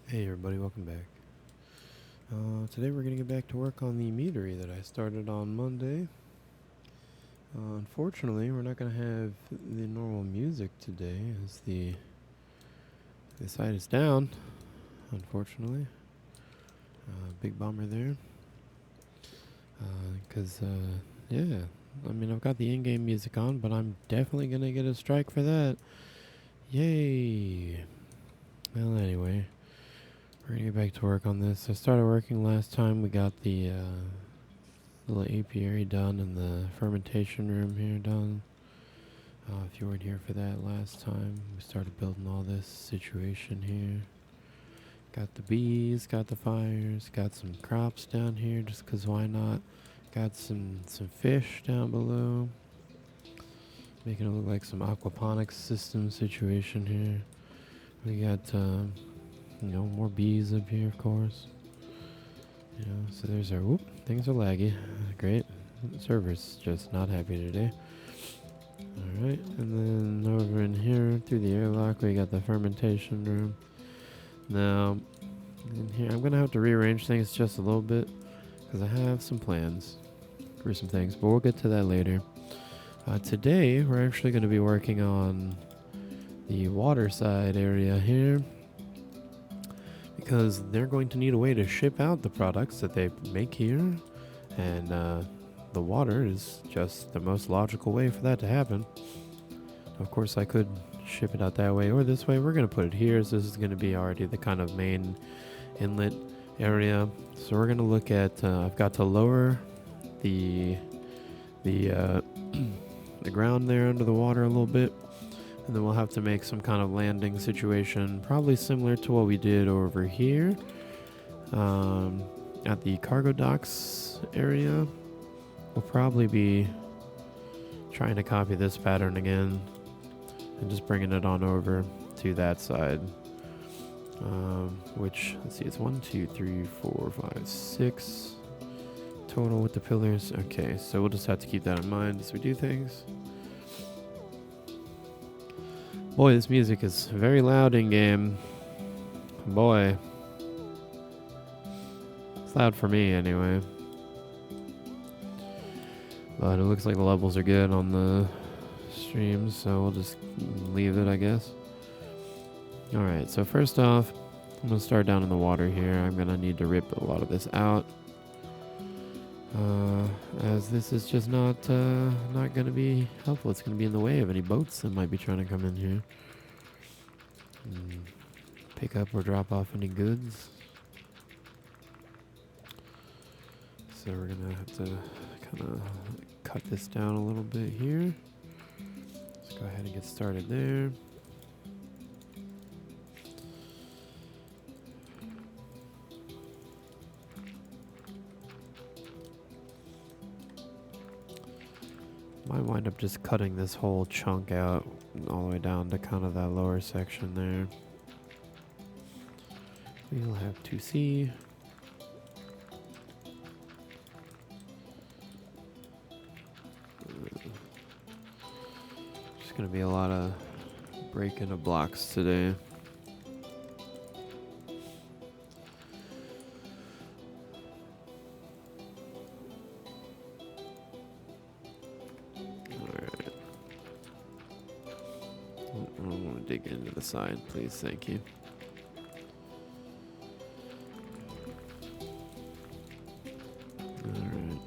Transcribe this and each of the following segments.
Hey everybody, welcome back. Today we're going to get back to work on the meadery that I started on Monday. Unfortunately, we're not going to have the normal music today as the site is down, unfortunately. Big bummer there. Because, yeah, I mean, I've got the in-game music on, but I'm definitely going to get a strike for that. Yay! Well, anyway, we're going to get back to work on this. I started working last time. We got the little apiary done and the fermentation room here done. If you weren't here for that last time, we started building all this situation here. Got the bees, got the fires, got some crops down here just 'cause why not. Got some fish down below. Making it look like some aquaponics system situation here. We got, more bees up here, of course. So there's our, things are laggy. Great. The server's just not happy today. Alright, and then over in here, through the airlock, we got the fermentation room. Now, in here, I'm going to have to rearrange things just a little bit, because I have some plans for some things, but we'll get to that later. Today, we're actually going to be working on the water side area here, because they're going to need a way to ship out the products that they make here, and the water is just the most logical way for that to happen. Of course, I could ship it out that way or this way. We're going to put it here, so this is going to be already the kind of main inlet area. So we're going to look at, I've got to lower the the ground there under the water a little bit, and then we'll have to make some kind of landing situation, probably similar to what we did over here at the cargo docks area. We'll probably be trying to copy this pattern again and just bringing it on over to that side. Which, let's see, it's 1, 2, 3, 4, 5, 6 total with the pillars. Okay, so we'll just have to keep that in mind as we do things. Boy, this music is very loud in game. Boy. It's loud for me anyway. But it looks like the levels are good on the stream, so we'll just leave it, I guess. Alright, so first off, I'm going to start down in the water here. I'm going to need to rip a lot of this out, as this is just not going to be helpful. It's going to be in the way of any boats that might be trying to come in here and pick up or drop off any goods. So we're going to have to kind of cut this down a little bit here. Let's go ahead and get started there. Might wind up just cutting this whole chunk out all the way down to kind of that lower section there. We'll have to see. Just gonna be a lot of breaking of blocks today. I don't want to dig into the side, please. Thank you. Alright.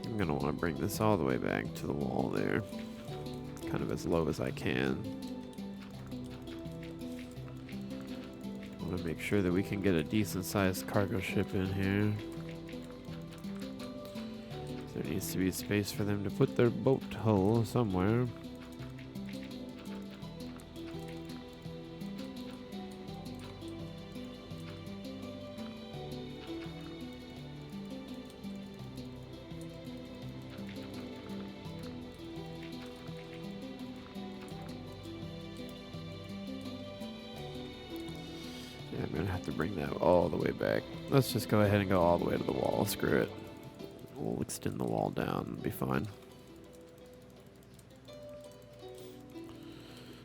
I'm going to want to bring this all the way back to the wall there, kind of as low as I can. I want to make sure that we can get a decent sized cargo ship in here. There needs to be space for them to put their boat hull somewhere. to bring that all the way back. Let's just go ahead and go all the way to the wall. Screw it. We'll extend the wall down and be fine.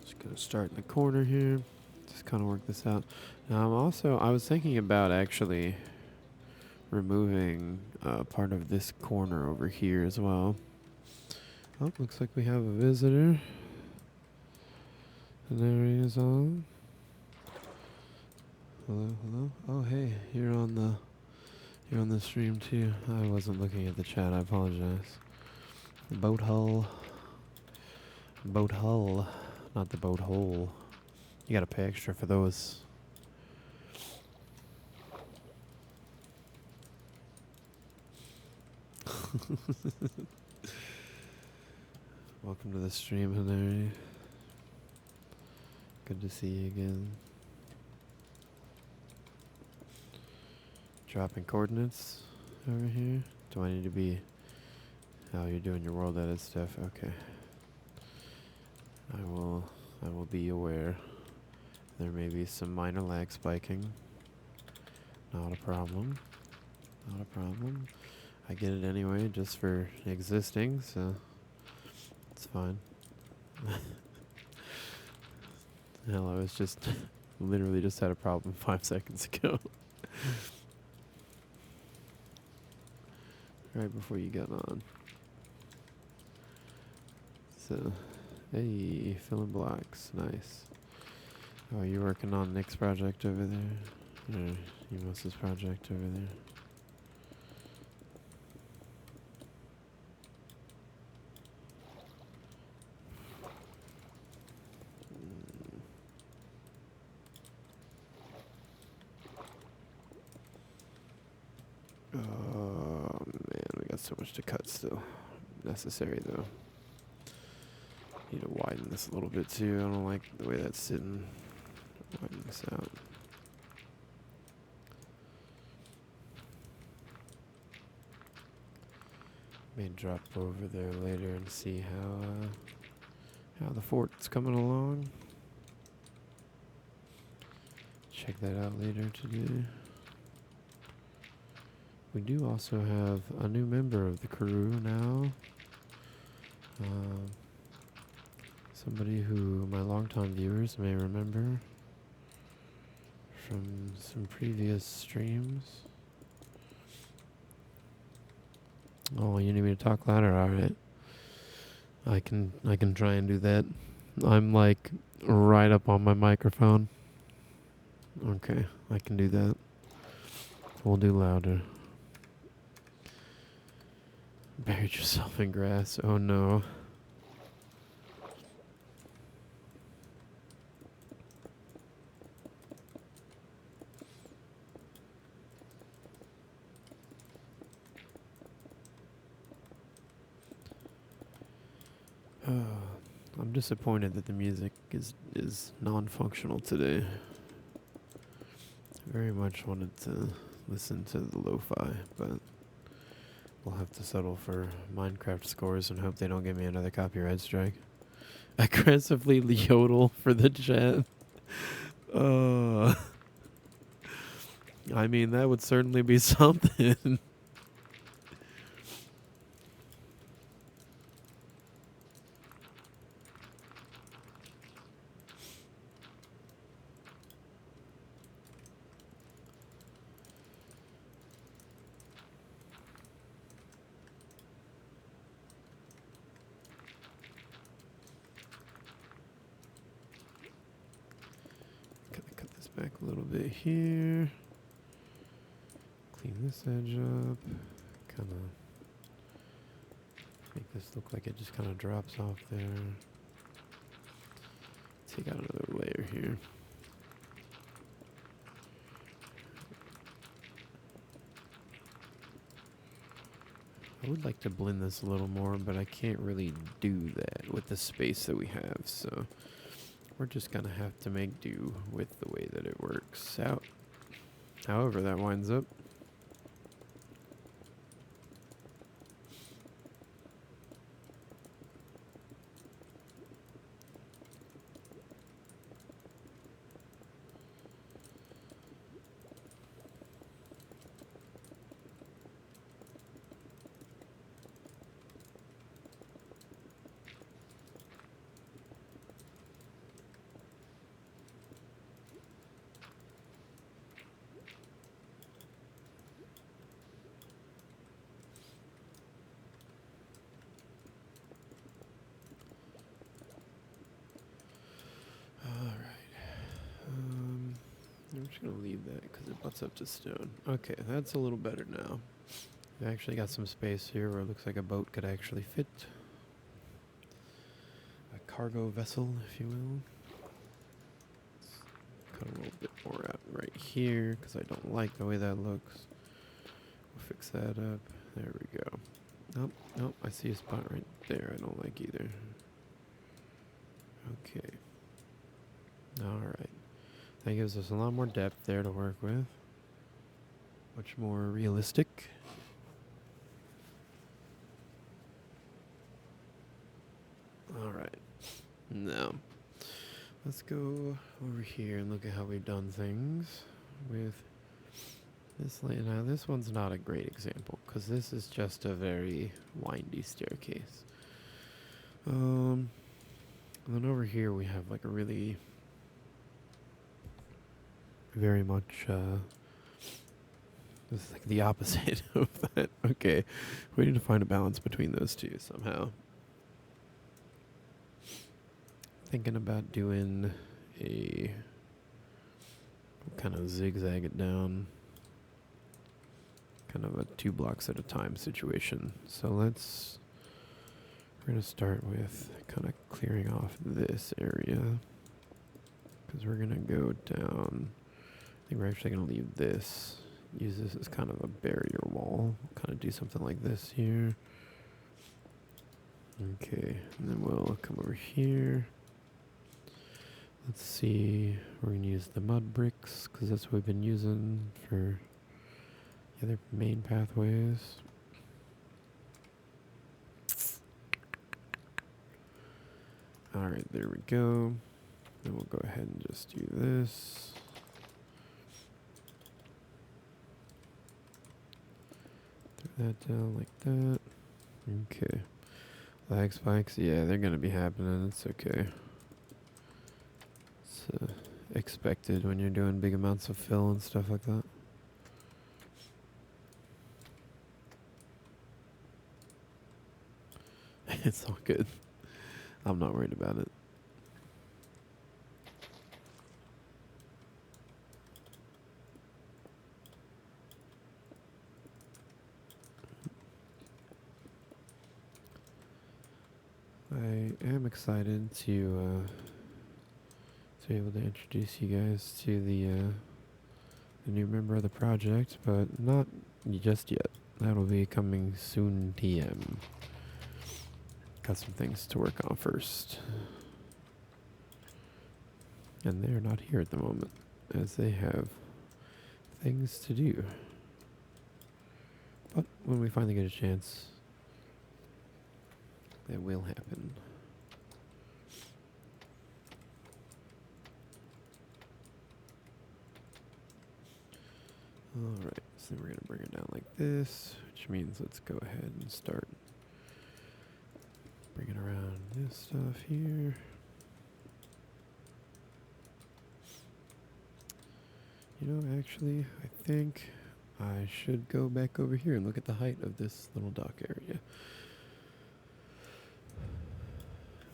Just gonna start in the corner here. Just kind of work this out. Now I was thinking about actually removing part of this corner over here as well. Oh, looks like we have a visitor. And there he is on. Hello, hello. Oh, hey, you're on the stream too. I wasn't looking at the chat. I apologize. Boat hull, not the boat hole. You gotta pay extra for those. Welcome to the stream, Meadery. Good to see you again. Dropping coordinates over here. Do I need to be... Oh, you're doing your world edit stuff. Okay. I will be aware. There may be some minor lag spiking. Not a problem. Not a problem. I get it anyway, just for existing, so it's fine. Hell, I was just literally just had a problem 5 seconds ago. Right before you got on. So, hey, filling blocks, nice. Oh, you're working on Nick's project over there? Or Umos's project over there? Oh man, we got so much to cut still. Necessary though. Need to widen this a little bit too. I don't like the way that's sitting. Widen this out. May drop over there later and see how the fort's coming along. Check that out later today. We do also have a new member of the crew now. Somebody who my longtime viewers may remember from some previous streams. Oh, you need me to talk louder? Alright. I can try and do that. I'm like right up on my microphone. Okay, I can do that. We'll do louder. Buried yourself in grass. Oh no. I'm disappointed that the music is non-functional today. I very much wanted to listen to the lo-fi, but we'll have to settle for Minecraft scores and hope they don't give me another copyright strike. Aggressively yodel for the chat. I mean, that would certainly be something. Cut this back a little bit here. Clean this edge up. Kind of make this look like it just kind of drops off there. Take out another layer here. I would like to blend this a little more, but I can't really do that with the space that we have, so we're just gonna have to make do with the way that it works out. However that winds up. actually going to leave that because it butts up to stone. Okay, that's a little better now. We actually got some space here where it looks like a boat could actually fit. A cargo vessel, if you will. Let's cut a little bit more out right here because I don't like the way that looks. We'll fix that up. There we go. Nope, nope, I see a spot right there I don't like either. Okay. Alright. That gives us a lot more depth there to work with. Much more realistic. Alright. Now, let's go over here and look at how we've done things with this lane. Now, this one's not a great example because this is just a very windy staircase. And then over here we have like a really very much this is like the opposite of that. Okay, we need to find a balance between those two somehow. Thinking about doing a kind of zigzag it down, kind of a 2 blocks at a time situation. So we're going to start with kind of clearing off this area because we're going to go down. I think we're actually going to leave this, use this as kind of a barrier wall, kind of do something like this here. Okay, and then we'll come over here. Let's see, we're going to use the mud bricks because that's what we've been using for the other main pathways. Alright, there we go. Then we'll go ahead and just do this. Do that down like that. Okay. Lag spikes, yeah, they're going to be happening. It's okay. It's expected when you're doing big amounts of fill and stuff like that. It's all good. I'm not worried about it. I am excited to be able to introduce you guys to the new member of the project, but not just yet. That'll be coming soon, TM. Got some things to work on first. And they're not here at the moment, as they have things to do. But when we finally get a chance, it will happen. Alright, so we're going to bring it down like this, which means let's go ahead and start bringing around this stuff here. You know, actually, I think I should go back over here and look at the height of this little dock area.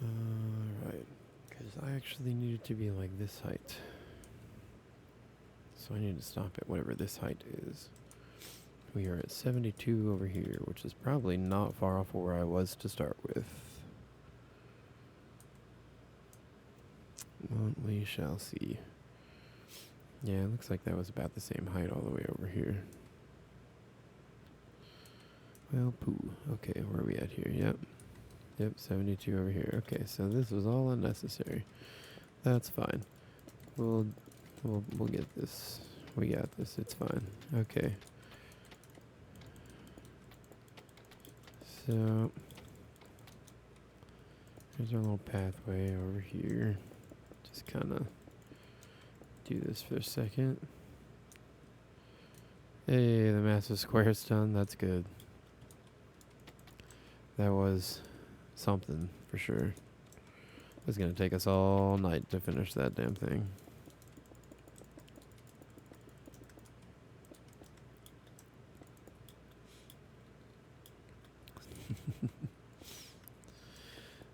Alright, because I actually need it to be like this height. So I need to stop at whatever this height is. We are at 72 over here, which is probably not far off where I was to start with. Well, we shall see. Yeah, it looks like that was about the same height all the way over here. Well, poo. Okay, where are we at here? Yep. Yep, 72 over here. Okay, so this was all unnecessary. That's fine. We'll get this. We got this. It's fine. Okay. So here's our little pathway over here. Just kind of do this for a second. Hey, the massive square's done. That's good. That was something for sure. It's gonna take us all night to finish that damn thing.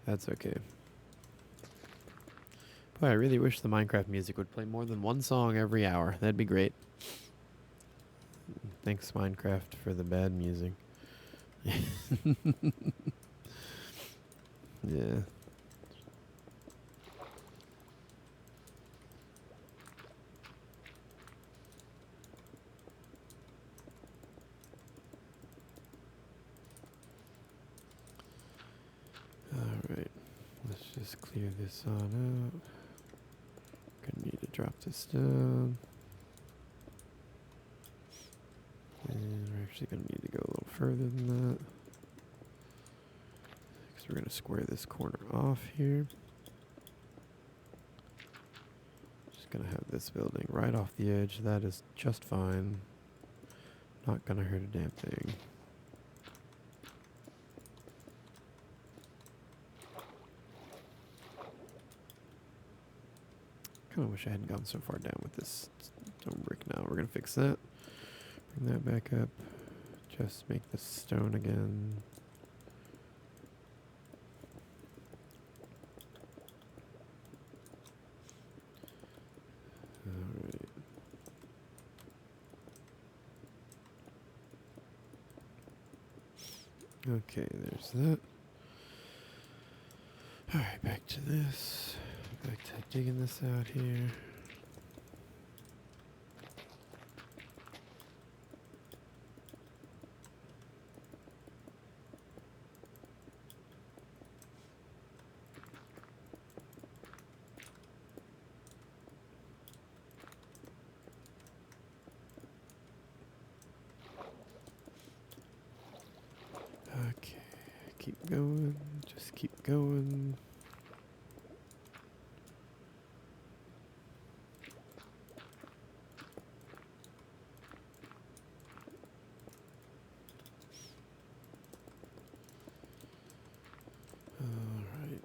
That's okay. why I really wish the Minecraft music would play more than one song every hour. That'd be great. Thanks, Minecraft, for the bad music. Yeah. Alright. Let's just clear this on out. Gonna need to drop this down. And we're actually gonna need to go a little further than that. Because we're gonna square this corner off here. Just gonna have this building right off the edge. That is just fine. Not gonna hurt a damn thing. Kinda wish I hadn't gone so far down with this stone brick now. We're gonna fix that. Bring that back up. Just make this stone again. Alright. Okay, there's that. Alright, back to this. Back to digging this out here. Okay, keep going, just keep going. Alright.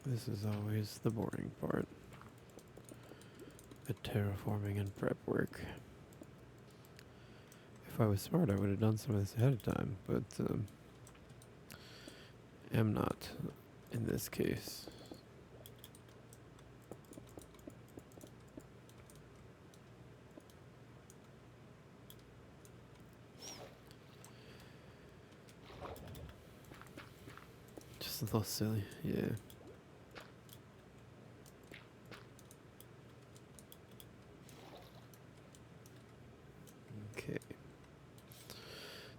This is always the boring part. The terraforming and prep work. If I was smart, I would have done some of this ahead of time, but am not in this case. Just a little silly, yeah. Okay.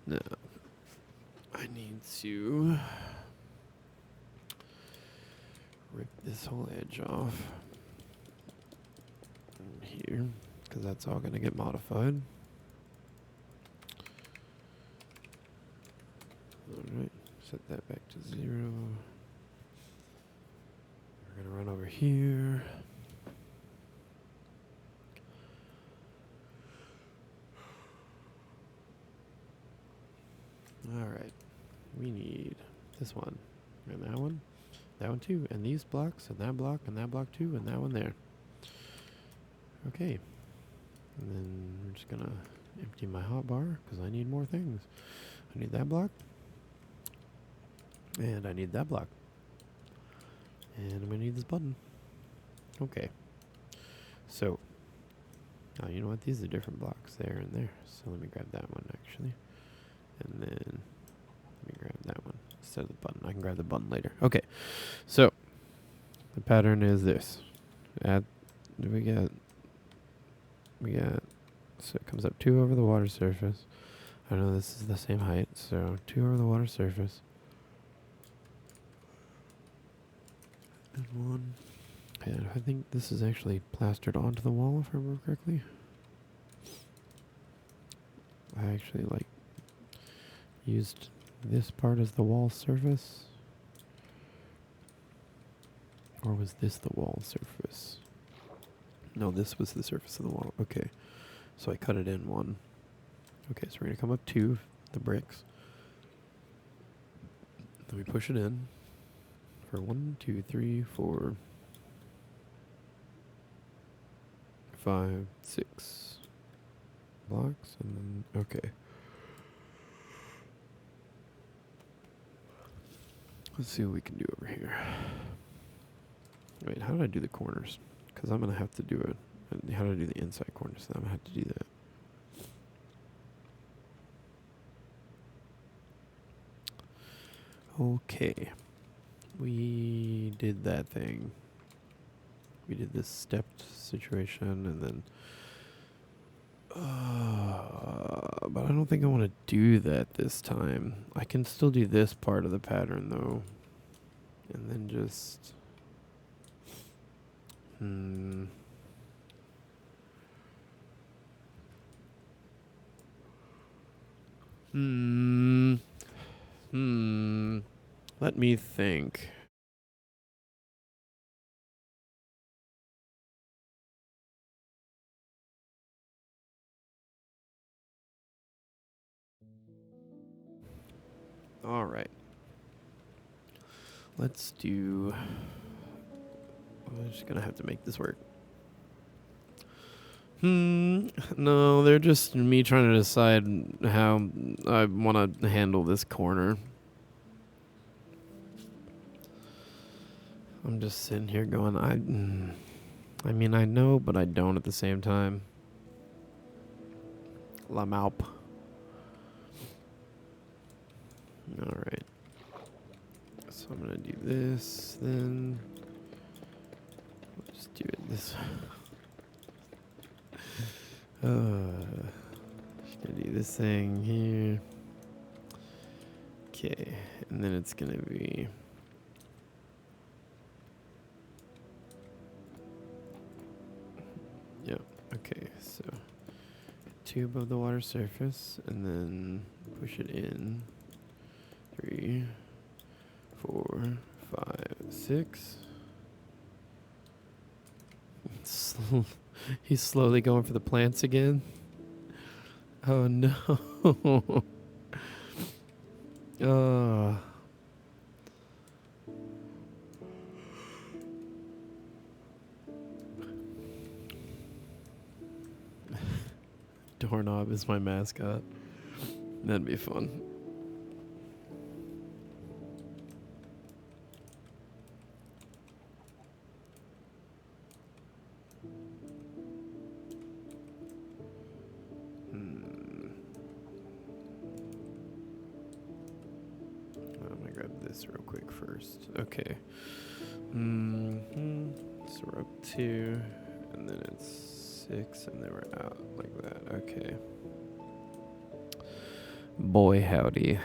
Now, I need to rip this whole edge off here, because that's all going to get modified. Alright, set that back to 0. We're going to run over here. Alright, we need this one, and that one too, and these blocks, and that block too, and that one there. Okay, and then we're just gonna empty my hotbar, because I need more things. I need that block, and I need that block, and I'm gonna need this button. Okay, so, now you know what, these are different blocks, there and there, so let me grab that one actually. And then let me grab that one instead of the button. I can grab the button later. Okay, so the pattern is this. We got, so it comes up 2 over the water surface. I know this is the same height, so 2 over the water surface. And 1. And I think this is actually plastered onto the wall, if I remember correctly. I actually used this part as the wall surface? Or was this the wall surface? No, this was the surface of the wall. Okay. So I cut it in one. Okay, so we're going to come up 2, the bricks. Then we push it in for 1, 2, 3, 4, 5, 6 blocks, and then, okay. Let's see what we can do over here. Wait, how did I do the corners? Because I'm going to have to do it. How did I do the inside corners? So I'm going to have to do that. Okay. We did that thing. We did this stepped situation, and then... but I don't think I want to do that this time. I can still do this part of the pattern, though. And then just... Let me think. All right. Let's do... I'm just gonna have to make this work. No, they're just me trying to decide how I want to handle this corner. I'm just sitting here going, I mean, I know, but I don't at the same time. La Malp. Alright. So I'm going to do this, then. I'll just do it this way. Just going to do this thing here. Okay, and then it's going to be... Yep, okay, so 2 above the water surface, and then push it in. 3, 4, 5, 6. He's slowly going for the plants again. Oh no. Doorknob is my mascot. That'd be fun. I'm gonna grab this real quick first. Okay. So we're up 2, and then it's 6, and then we're out like that. Okay. Boy, howdy.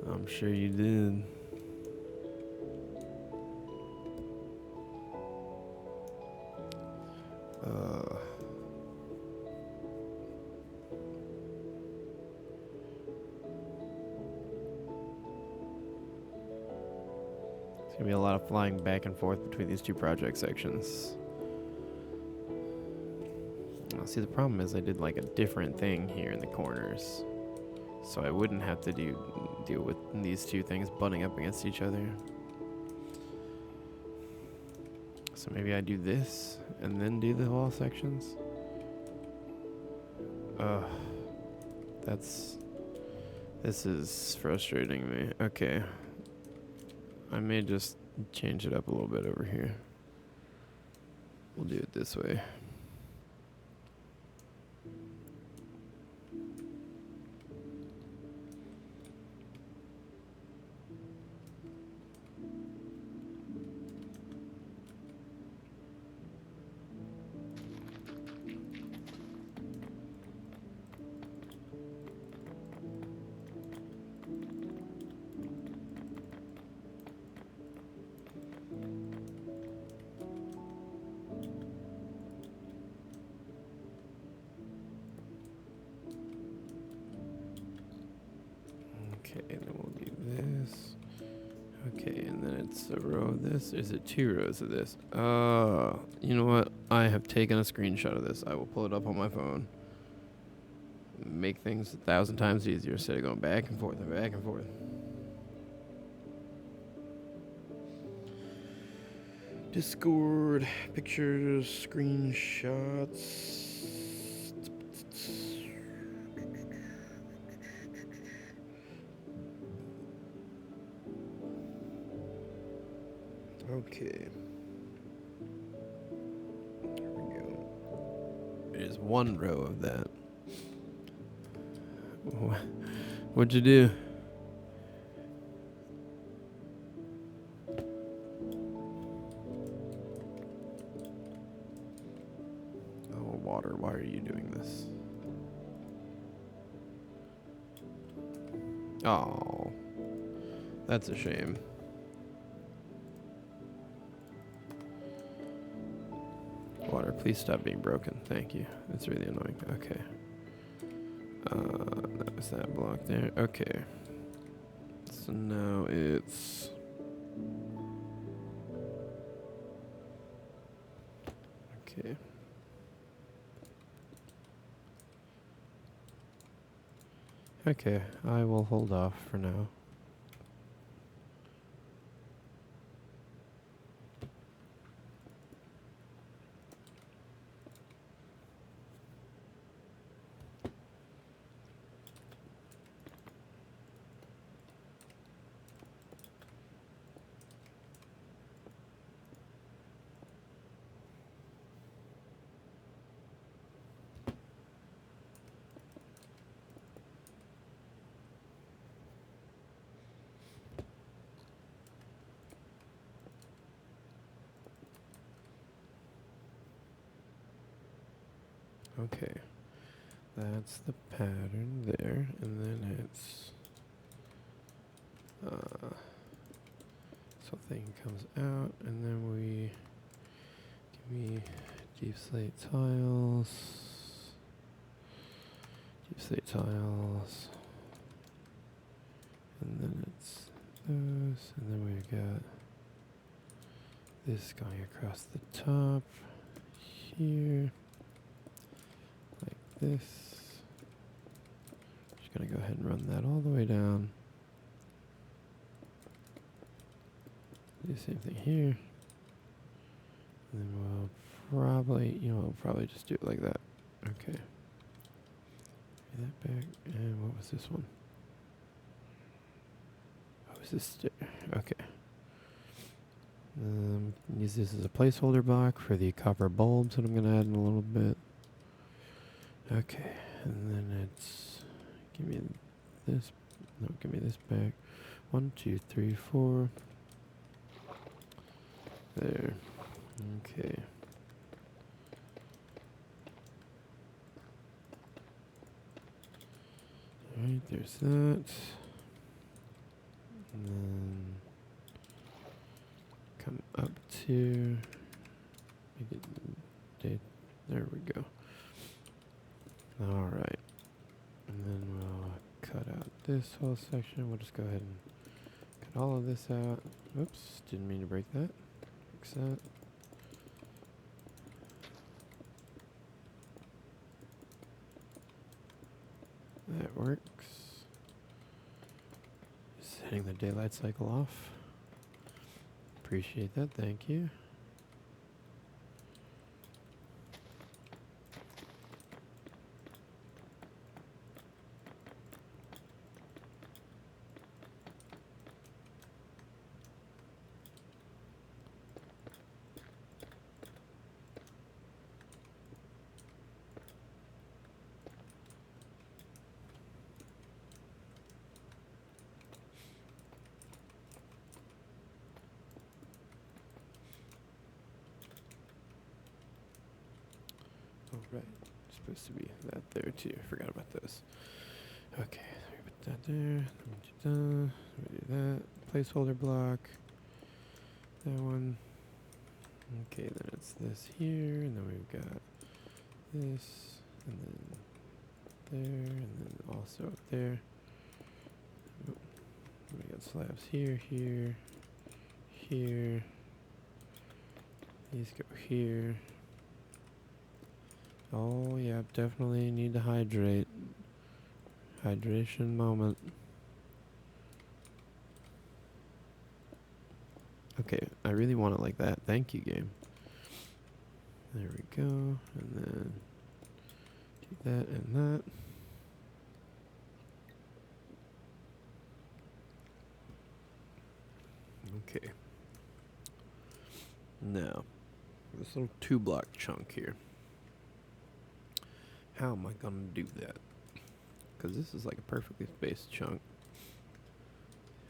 I'm sure you did. It's gonna be a lot of flying back and forth between these 2 project sections. See, the problem is I did like a different thing here in the corners, so I wouldn't have to deal with these 2 things butting up against each other. So maybe I do this and then do the wall sections. This is frustrating me. Okay. I may just change it up a little bit over here. We'll do it this way. Okay, and then we'll do this. Okay, and then it's a row of this. Is it 2 rows of this? You know what? I have taken a screenshot of this. I will pull it up on my phone. Make things 1,000 times easier instead of going back and forth and back and forth. Discord, pictures, screenshots. Okay. There we go. There's 1 row of that. What'd you do? Oh, water, why are you doing this? Oh, that's a shame. Water, please stop being broken. Thank you. It's really annoying. Okay. That was that block there. Okay. So now it's... Okay. Okay, I will hold off for now. Okay, that's the pattern there, and then it's something comes out, and then we give me deep slate tiles, and then it's those, and then we've got this going across the top here. This. Just gonna go ahead and run that all the way down. Do the same thing here. And then we'll probably, we'll probably just do it like that. Okay. Bring that back. And what was this one? Oh, is this? Okay. Use this as a placeholder block for the copper bulbs that I'm gonna add in a little bit. Okay, and then it's, give me this, no, give me this back. 1, 2, 3, 4. There. Okay. Alright, there's that. And then come up to, make it, there we go. Alright, and then we'll cut out this whole section. We'll just go ahead and cut all of this out. Oops, didn't mean to break that. Fix that. That works. Just setting the daylight cycle off. Appreciate that, thank you. right. It's supposed to be that there too. Forgot about those. Okay, so we put that there. Then we do that. Placeholder block. That one. Okay, then it's this here, and then we've got this, and then there, and then also up there. Oh, we got slabs here, here, here. These go here. Oh, yeah, definitely need to hydrate. Hydration moment. Okay, I really want it like that. Thank you, game. There we go. And then do that and that. Okay. Now, this little 2-block chunk here. How am I going to do that? Because this is like a perfectly spaced chunk.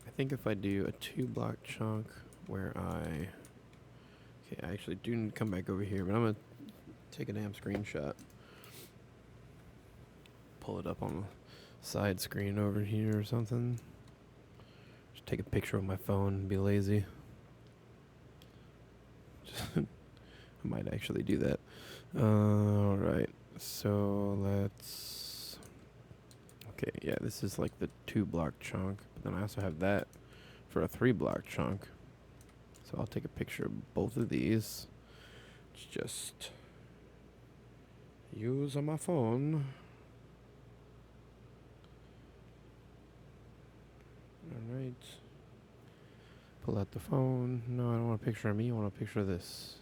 I think if I do a 2-block chunk where I... Okay, I actually do need to come back over here, but I'm going to take a damn screenshot. Pull it up on the side screen over here or something. Just take a picture of my phone and be lazy. I might actually do that. Alright, so let's... Okay, yeah, this is like the 2-block chunk, but then I also have that for a 3-block chunk. So I'll take a picture of both of these. Just use on my phone. Alright. Pull out the phone. No, I don't want a picture of me, I want a picture of this.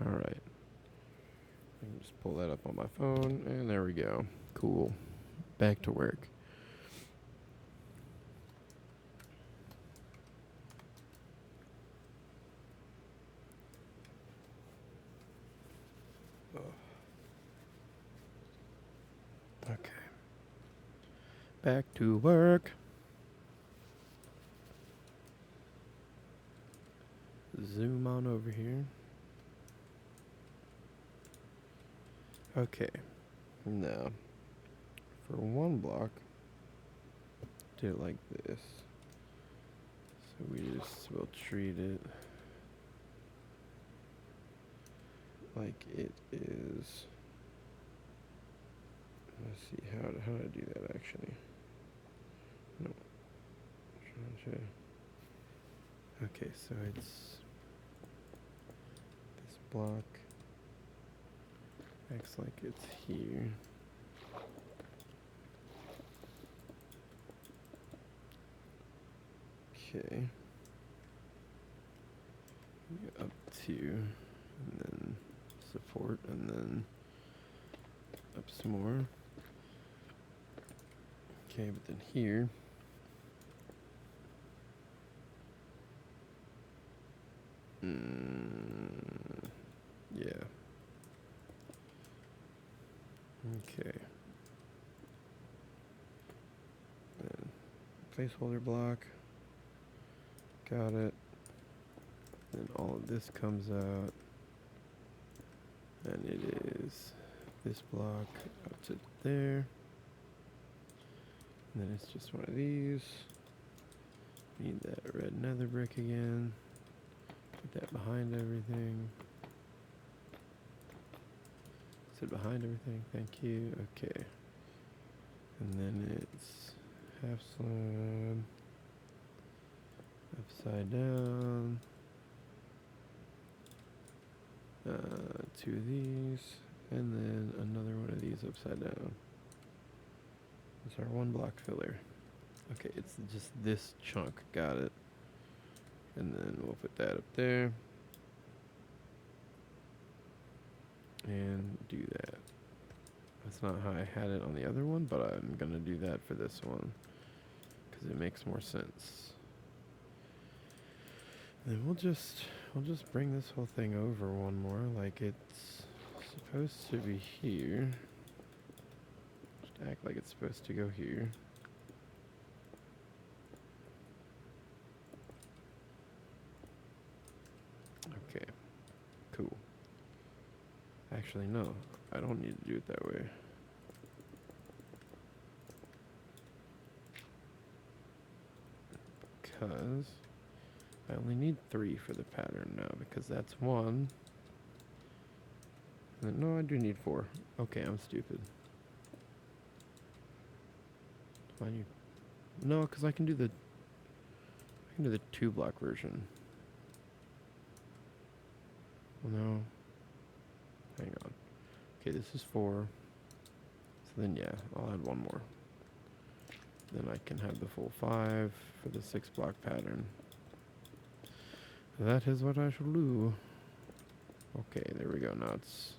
Alright. I can just pull that up on my phone, and there we go. Cool. Back to work. Okay. Back to work. Zoom on over here. Okay. Now, for 1 block, do it like this. So we just will treat it like it is. Let's see, how do I do that actually? No. Okay, so it's this block acts like it's here. Okay. Up to, and then support, and then up some more. Okay, but then here, yeah. Okay. Then placeholder block. Got it. Then all of this comes out. And it is this block up to there. And then it's just one of these. Need that red nether brick again. Put that behind everything. Sit behind everything, thank you. Okay. And then it's half slab. Upside down. 2 of these. And then another one of these upside down. It's our 1 block filler. Okay, it's just this chunk. Got it. And then we'll put that up there. And do that. That's not how I had it on the other one, but I'm going to do that for this one. Because it makes more sense. And then we'll just bring this whole thing over one more. Like it's supposed to be here. Just act like it's supposed to go here. Okay. actually, no. I don't need to do it that way. Because I only need 3 for the pattern now, because that's 1. And no, I do need 4. Okay, I'm stupid. I need... No, because I can do the 2 block version. Well, no. Hang on. Okay, this is 4. So then, yeah, I'll add 1 more. Then I can have the full 5 for the 6 block pattern. That is what I shall do. Okay, there we go. Now it's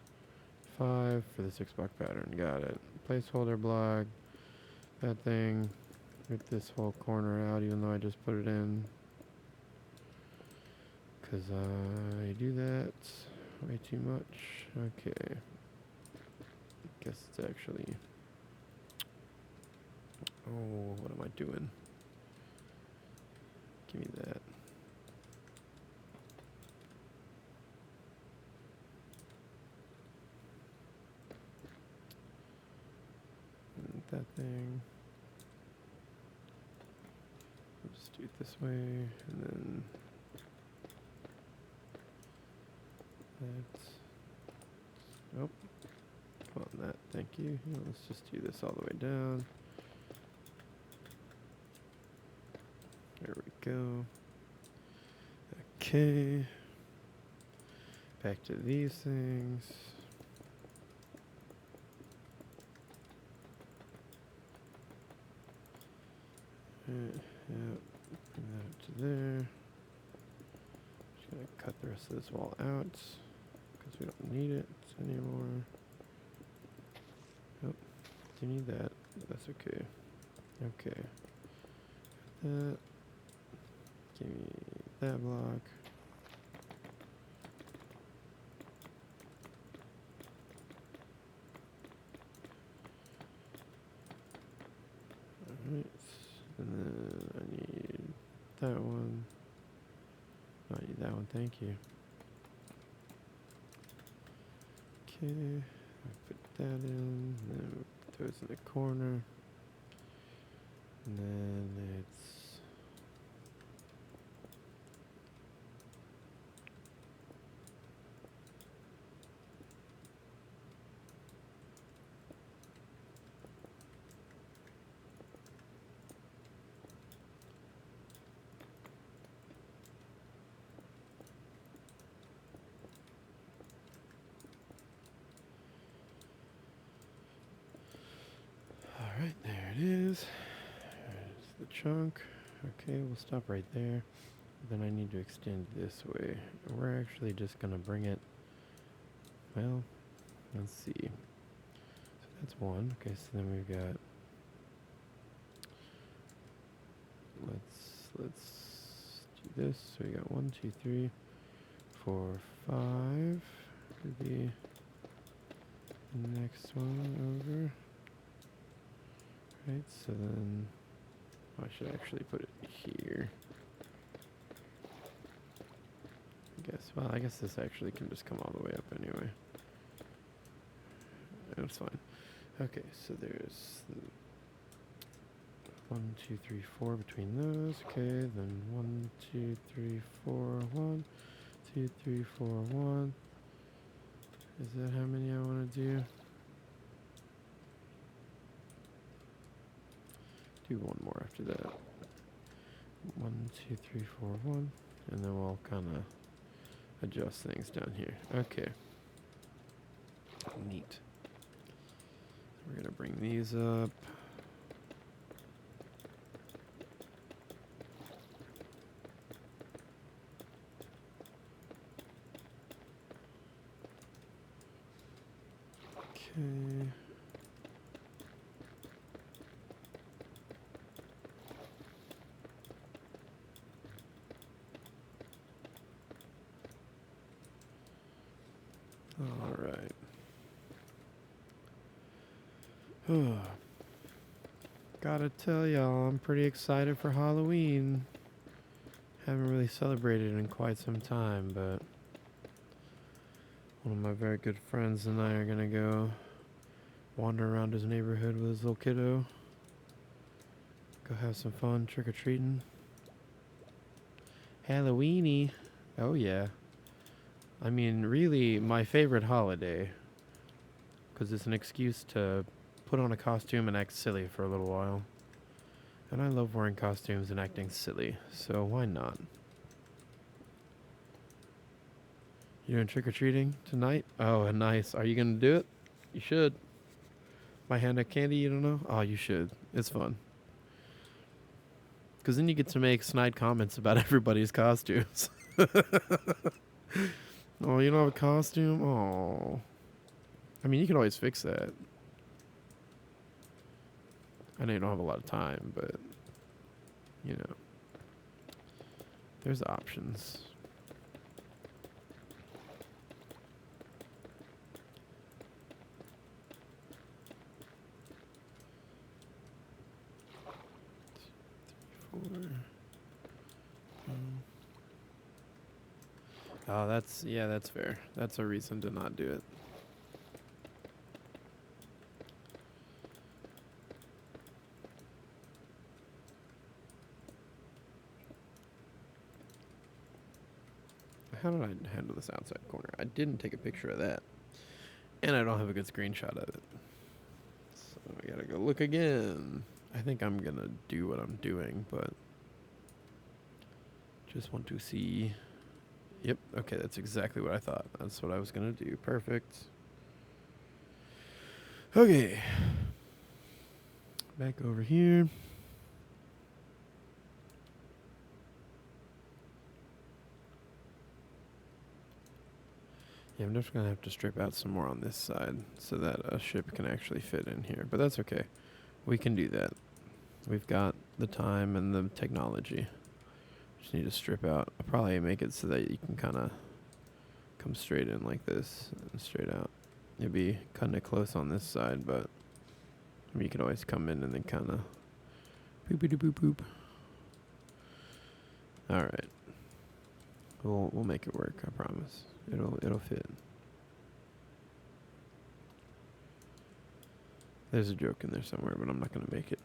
5 for the 6 block pattern. Got it. Placeholder block. That thing. Rip this whole corner out, even though I just put it in. Because I do that way too much. Okay. Guess it's actually... Oh, what am I doing? Give me that. And that thing. I'll just do it this way, and then that. Nope. Come on, that. Thank you. Let's just do this all the way down. There we go. Okay. Back to these things. Yeah, bring that up to there. Just gonna cut the rest of this wall out because we don't need it anymore. Nope, do need that. That's okay. Okay. That. Give me that block. Alright. And then I need that one. No, I need that one, thank you. Okay, I put that in, then put those in the corner. And then it's... Alright, there it is. There's the chunk. Okay, we'll stop right there. Then I need to extend this way. We're actually just going to bring it, well, let's see. So that's 1. Okay, so then we've got, let's do this. So we got 1, 2, 3, 4, 5. Could be the next one over. Right, so then I should actually put it here. I guess this actually can just come all the way up anyway. That's fine. Okay, so there's 1, 2, 3, 4 between those. Okay, then 1, 2, 3, 4, 1, 2, 3, 4, 1. Is that how many I want to do? Do one more after that. 1, 2, 3, 4, 1, and then we'll kind of adjust things down here. Okay. Neat. We're gonna bring these up. Okay. All right. Gotta tell y'all, I'm pretty excited for Halloween. Haven't really celebrated in quite some time, but One of my very good friends and I are gonna go wander around his neighborhood with his little kiddo. Go have some fun trick-or-treating. Halloweeny. Oh yeah. I mean, really, my favorite holiday. Because it's an excuse to put on a costume and act silly for a little while. And I love wearing costumes and acting silly, so why not? You doing trick-or-treating tonight? Oh, nice. Are you gonna do it? You should. My hand of candy, you don't know? Oh, you should. It's fun. Because then you get to make snide comments about everybody's costumes. Oh, you don't have a costume? Oh. I mean, you can always fix that. I know you don't have a lot of time, but, you know, there's options. Oh, that's fair. That's a reason to not do it. How did I handle this outside corner? I didn't take a picture of that. And I don't have a good screenshot of it. So I gotta go look again. I think I'm gonna do what I'm doing, but just want to see. Yep, okay, that's exactly what I thought. That's what I was gonna do. Perfect. Okay. Back over here. Yeah, I'm just gonna have to strip out some more on this side so that a ship can actually fit in here. But that's okay. We can do that. We've got the time and the technology. Just need to strip out. I'll probably make it so that you can kind of come straight in like this and straight out. You'll be cutting it close on this side, but I mean, you can always come in and then kind of boopity boop boop. All right. We'll make it work. I promise. It'll fit. There's a joke in there somewhere, but I'm not gonna make it.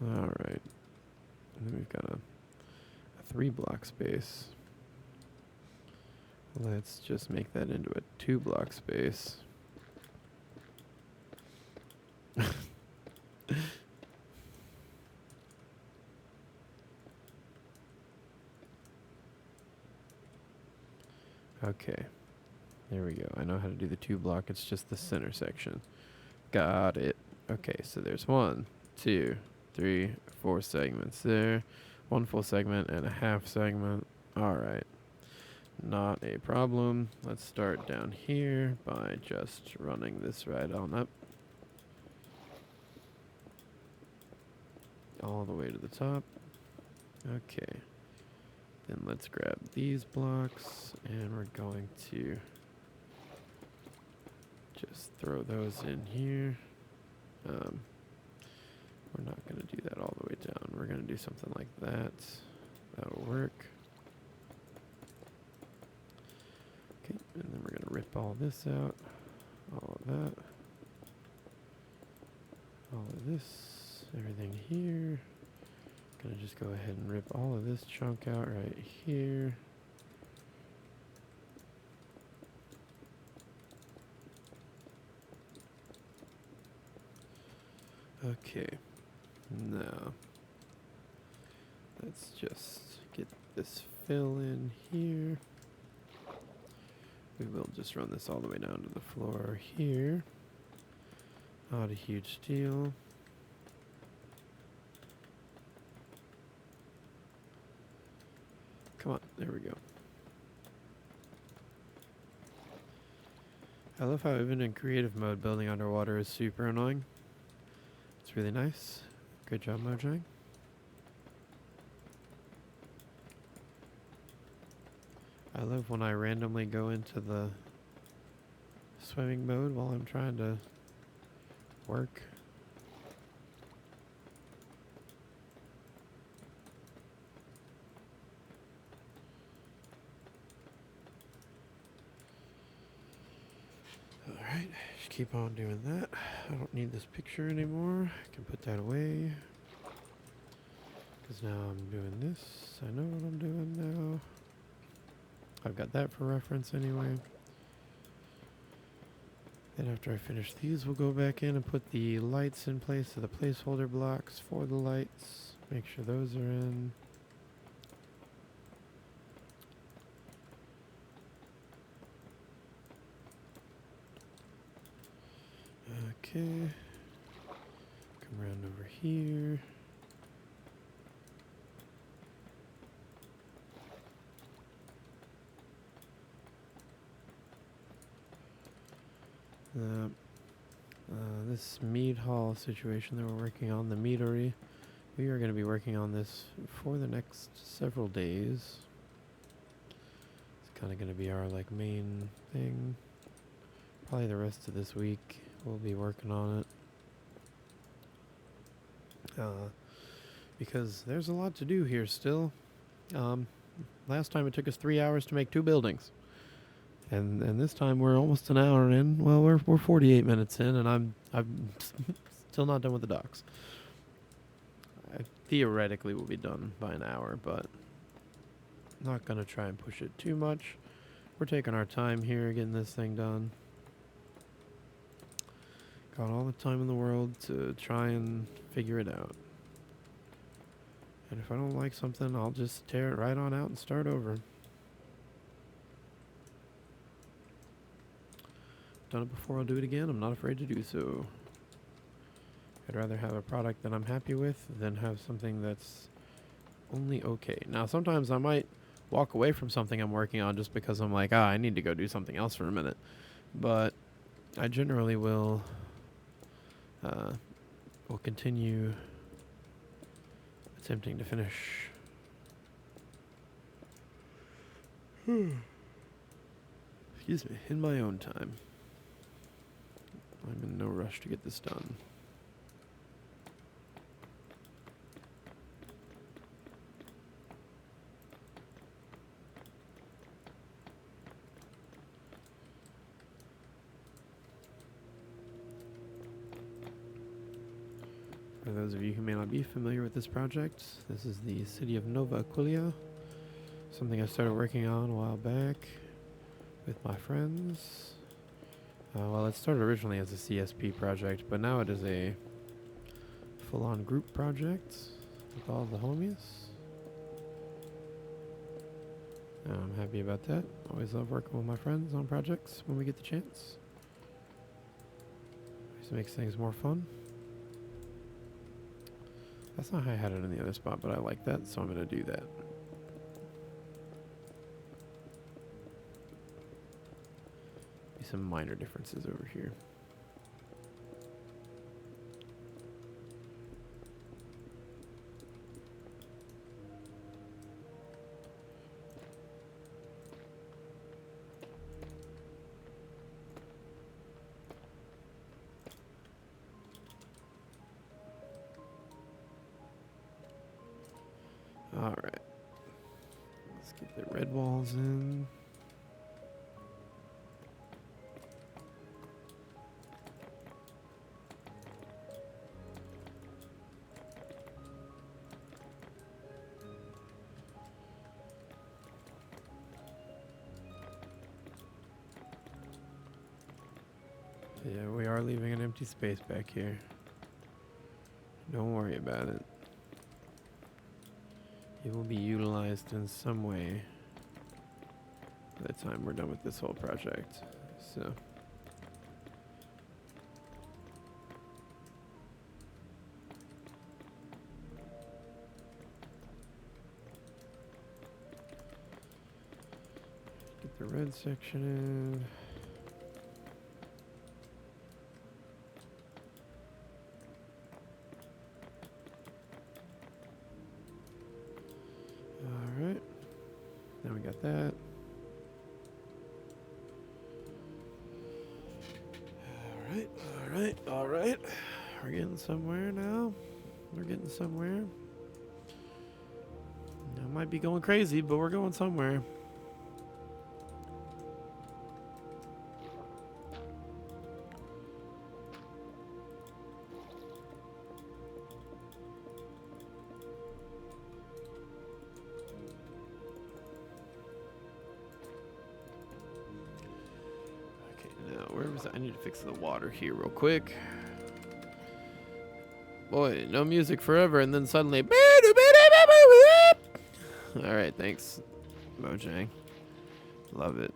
All right. And then we've got a 3-block space. Let's just make that into a 2-block space. Okay. There we go. I know how to do the 2-block. It's just the center section. Got it. Okay, so there's 1, 2, 3, 4 segments there. 1 full segment and a half segment. All right. Not a problem. Let's start down here by just running this right on up. All the way to the top. Okay. Then let's grab these blocks and we're going to just throw those in here. We're not going to do that all the way down. We're going to do something like that. That'll work. Okay, and then we're going to rip all this out. All of that. All of this. Everything here. Gonna just go ahead and rip all of this chunk out right here. Okay, now let's just get this fill in here. We will just run this all the way down to the floor here. Not a huge deal. Come on, there we go. I love how even in creative mode, building underwater is super annoying. It's really nice. Good job, Mojang. I love when I randomly go into the swimming mode while I'm trying to work. Alright, just keep on doing that. I don't need this picture anymore. I can put that away. Because now I'm doing this. I know what I'm doing now. I've got that for reference anyway. Then after I finish these, we'll go back in and put the lights in place, so the placeholder blocks for the lights. Make sure those are in. Okay. Come around over here. This mead hall situation that we're working on, the meadery, we are going to be working on this for the next several days. It's kind of going to be our like main thing. Probably the rest of this week we'll be working on it. Because there's a lot to do here still. Last time it took us 3 hours to make 2 buildings. And this time we're almost an hour in. Well, we're 48 minutes in, and I'm still not done with the docks. I theoretically will be done by an hour, but not gonna try and push it too much. We're taking our time here, getting this thing done. Got all the time in the world to try and figure it out. And if I don't like something, I'll just tear it right on out and start over. Done it before, I'll do it again. I'm not afraid to do so. I'd rather have a product that I'm happy with than have something that's only okay. Now, sometimes I might walk away from something I'm working on just because I'm like, I need to go do something else for a minute. But I generally will continue attempting to finish. Excuse me, in my own time. I'm in no rush to get this done. For those of you who may not be familiar with this project, this is the city of Nova Aquilia, something I started working on a while back with my friends. Well, it started originally as a CSP project, but now it is a full-on group project with all the homies. I'm happy about that. Always love working with my friends on projects when we get the chance. Always makes things more fun. That's not how I had it in the other spot, but I like that, so I'm going to do that. Some minor differences over here. All right. Let's get the red walls in. Yeah, we are leaving an empty space back here. Don't worry about it. It will be utilized in some way by the time we're done with this whole project. So. Get the red section in. Now we got that. All right. We're getting somewhere now. We're getting somewhere. I might be going crazy, but we're going somewhere. I need to fix the water here real quick. Boy, no music forever, and then suddenly... Alright, thanks, Mojang. Love it.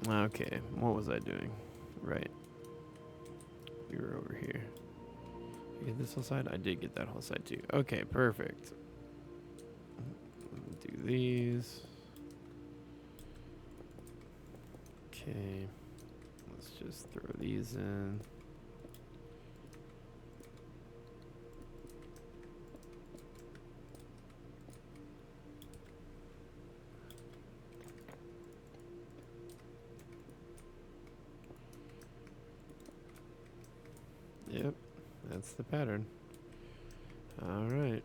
Okay, what was I doing? Right. We were over here. Did I get this whole side? I did get that whole side too. Okay, perfect. Do these. Okay. Let's just throw these in. Yep, that's the pattern. All right.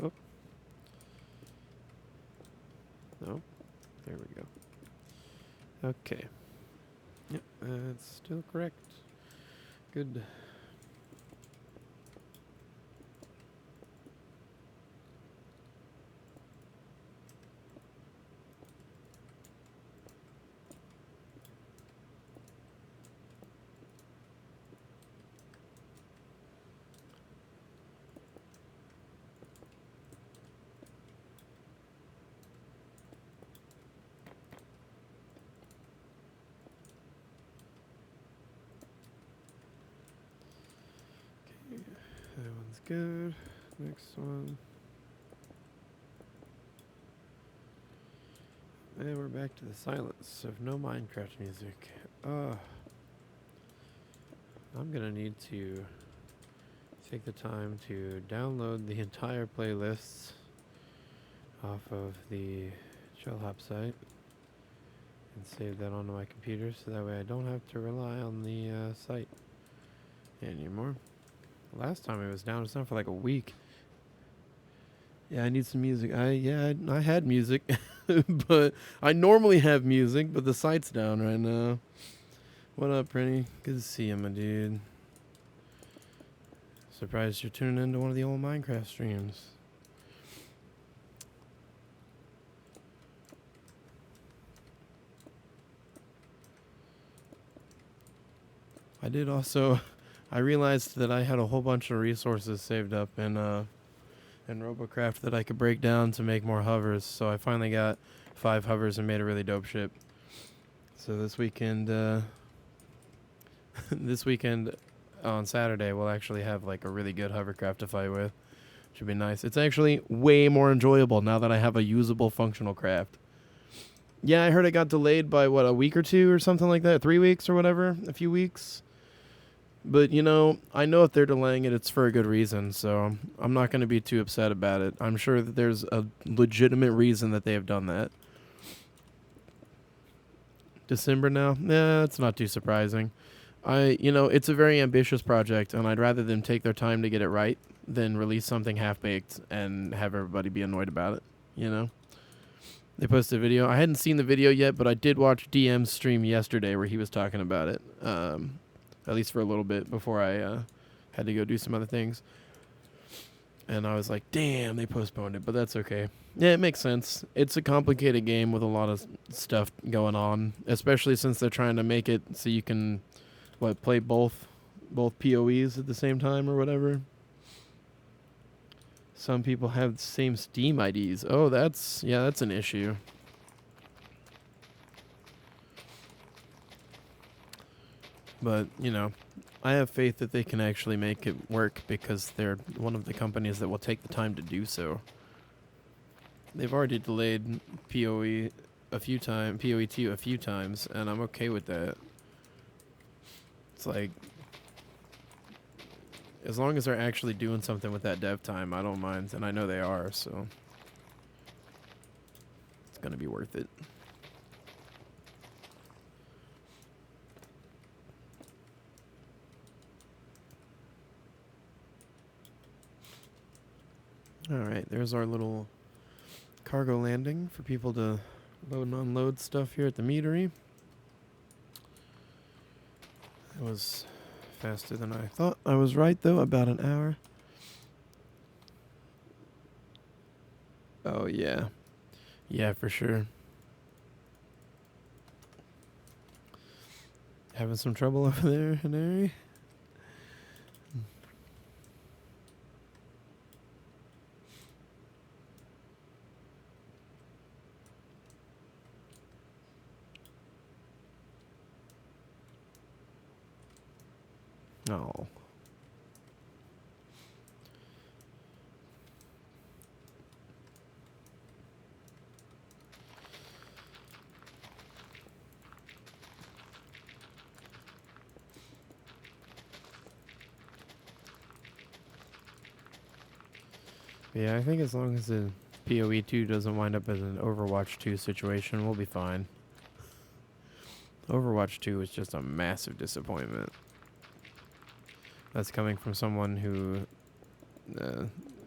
Oh. No. There we go. Okay. Yep, that's still correct. Good. That one's good. Next one. And we're back to the silence of no Minecraft music. I'm gonna need to take the time to download the entire playlists off of the Shellhop site and save that onto my computer so that way I don't have to rely on the site anymore. Last time it was down for like a week. Yeah, I need some music. I had music, but I normally have music, but the site's down right now. What up, Prinny? Good to see you, my dude. Surprised you're tuning into one of the old Minecraft streams. I did also... I realized that I had a whole bunch of resources saved up in Robocraft that I could break down to make more hovers, so I finally got 5 hovers and made a really dope ship. So this weekend, on Saturday, we'll actually have like a really good hovercraft to fight with. Should be nice. It's actually way more enjoyable now that I have a usable functional craft. Yeah, I heard it got delayed by, what, a week or two or something like that? 3 weeks or whatever? A few weeks? But, you know, I know if they're delaying it, it's for a good reason, so I'm not going to be too upset about it. I'm sure that there's a legitimate reason that they have done that. December now? Nah, it's not too surprising. It's a very ambitious project, and I'd rather them take their time to get it right than release something half-baked and have everybody be annoyed about it, you know? They posted a video. I hadn't seen the video yet, but I did watch DM's stream yesterday where he was talking about it. At least for a little bit before I had to go do some other things. And I was like, damn, they postponed it, but that's okay. Yeah, it makes sense. It's a complicated game with a lot of stuff going on, especially since they're trying to make it so you can, play both PoEs at the same time or whatever. Some people have the same Steam IDs. Oh, that's an issue. But, I have faith that they can actually make it work because they're one of the companies that will take the time to do so. They've already delayed PoE PoE2 a few times, and I'm okay with that. It's like, as long as they're actually doing something with that dev time, I don't mind, and I know they are, so it's going to be worth it. Alright, there's our little cargo landing for people to Load and unload stuff here at the Meadery. It was faster than I thought. I was right, though, about an hour. Oh, yeah. Yeah, for sure. Having some trouble over there, Meadery? Oh. Yeah, I think as long as the PoE 2 doesn't wind up as an Overwatch 2 situation, we'll be fine. Overwatch 2 was just a massive disappointment. That's coming from someone who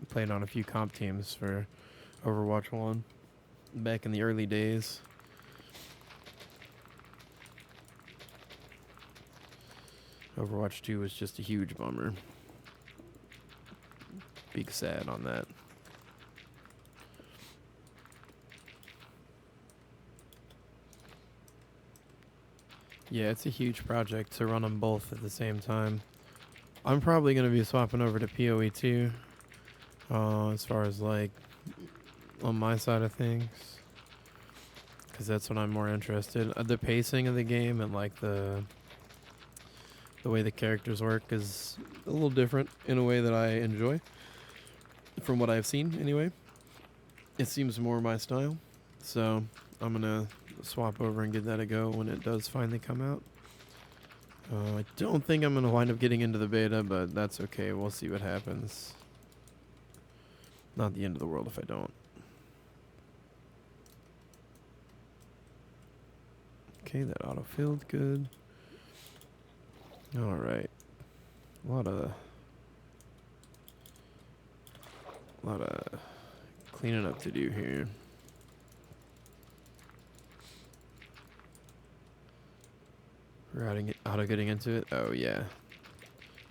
played on a few comp teams for Overwatch 1 back in the early days. Overwatch 2 was just a huge bummer. Big sad on that. Yeah, it's a huge project to run them both at the same time. I'm probably going to be swapping over to PoE 2 as far as like on my side of things, because that's what I'm more interested. The pacing of the game and like the way the characters work is a little different in a way that I enjoy. From what I've seen, anyway, it seems more my style. So I'm gonna swap over and give that a go when it does finally come out. I don't think I'm gonna wind up getting into the beta, but that's okay. We'll see what happens. Not the end of the world if I don't. Okay, that auto-filled good. Alright. A lot of cleaning up to do here. We're auto getting into it. Oh yeah.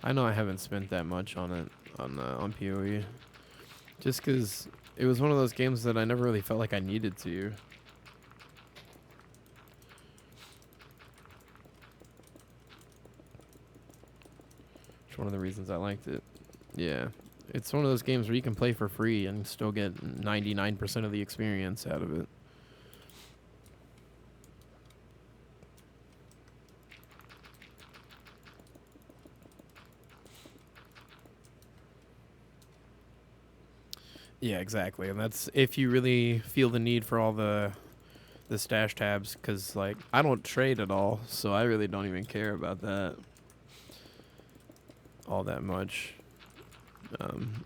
I know I haven't spent that much on it on PoE. Just because it was one of those games that I never really felt like I needed to. It's one of the reasons I liked it. Yeah. It's one of those games where you can play for free and still get 99% of the experience out of it. Yeah, exactly. And that's if you really feel the need for all the stash tabs, because like I don't trade at all, so I really don't even care about that all that much.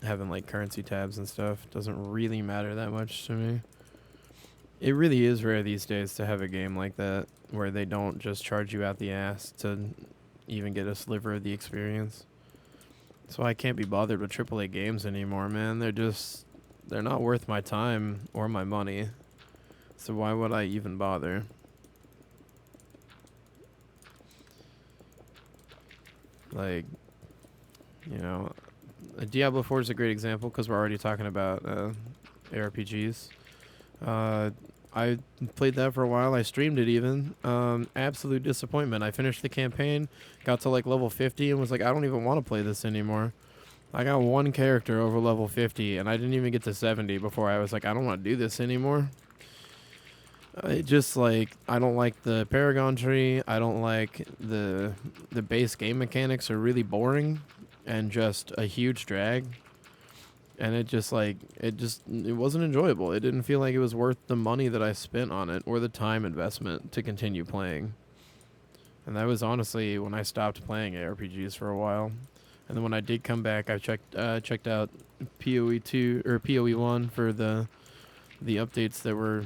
Having like currency tabs and stuff doesn't really matter that much to me. It really is rare these days to have a game like that where they don't just charge you out the ass to even get a sliver of the experience. So I can't be bothered with AAA games anymore, man. They're not worth my time or my money. So why would I even bother? Like, you know, Diablo 4 is a great example because we're already talking about ARPGs. I played that for a while. I streamed it even. Absolute disappointment. I finished the campaign, got to like level 50 and was like, I don't even want to play this anymore. I got one character over level 50 and I didn't even get to 70 before I was like, I don't want to do this anymore. It just like, I don't like the Paragon tree. I don't like the base game mechanics are really boring and just a huge drag. And it wasn't enjoyable. It didn't feel like it was worth the money that I spent on it or the time investment to continue playing. And that was honestly when I stopped playing ARPGs for a while. And then when I did come back, I checked out PoE 2 or PoE 1 for the updates that were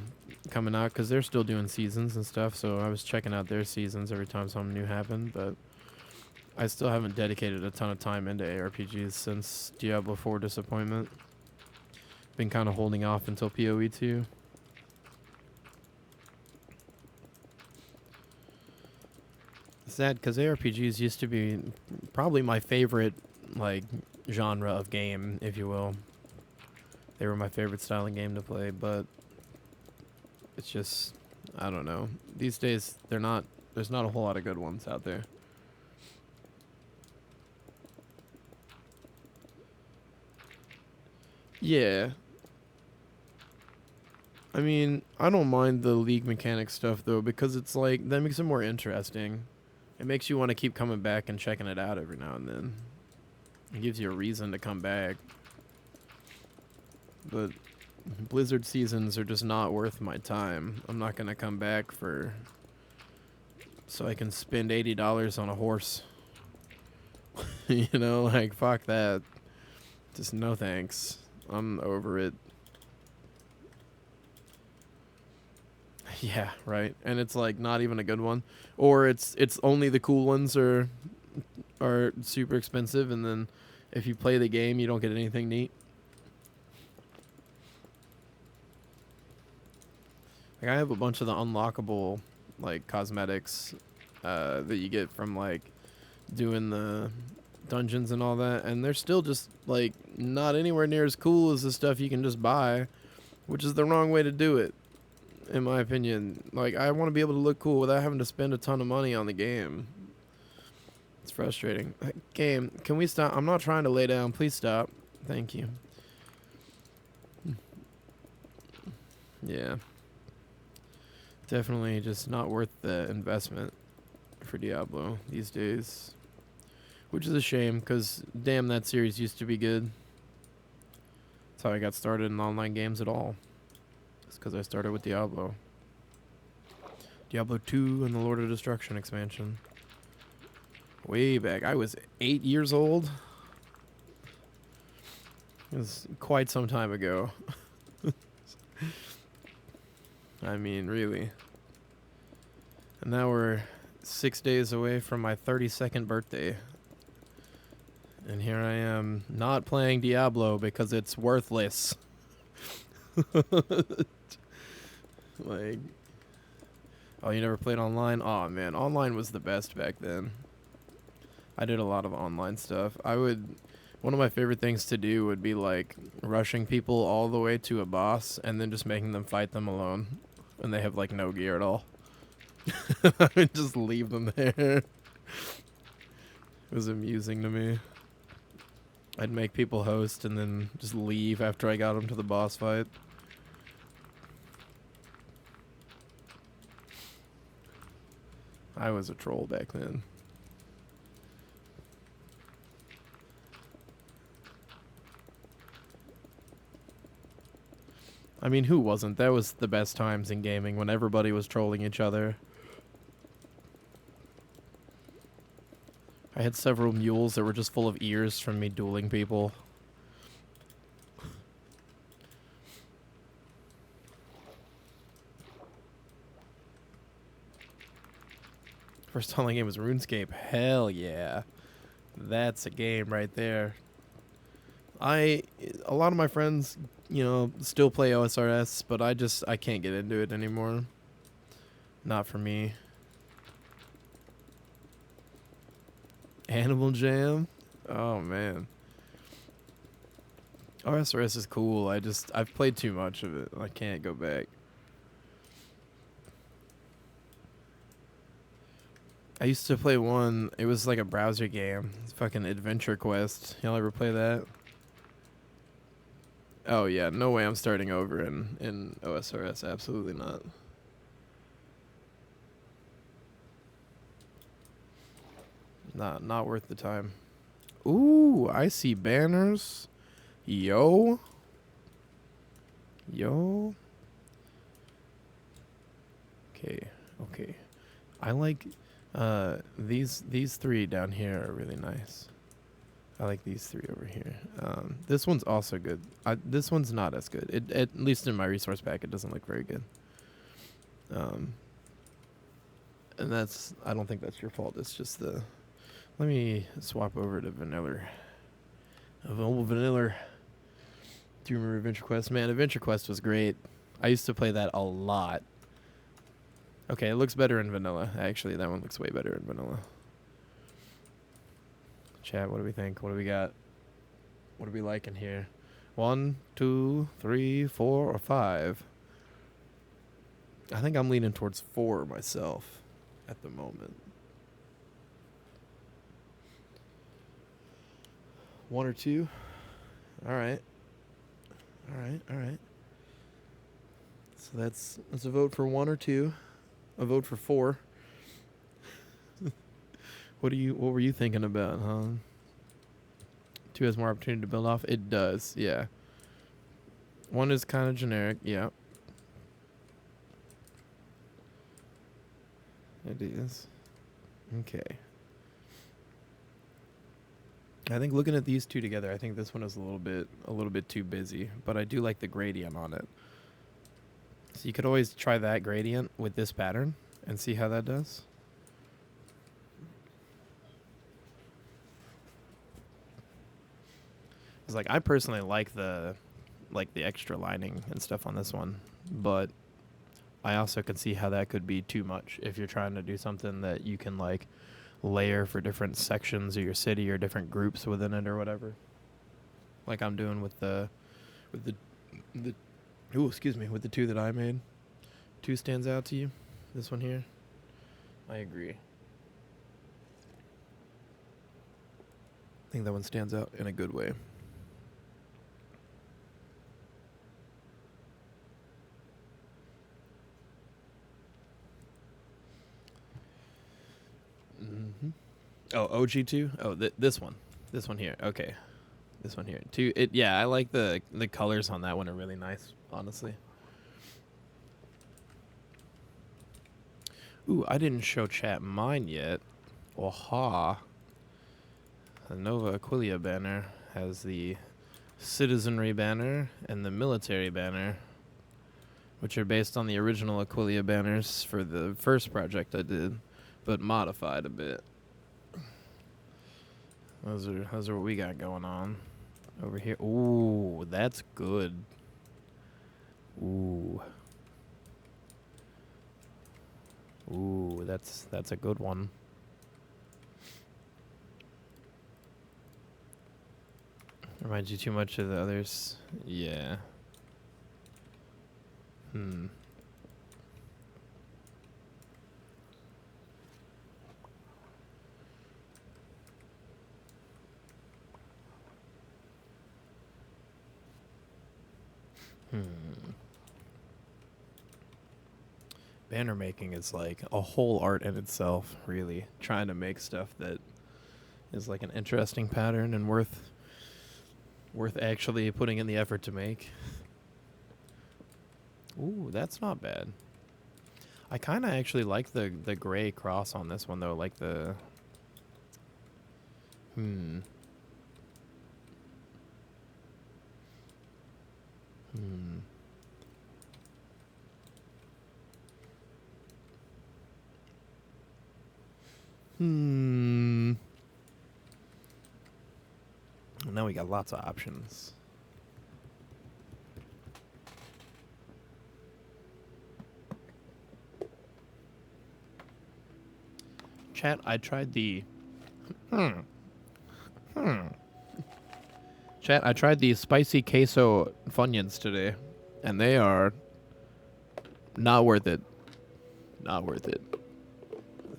coming out, because they're still doing seasons and stuff. So I was checking out their seasons every time something new happened. But I still haven't dedicated a ton of time into ARPGs since Diablo 4 disappointment. Been kind of holding off until PoE 2. sad because ARPGs used to be probably my favorite, like, genre of game, if you will. They were my favorite style of game to play, but it's just, I don't know. These days, there's not a whole lot of good ones out there. Yeah. I mean, I don't mind the League mechanic stuff, though, because it's like, that makes it more interesting. It makes you want to keep coming back and checking it out every now and then. It gives you a reason to come back. But Blizzard seasons are just not worth my time. I'm not going to come back so I can spend $80 on a horse. You know, like, fuck that. Just no thanks. I'm over it. Yeah, right. And it's like not even a good one, or it's only the cool ones are super expensive, and then if you play the game, you don't get anything neat. Like, I have a bunch of the unlockable, like, cosmetics that you get from, like, doing the dungeons and all that, and they're still just, like, not anywhere near as cool as the stuff you can just buy, which is the wrong way to do it, in my opinion. Like, I want to be able to look cool without having to spend a ton of money on the game. It's frustrating. Game, can we stop? I'm not trying to lay down. Please stop. Thank you. Yeah. Definitely just not worth the investment for Diablo these days. Which is a shame, because damn, that series used to be good. That's how I got started in online games at all. It's because I started with Diablo. Diablo 2 and the Lord of Destruction expansion. Way back. I was 8 years old. It was quite some time ago. I mean, really. And now we're 6 days away from my 32nd birthday. And here I am, not playing Diablo because it's worthless. Like, oh, you never played online? Oh, man, online was the best back then. I did a lot of online stuff. One of my favorite things to do would be, like, rushing people all the way to a boss and then just making them fight them alone. And they have, like, no gear at all. I would just leave them there. It was amusing to me. I'd make people host and then just leave after I got them to the boss fight. I was a troll back then. I mean, who wasn't? That was the best times in gaming, when everybody was trolling each other. I had several mules that were just full of ears from me dueling people. First online game was RuneScape. Hell yeah. That's a game right there. A lot of my friends, still play OSRS, but I can't get into it anymore. Not for me. Animal Jam? Oh, man. OSRS is cool. I've played too much of it. I can't go back. I used to play one, it was like a browser game. It's fucking Adventure Quest. Y'all ever play that? Oh yeah, no way I'm starting over in OSRS. Absolutely not. Not worth the time. Ooh, I see banners. Yo. Okay. I like these three down here are really nice. I like these three over here. This one's also good. This one's not as good. At least in my resource pack, it doesn't look very good. And I don't think that's your fault. It's just let me swap over to vanilla. Vanilla. Do you remember Adventure Quest? Man, Adventure Quest was great. I used to play that a lot. Okay, it looks better in vanilla. Actually, that one looks way better in vanilla. Chat, what do we think? What do we got? What do we like in here? 1, 2, 3, 4, or 5? I think I'm leaning towards 4 myself at the moment. 1 or 2? Alright. Alright. So that's a vote for 1 or 2. A vote for 4. What were you thinking about, huh? 2 has more opportunity to build off? It does, yeah. 1 is kind of generic, yeah. It is. Okay. I think looking at these two together, I think this one is a little bit too busy, but I do like the gradient on it. So you could always try that gradient with this pattern and see how that does. It's like I personally like the extra lining and stuff on this one, but I also can see how that could be too much if you're trying to do something that you can like layer for different sections of your city or different groups within it or whatever. Like I'm doing with the with the 2 that I made. 2 stands out to you? This one here? I agree. I think that one stands out in a good way. Mm-hmm. Oh, OG2? Oh, this one. This one here. Okay. This one here. Yeah, I like the colors on that one are really nice, honestly. Ooh, I didn't show chat mine yet. Oha. The Nova Aquilia banner has the citizenry banner and the military banner, which are based on the original Aquilia banners for the first project I did, but modified a bit. Those are what we got going on over here. Ooh, that's good. Ooh, that's a good one. Reminds you too much of the others. Yeah. Hmm. Banner making is like a whole art in itself, really. Trying to make stuff that is like an interesting pattern and worth actually putting in the effort to make. Ooh, that's not bad. I kind of actually like the gray cross on this one though, like the Hmm. Now we got lots of options. Chat, I tried the Chat, I tried the spicy queso Funyuns today, and they are not worth it. Not worth it.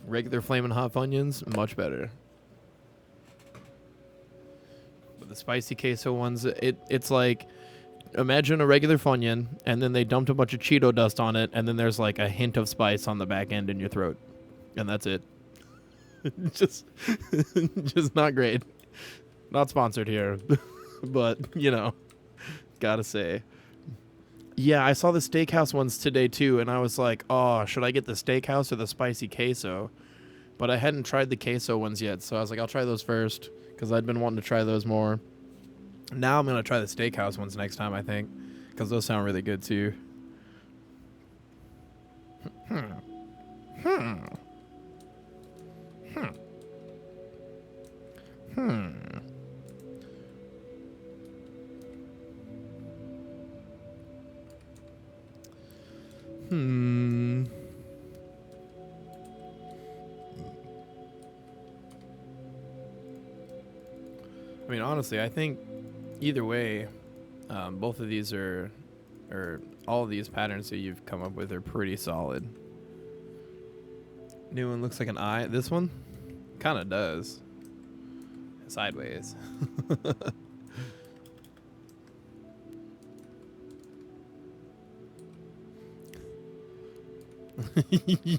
Regular flaming hot Funyuns, much better. But the spicy queso ones, it's like, imagine a regular Funyun, and then they dumped a bunch of Cheeto dust on it, and then there's like a hint of spice on the back end in your throat. And that's it. just not great. Not sponsored here. But, you know, gotta say. Yeah, I saw the steakhouse ones today too, and I was like, oh, should I get the steakhouse or the spicy queso? But I hadn't tried the queso ones yet, so I was like, I'll try those first, because I'd been wanting to try those more. Now I'm going to try the steakhouse ones next time, I think, because those sound really good too. I mean, honestly, I think either way, both of these or all of these patterns that you've come up with are pretty solid. New one looks like an eye. This one kind of does. Sideways.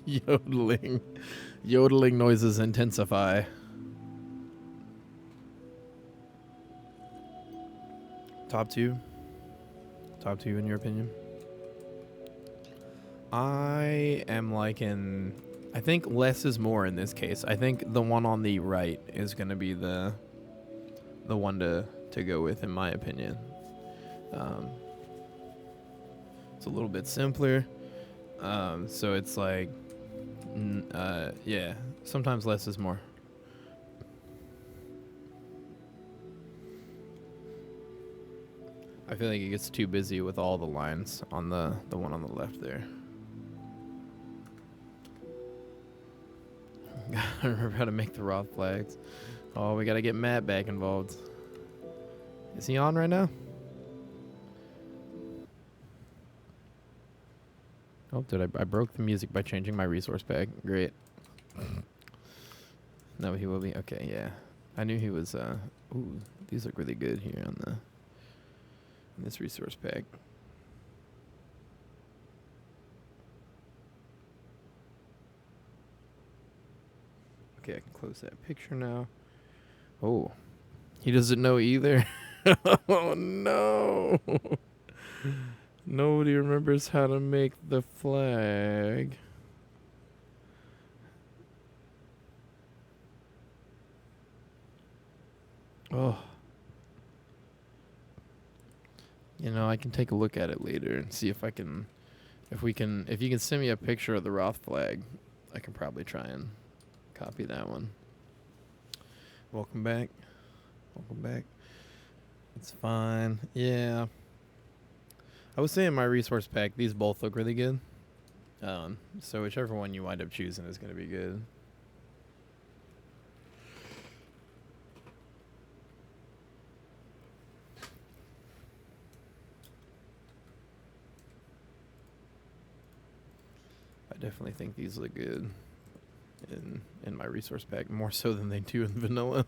Yodeling. Yodeling noises intensify. Top two? Top two in your opinion? I am liking... I think less is more in this case. I think the one on the right is going to be the one to go with, in my opinion. It's a little bit simpler. So it's like... yeah, sometimes less is more. I feel like it gets too busy with all the lines on the one on the left there. Gotta remember how to make the Roth flags. Oh, we gotta get Matt back involved. Is he on right now? Oh, I broke the music by changing my resource pack. Great. No, he will be. Okay, yeah. I knew he was, ooh, these look really good here on this resource pack. Okay, I can close that picture now. Oh, he doesn't know either. Oh, no. Nobody remembers how to make the flag. Oh. You know, I can take a look at it later and see if you can send me a picture of the Roth flag, I can probably try and copy that one. Welcome back. Welcome back. It's fine. Yeah. I was saying my resource pack, these both look really good. So whichever one you wind up choosing is going to be good. I definitely think these look good in my resource pack, more so than they do in vanilla.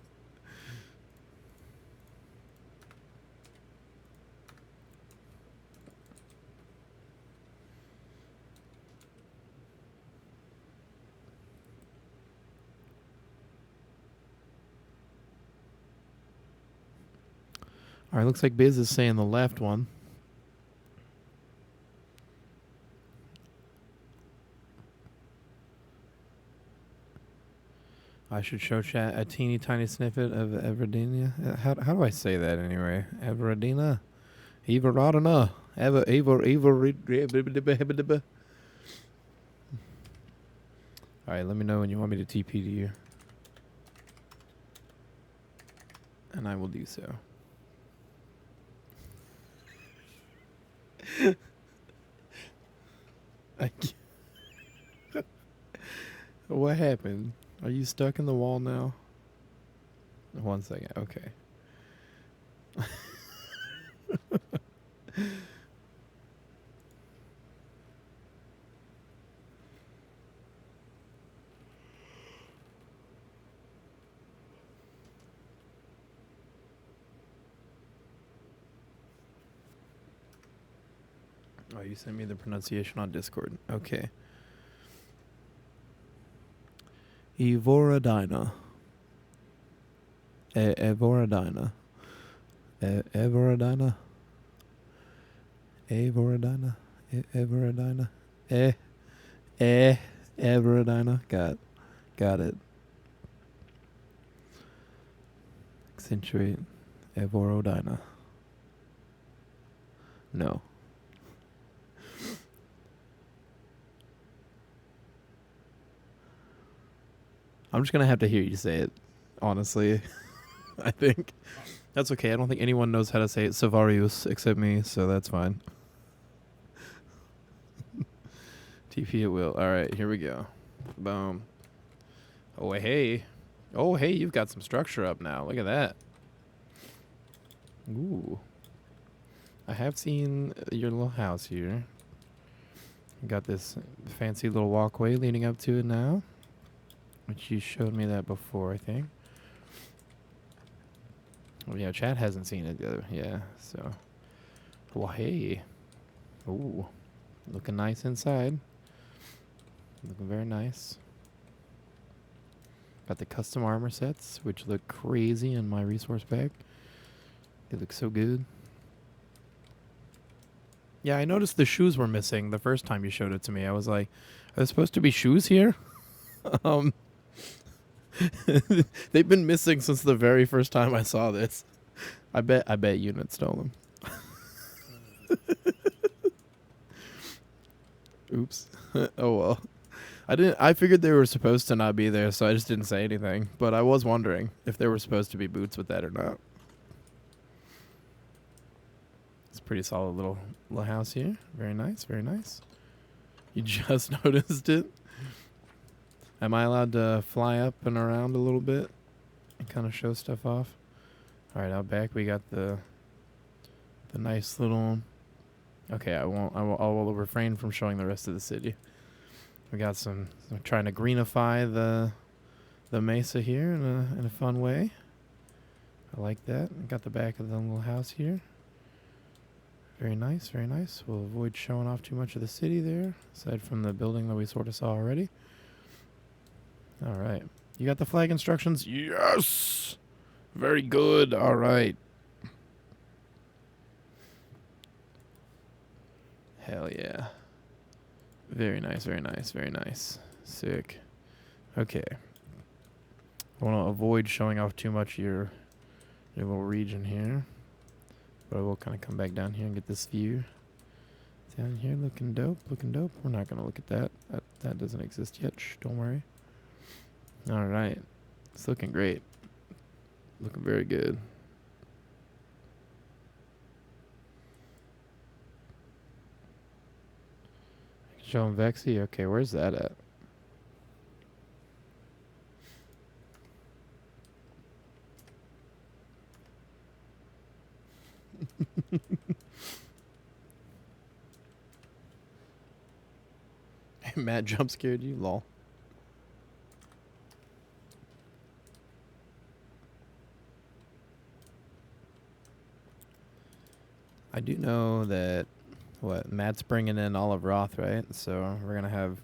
All right, looks like Biz is saying the left one. I should show chat a teeny tiny snippet of Everdina. How do I say that anyway? Everdina? Everadina? Alright, let me know when you want me to TP to you. And I will do so. What happened? Are you stuck in the wall now? 1 second. Okay. Oh, you sent me the pronunciation on Discord. Okay. Evoradina. Evoradina. Evoradina. Evoradina. Evoradina. Evoradina. Got it. Accentuate. Evoradina. No. I'm just going to have to hear you say it, honestly. I think. That's okay. I don't think anyone knows how to say it Savarius except me, so that's fine. TP it will. All right, here we go. Boom. Oh, hey. Oh, hey, you've got some structure up now. Look at that. Ooh. I have seen your little house here. You got this fancy little walkway leading up to it now, which you showed me that before, I think. Oh, yeah, chat hasn't seen it though. Yeah, so. Well, hey. Ooh. Looking nice inside. Looking very nice. Got the custom armor sets, which look crazy in my resource pack. They look so good. Yeah, I noticed the shoes were missing the first time you showed it to me. I was like, are there supposed to be shoes here? They've been missing since the very first time I saw this. I bet Unit stole them. Oops. Oh well. I figured they were supposed to not be there, so I just didn't say anything. But I was wondering if there were supposed to be boots with that or not. It's a pretty solid little house here. Very nice, very nice. You just noticed it? Am I allowed to fly up and around a little bit and kind of show stuff off? All right, out back we got the nice little. Okay, I will refrain from showing the rest of the city. We got some. I'm trying to greenify the mesa here in a fun way. I like that. We got the back of the little house here. Very nice, very nice. We'll avoid showing off too much of the city there, aside from the building that we sort of saw already. All right. You got the flag instructions? Yes! Very good. All right. Hell yeah. Very nice, very nice, very nice. Sick. Okay. I want to avoid showing off too much of your little region here. But I will kind of come back down here and get this view. Down here looking dope, looking dope. We're not going to look at that. That doesn't exist yet. Shh, don't worry. All right. It's looking great. Looking very good. Show him Vexy? Okay, where's that at? Matt jump scared you? Lol. I do know that, Matt's bringing in Olive Roth, right? So we're going to have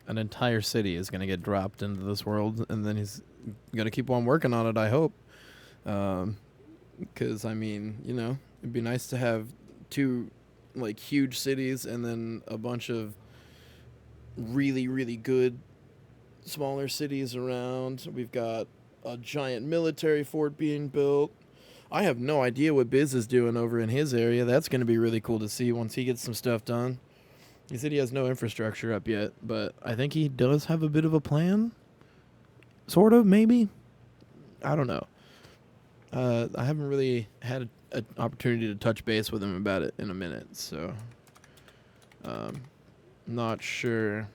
an entire city is going to get dropped into this world, and then he's going to keep on working on it, I hope. Because, I mean, it'd be nice to have two, huge cities and then a bunch of really, really good smaller cities around. We've got a giant military fort being built. I have no idea what Biz is doing over in his area. That's going to be really cool to see once he gets some stuff done. He said he has no infrastructure up yet, but I think he does have a bit of a plan. Sort of, maybe. I don't know. I haven't really had an opportunity to touch base with him about it in a minute, so not sure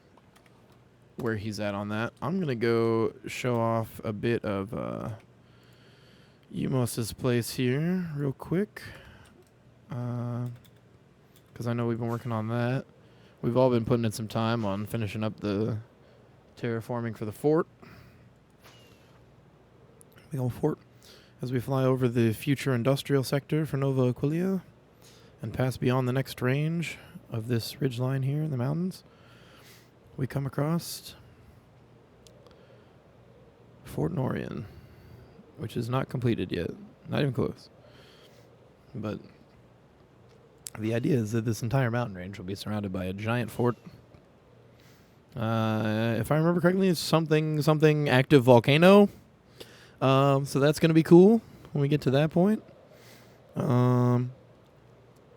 where he's at on that. I'm going to go show off a bit of Umos's place here real quick, because I know we've been working on that. We've all been putting in some time on finishing up the terraforming for the fort. The old fort. As we fly over the future industrial sector for Nova Aquilia and pass beyond the next range of this ridgeline here in the mountains, we come across Fort Norian, which is not completed yet. Not even close. But the idea is that this entire mountain range will be surrounded by a giant fort. If I remember correctly, it's something active volcano. So that's going to be cool when we get to that point. Got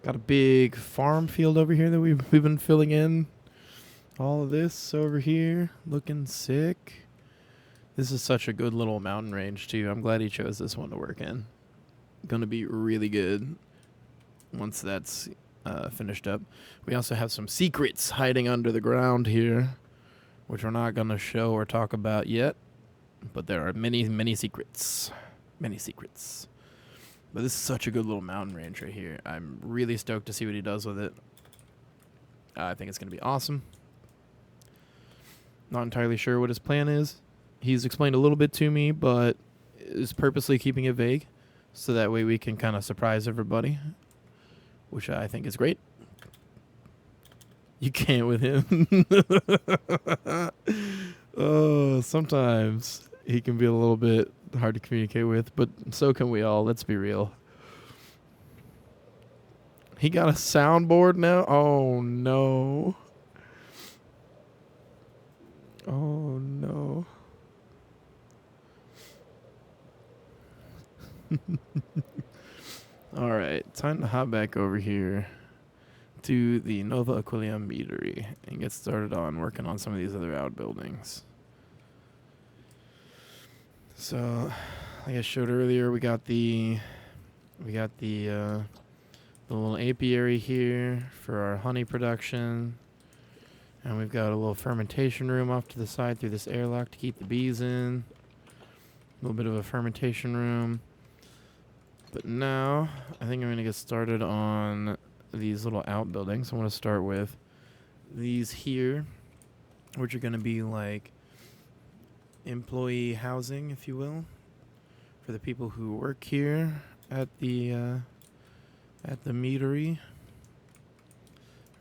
a big farm field over here that we've been filling in. All of this over here, looking sick. This is such a good little mountain range, too. I'm glad he chose this one to work in. Gonna be really good once that's finished up. We also have some secrets hiding under the ground here, which we're not gonna show or talk about yet. But there are many, many secrets. Many secrets. But this is such a good little mountain range right here. I'm really stoked to see what he does with it. I think it's going to be awesome. Not entirely sure what his plan is. He's explained a little bit to me, but is purposely keeping it vague, so that way we can kind of surprise everybody, which I think is great. You can't with him. Oh, sometimes he can be a little bit hard to communicate with, but so can we all. Let's be real. He got a soundboard now? Oh, no. Oh, no. All right, time to hop back over here to the Nova Aquilia Meadery and get started on working on some of these other outbuildings. So, like I showed earlier, we got the little apiary here for our honey production, and we've got a little fermentation room off to the side through this airlock to keep the bees in. A little bit of a fermentation room. But now, I think I'm going to get started on these little outbuildings. I want to start with these here, which are going to be like employee housing, if you will, for the people who work here at the meadery.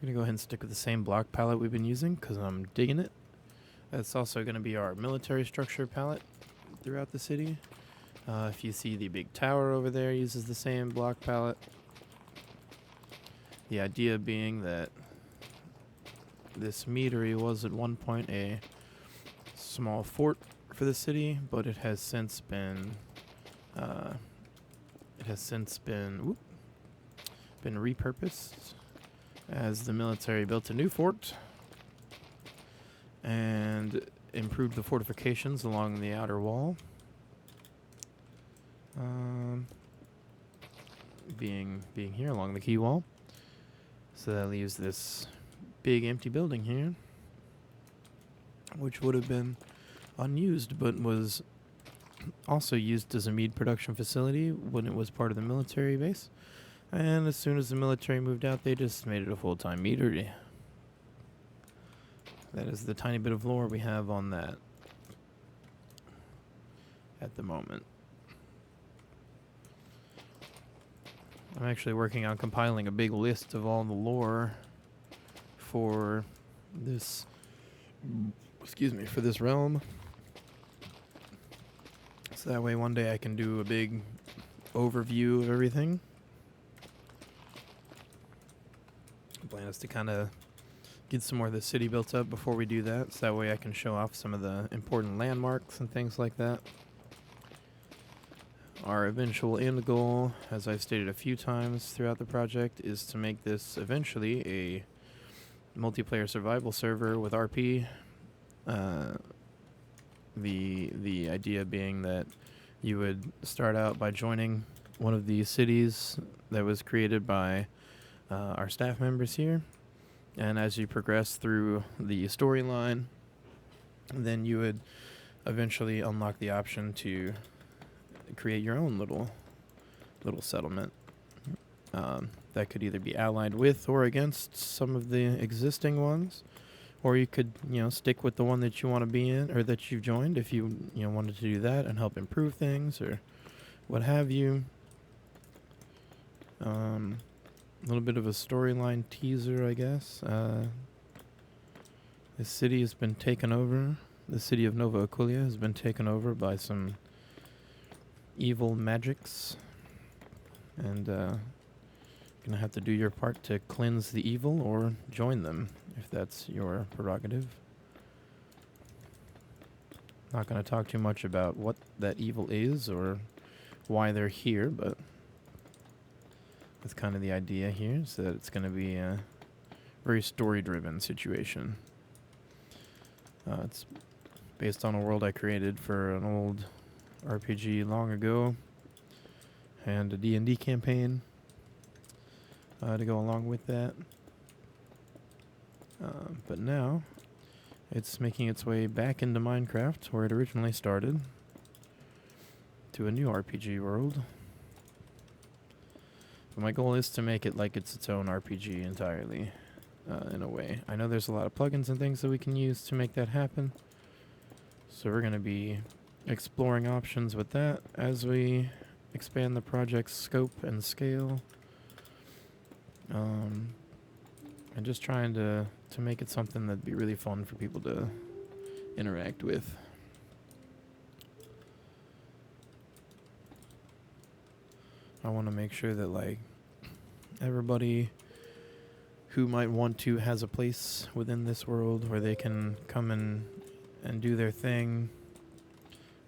We're going to go ahead and stick with the same block palette we've been using because I'm digging it. That's also going to be our military structure palette throughout the city. If you see the big tower over there uses the same block palette. The idea being that this meadery was at one point a small fort for the city, but it has since been repurposed as the military built a new fort and improved the fortifications along the outer wall. Being here along the quay wall. So that leaves this big empty building here, which would have been unused, but was also used as a mead production facility when it was part of the military base. And as soon as the military moved out, they just made it a full-time meadery. That is the tiny bit of lore we have on that at the moment. I'm actually working on compiling a big list of all the lore for this, for this realm. So that way one day I can do a big overview of everything. The plan is to kind of get some more of the city built up before we do that, so that way I can show off some of the important landmarks and things like that. Our eventual end goal, as I've stated a few times throughout the project, is to make this eventually a multiplayer survival server with RP. The idea being that you would start out by joining one of the cities that was created by our staff members here, and as you progress through the storyline, then you would eventually unlock the option to create your own little settlement that could either be allied with or against some of the existing ones, or you could stick with the one that you want to be in or that you've joined if you wanted to do that and help improve things or what have you. A little bit of a storyline teaser, I guess. The city has been taken over. The city of Nova Aquilia has been taken over by some evil magics, and gonna have to do your part to cleanse the evil or join them if that's your prerogative. Not gonna talk too much about what that evil is or why they're here, but that's kind of the idea here, so that it's gonna be a very story-driven situation. It's based on a world I created for an old RPG long ago, and a D&D campaign to go along with that. But now it's making its way back into Minecraft, where it originally started, to a new RPG world. But my goal is to make it like it's its own RPG entirely, in a way. I know there's a lot of plugins and things that we can use to make that happen. So we're going to be exploring options with that as we expand the project's scope and scale. And just trying to make it something that'd be really fun for people to interact with. I want to make sure that, like, everybody who might want to has a place within this world where they can come and do their thing.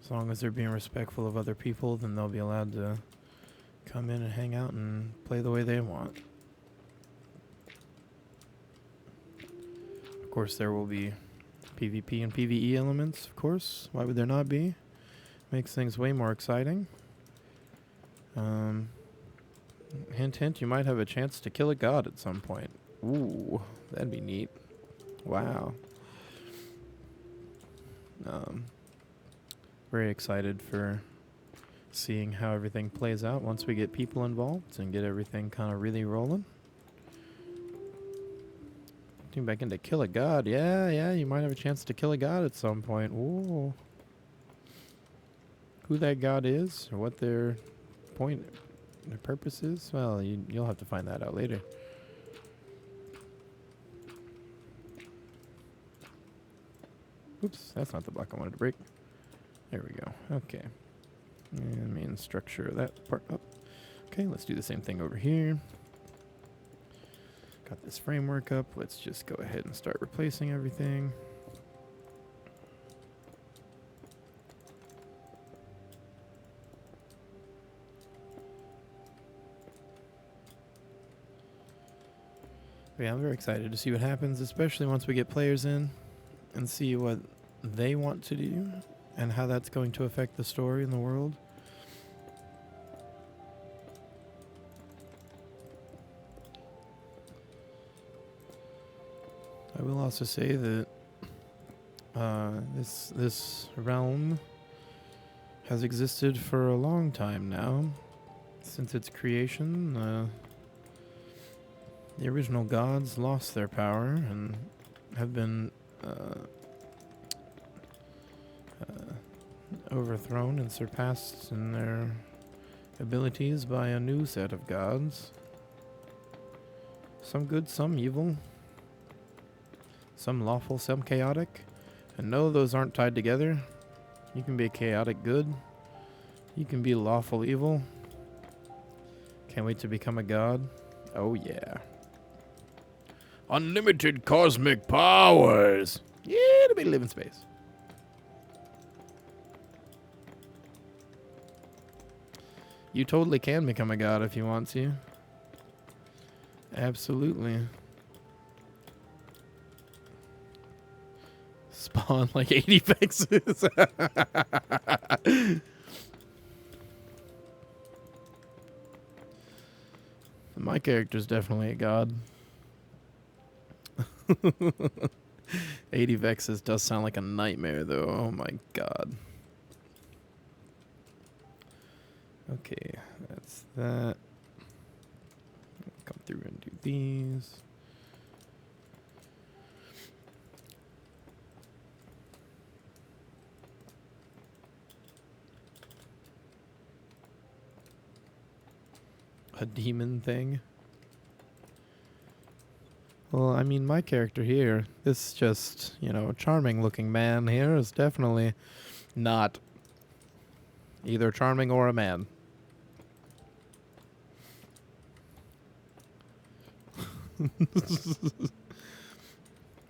As long as they're being respectful of other people, then they'll be allowed to come in and hang out and play the way they want. Of course, there will be PvP and PvE elements, of course. Why would there not be? Makes things way more exciting. Hint, hint, you might have a chance to kill a god at some point. Ooh, that'd be neat. Wow. Very excited for seeing how everything plays out once we get people involved and get everything kind of really rolling. Tune back into kill a god. Yeah, you might have a chance to kill a god at some point. Ooh. Who that god is or what their purpose is, well, you'll have to find that out later. Oops, that's not the block I wanted to break. There we go. Okay. And main structure of that part up. Okay, let's do the same thing over here. Got this framework up. Let's just go ahead and start replacing everything. Yeah, I'm very excited to see what happens, especially once we get players in and see what they want to do and how that's going to affect the story and the world. I will also say that this realm has existed for a long time now. Since its creation, the original gods lost their power and have been overthrown and surpassed in their abilities by a new set of gods. Some good, some evil. Some lawful, some chaotic. And no, those aren't tied together. You can be chaotic good. You can be lawful evil. Can't wait to become a god. Oh yeah. Unlimited cosmic powers. Yeah, to be live in space. You totally can become a god if you want to. Absolutely. Spawn like 80 vexes. My character's definitely a god. 80 vexes does sound like a nightmare, though. Oh my god. Okay, that's that. Come through and do these. A demon thing. Well, I mean, my character here, this just, charming looking man here is definitely not either charming or a man.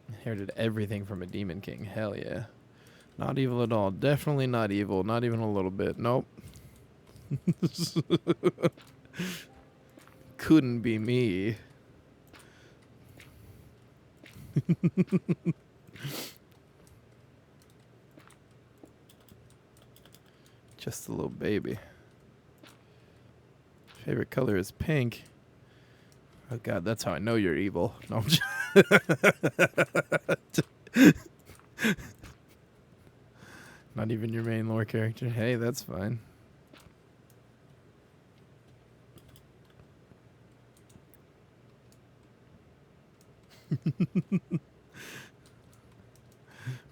Inherited everything from a demon king. Hell yeah. Not evil at all. Definitely not evil. Not even a little bit. Nope. Couldn't be me. Just a little baby. Favorite color is pink. Oh god, that's how I know you're evil. No, I'm not even your main lore character. Hey, that's fine.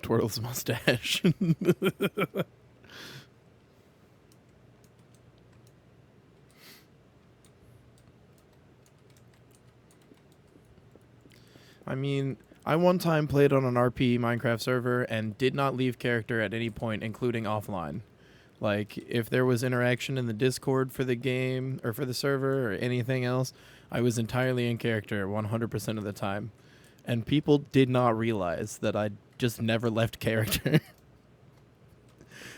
Twirls mustache. I mean, I one time played on an RP Minecraft server and did not leave character at any point, including offline. Like, if there was interaction in the Discord for the game or for the server or anything else, I was entirely in character 100% of the time. And people did not realize that I just never left character.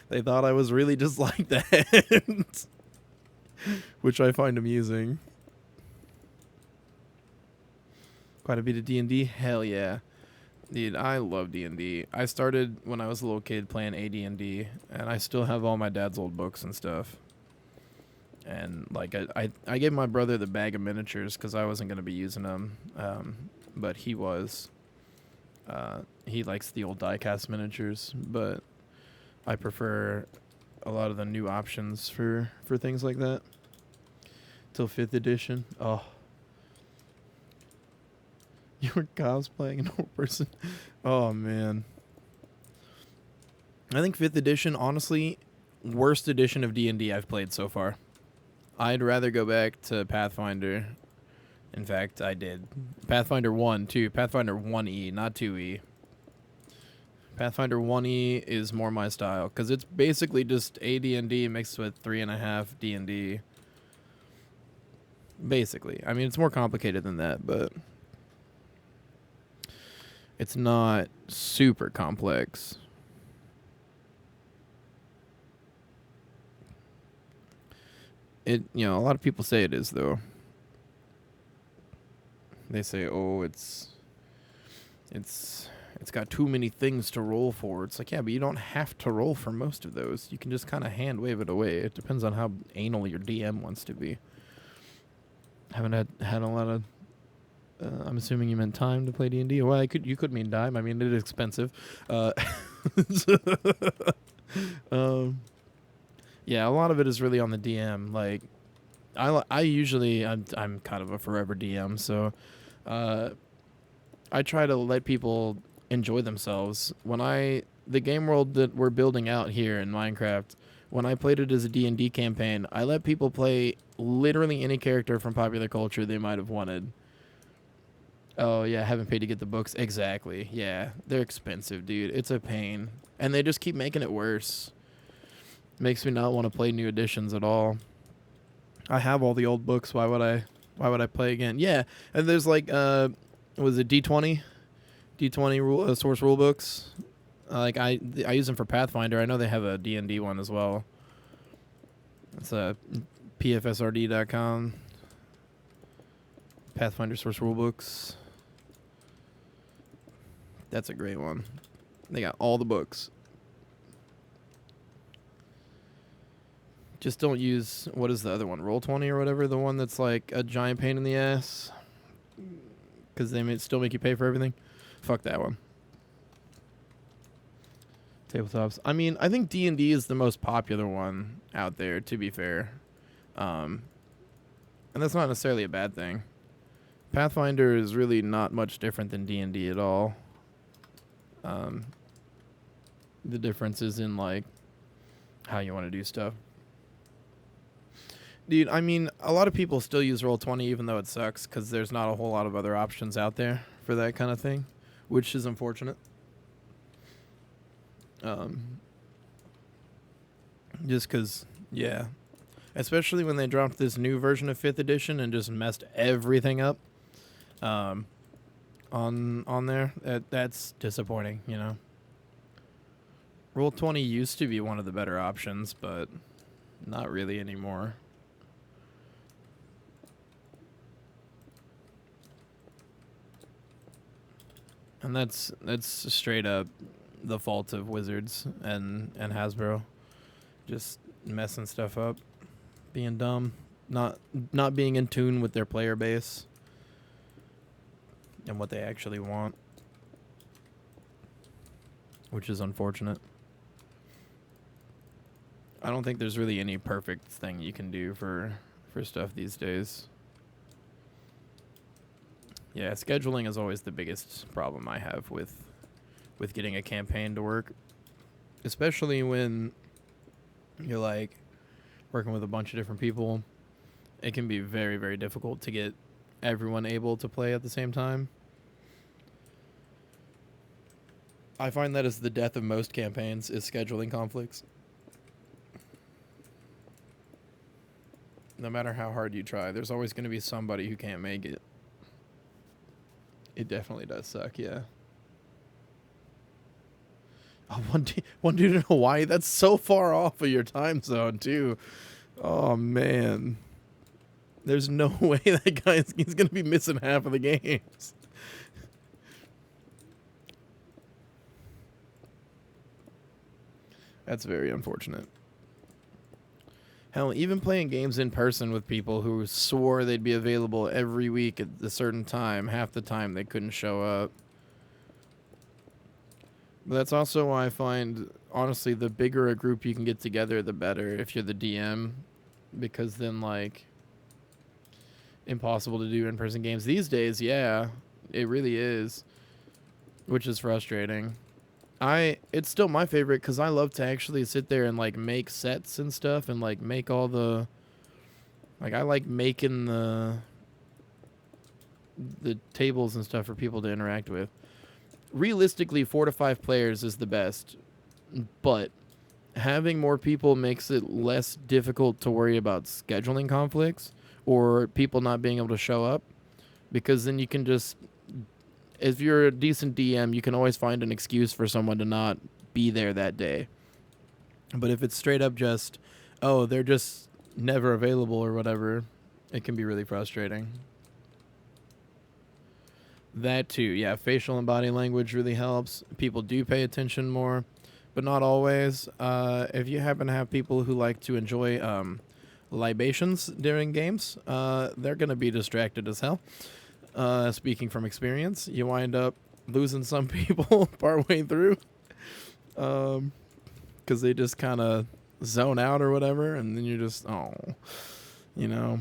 They thought I was really just like that. Which I find amusing. Quite a bit of D&D? Hell yeah. Dude, I love D&D. I started when I was a little kid playing AD&D, and I still have all my dad's old books and stuff. And, like, I gave my brother the bag of miniatures because I wasn't going to be using them, but he was. He likes the old die-cast miniatures, but I prefer a lot of the new options for things like that. Till 5th edition. Oh. You were cosplaying an old person. Oh, man. I think 5th edition, honestly, worst edition of D&D I've played so far. I'd rather go back to Pathfinder. In fact, I did. Pathfinder 1, too. Pathfinder 1E, not 2E. Pathfinder 1E is more my style, because it's basically just AD&D mixed with 3.5 D&D. Basically. I mean, it's more complicated than that, but it's not super complex. A lot of people say it is, though. They say, oh, it's got too many things to roll for. It's like, yeah, but you don't have to roll for most of those. You can just kind of hand wave it away. It depends on how anal your DM wants to be. Haven't had a lot of... I'm assuming you meant time to play D&D. Well, you could mean dime. I mean, it is expensive. Yeah, a lot of it is really on the DM. Like, I usually I'm kind of a forever DM, so I try to let people enjoy themselves. The game world that we're building out here in Minecraft, when I played it as a D&D campaign, I let people play literally any character from popular culture they might have wanted. Oh, yeah, haven't paid to get the books. Exactly. Yeah, they're expensive, dude. It's a pain. And they just keep making it worse. Makes me not want to play new editions at all. I have all the old books. Why would I play again? Yeah, and there's like was it D20 source rule books? Like I use them for Pathfinder. I know they have a D&D one as well. It's pfsrd.com. Pathfinder source rule books. That's a great one. They got all the books. Just don't use, what is the other one? Roll20 or whatever? The one that's like a giant pain in the ass? Because they still make you pay for everything? Fuck that one. Tabletops. I mean, I think D&D is the most popular one out there, to be fair. And that's not necessarily a bad thing. Pathfinder is really not much different than D&D at all. The difference is in, like, how you want to do stuff. Dude, I mean, a lot of people still use Roll20 even though it sucks because there's not a whole lot of other options out there for that kind of thing, which is unfortunate. Just because, yeah. Especially when they dropped this new version of 5th edition and just messed everything up on there. That's disappointing, you know. Roll20 used to be one of the better options, but not really anymore. And that's straight up the fault of Wizards and Hasbro. Just messing stuff up, being dumb, not being in tune with their player base and what they actually want, which is unfortunate. I don't think there's really any perfect thing you can do for stuff these days. Yeah, scheduling is always the biggest problem I have with getting a campaign to work, especially when you're like working with a bunch of different people. It can be very, very difficult to get everyone able to play at the same time. I find that is the death of most campaigns, is scheduling conflicts. No matter how hard you try, there's always going to be somebody who can't make it. It definitely does suck, yeah. Oh, one dude in Hawaii? That's so far off of your time zone, too. Oh, man. There's no way that he's going to be missing half of the games. That's very unfortunate. Hell, even playing games in person with people who swore they'd be available every week at a certain time, half the time they couldn't show up. But that's also why I find, honestly, the bigger a group you can get together, the better if you're the DM. Because then, like, impossible to do in-person games. These days, yeah, it really is. Which is frustrating. It's still my favorite because I love to actually sit there and, like, make sets and stuff and, like, make all the... Like, I like making the tables and stuff for people to interact with. Realistically, 4 to 5 players is the best, but having more people makes it less difficult to worry about scheduling conflicts or people not being able to show up, because then you can just, if you're a decent DM, you can always find an excuse for someone to not be there that day. But if it's straight up just, oh, they're just never available or whatever, it can be really frustrating. That too, yeah. Facial and body language really helps. People do pay attention more, but not always. If you happen to have people who like to enjoy libations during games, they're going to be distracted as hell. Speaking from experience, you wind up losing some people partway through because they just kind of zone out or whatever, and then you're just, you know.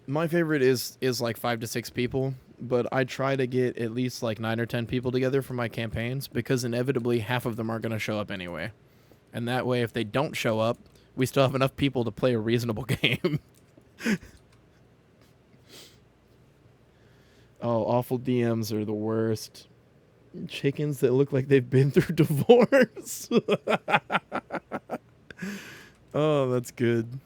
My favorite is like 5 to 6 people, but I try to get at least like 9 or 10 people together for my campaigns because inevitably half of them aren't going to show up anyway. And that way, if they don't show up, we still have enough people to play a reasonable game. Oh, awful DMs are the worst. Chickens that look like they've been through divorce. Oh, that's good.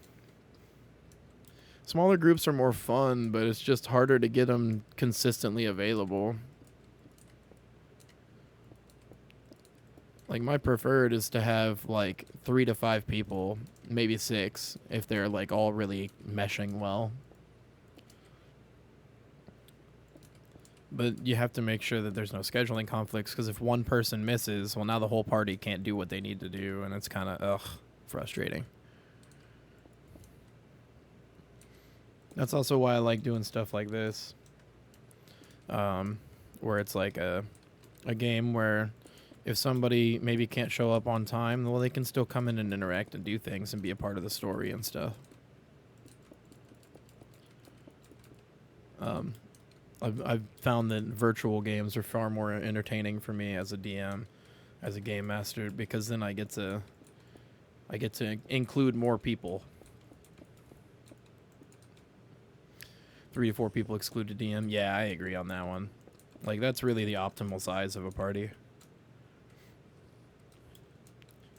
Smaller groups are more fun, but it's just harder to get them consistently available. Like, my preferred is to have, like, 3 to 5 people, maybe 6, if they're, like, all really meshing well. But you have to make sure that there's no scheduling conflicts, because if one person misses, well, now the whole party can't do what they need to do, and it's kind of, frustrating. That's also why I like doing stuff like this, where it's like a game where if somebody maybe can't show up on time, well, they can still come in and interact and do things and be a part of the story and stuff. I've found that virtual games are far more entertaining for me as a DM, as a game master, because then I get to include more people. 3 to 4 people excluded DM. Yeah, I agree on that one. Like, that's really the optimal size of a party.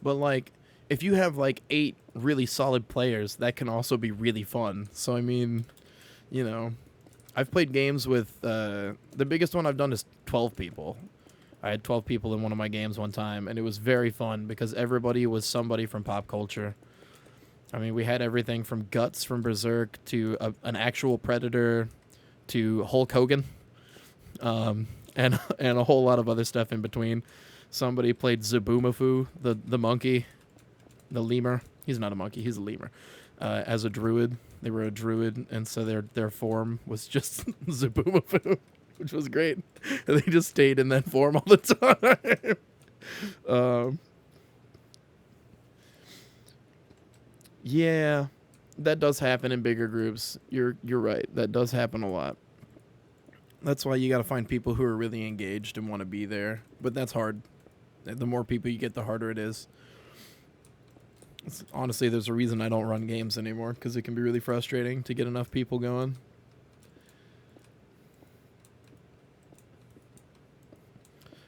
But, like, if you have, like, 8 really solid players, that can also be really fun. So, I mean, you know, I've played games with, the biggest one I've done is 12 people. I had 12 people in one of my games one time, and it was very fun because everybody was somebody from pop culture. I mean, we had everything from Guts from Berserk to an actual Predator to Hulk Hogan, and a whole lot of other stuff in between. Somebody played Zabumafu, the monkey, the lemur. He's not a monkey, he's a lemur. As a druid. They were a druid, and so their form was just Zabumafu, which was great. And they just stayed in that form all the time. Yeah, that does happen in bigger groups. You're right. That does happen a lot. That's why you got to find people who are really engaged and want to be there. But that's hard. The more people you get, the harder it is. Honestly, there's a reason I don't run games anymore, because it can be really frustrating to get enough people going.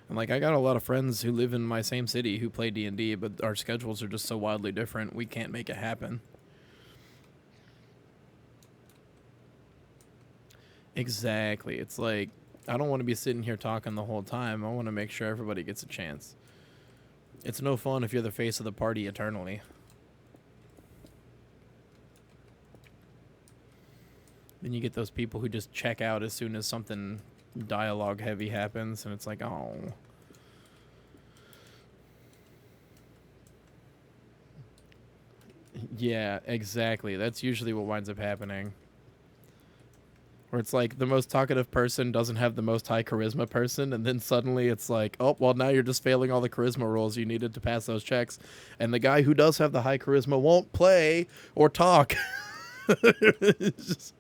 And like, I got a lot of friends who live in my same city who play D&D, but our schedules are just so wildly different, we can't make it happen. Exactly. It's like, I don't want to be sitting here talking the whole time. I want to make sure everybody gets a chance. It's no fun if you're the face of the party eternally. Then you get those people who just check out as soon as something dialogue heavy happens, and it's like, oh. Yeah, exactly. That's usually what winds up happening. Where it's like the most talkative person doesn't have the most high charisma person, and then suddenly it's like, oh, well, now you're just failing all the charisma rolls you needed to pass those checks. And the guy who does have the high charisma won't play or talk. Just,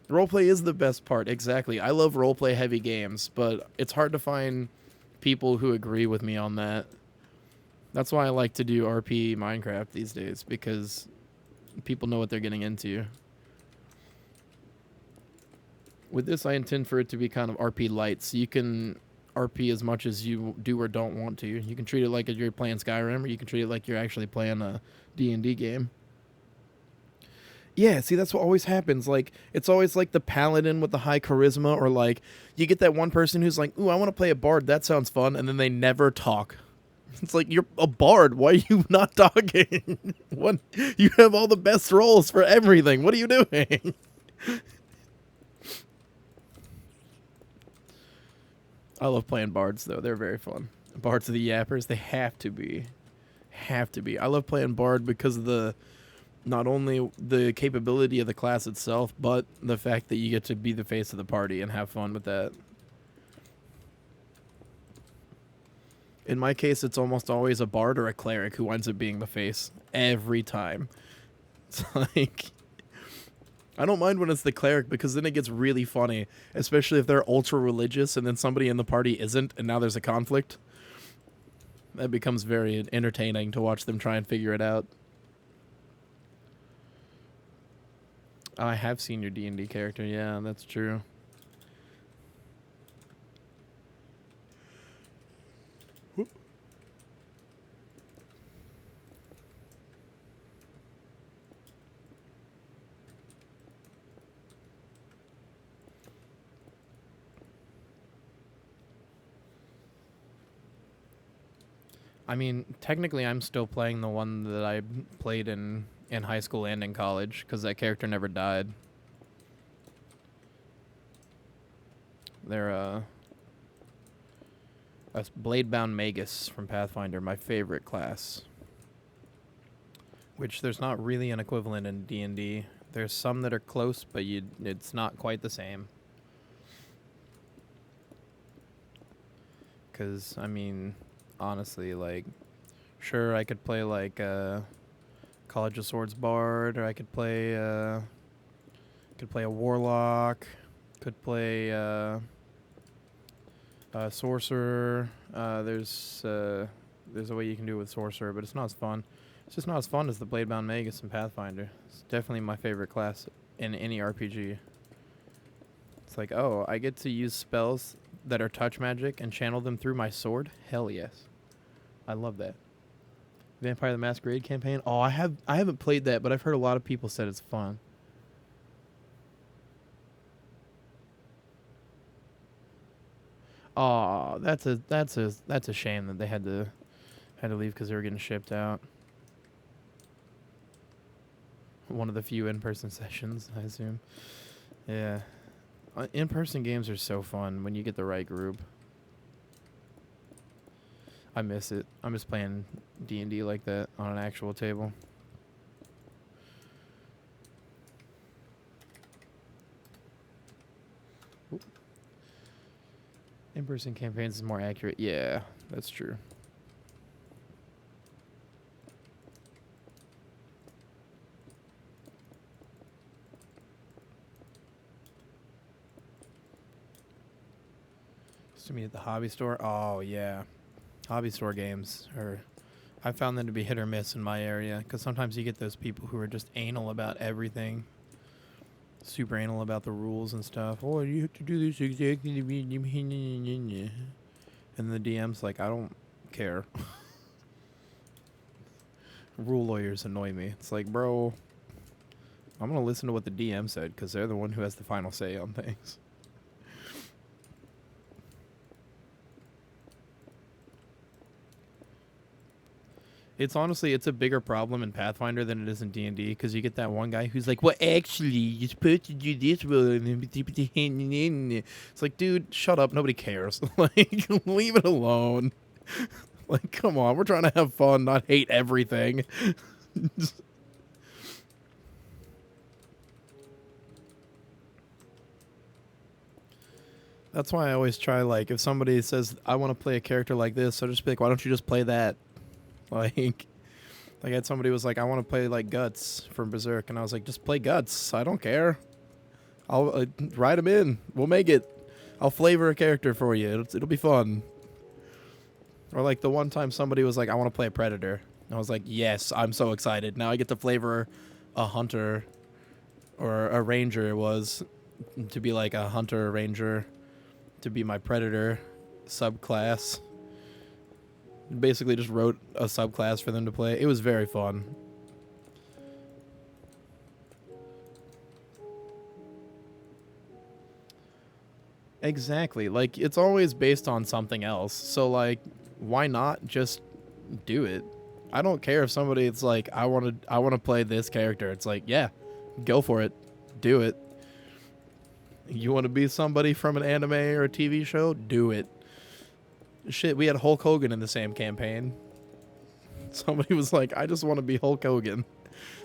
roleplay is the best part, exactly. I love roleplay heavy games, but it's hard to find people who agree with me on that. That's why I like to do RP Minecraft these days, because people know what they're getting into. With this, I intend for it to be kind of RP light, so you can RP as much as you do or don't want to. You can treat it like you're playing Skyrim, or you can treat it like you're actually playing a D&D game. Yeah, see, that's what always happens. Like, it's always like the paladin with the high charisma, or like, you get that one person who's like, ooh, I want to play a bard, that sounds fun, and then they never talk. It's like, you're a bard, why are you not talking? What? You have all the best roles for everything. What are you doing? I love playing bards, though. They're very fun. Bards are the yappers. They have to be. Have to be. I love playing bard because of the, not only the capability of the class itself, but the fact that you get to be the face of the party and have fun with that. In my case, it's almost always a bard or a cleric who winds up being the face every time. It's like, I don't mind when it's the cleric, because then it gets really funny, especially if they're ultra religious and then somebody in the party isn't, and now there's a conflict. That becomes very entertaining to watch them try and figure it out. I have seen your D&D character. Yeah, that's true. I mean, technically, I'm still playing the one that I played in high school and in college, because that character never died. They're a Blade-bound Magus from Pathfinder, my favorite class. Which there's not really an equivalent in D&D. There's some that are close, but it's not quite the same. Because, I mean, honestly, like, sure, I could play like College of Swords Bard, or I could play a Warlock, could play a Sorcerer. There's a way you can do it with Sorcerer, but it's not as fun. It's just not as fun as the Blade-bound Magus in Pathfinder. It's definitely my favorite class in any RPG. It's like, oh, I get to use spells that are touch magic and channel them through my sword? Hell yes. I love that. Vampire the Masquerade campaign? Oh, I haven't played that, but I've heard a lot of people said it's fun. Oh, that's a shame that they had to leave because they were getting shipped out. One of the few in-person sessions, I assume. Yeah. In-person games are so fun when you get the right group. I miss it. I miss playing D&D like that on an actual table. Oop. In-person campaigns is more accurate. Yeah, that's true. to meet at the hobby store. Oh, yeah. Hobby store games are... I found them to be hit or miss in my area, because sometimes you get those people who are just anal about everything. Super anal about the rules and stuff. Oh, you have to do this exactly. And the DM's like, I don't care. Rule lawyers annoy me. It's like, bro, I'm going to listen to what the DM said, because they're the one who has the final say on things. It's honestly, it's a bigger problem in Pathfinder than it is in D&D, because you get that one guy who's like, well, actually, you're supposed to do this one. It's like, dude, shut up. Nobody cares. Like, leave it alone. Like, come on. We're trying to have fun, not hate everything. That's why I always try, like, if somebody says, I want to play a character like this, I'll just be like, why don't you just play that? Like I had somebody was like, I want to play like Guts from Berserk, and I was like, just play Guts. I don't care. I'll write them in. We'll make it. I'll flavor a character for you. It'll be fun. Or like the one time somebody was like, I want to play a Predator. And I was like, yes, I'm so excited. Now I get to flavor a Hunter or a Ranger. It was to be like a Hunter or Ranger to be my Predator subclass. Basically just wrote a subclass for them to play. It was very fun. Exactly. Like, it's always based on something else. So, like, why not just do it? I don't care if somebody, it's like, I want to play this character. It's like, yeah, go for it. Do it. You want to be somebody from an anime or a TV show? Do it. Shit, we had Hulk Hogan in the same campaign. Somebody was like, I just want to be Hulk Hogan.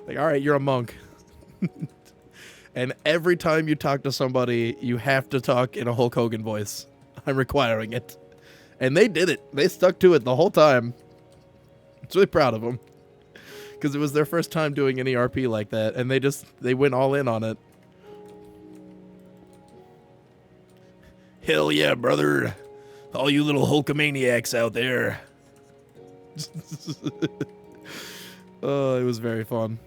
Like, all right, you're a monk. And every time you talk to somebody, you have to talk in a Hulk Hogan voice. I'm requiring it. And they did it. They stuck to it the whole time. I'm really proud of them. Because it was their first time doing any RP like that. And they went all in on it. Hell yeah, brother. All you little Hulkamaniacs out there. Oh, it was very fun.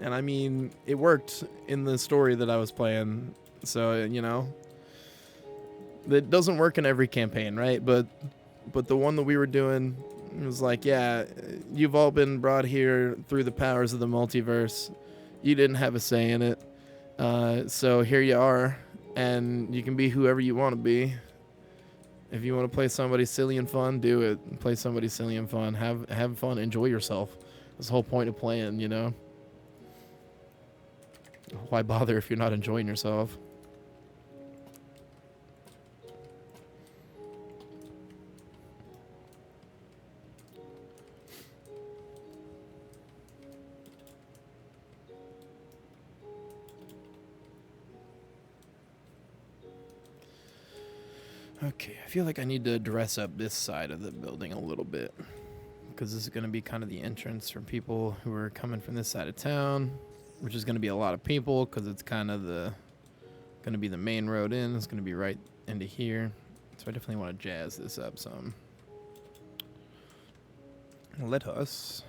And I mean, it worked in the story that I was playing. So, you know, it doesn't work in every campaign, right? But the one that we were doing, it was like, yeah, you've all been brought here through the powers of the multiverse. You didn't have a say in it. So here you are, and you can be whoever you want to be. If you want to play somebody silly and fun, do it. Play somebody silly and fun. Have fun. Enjoy yourself. That's the whole point of playing, you know? Why bother if you're not enjoying yourself? Okay, I feel like I need to dress up this side of the building a little bit, because this is going to be kind of the entrance for people who are coming from this side of town, which is going to be a lot of people because it's kind of going to be the main road in. It's going to be right into here. So I definitely want to jazz this up some. Let us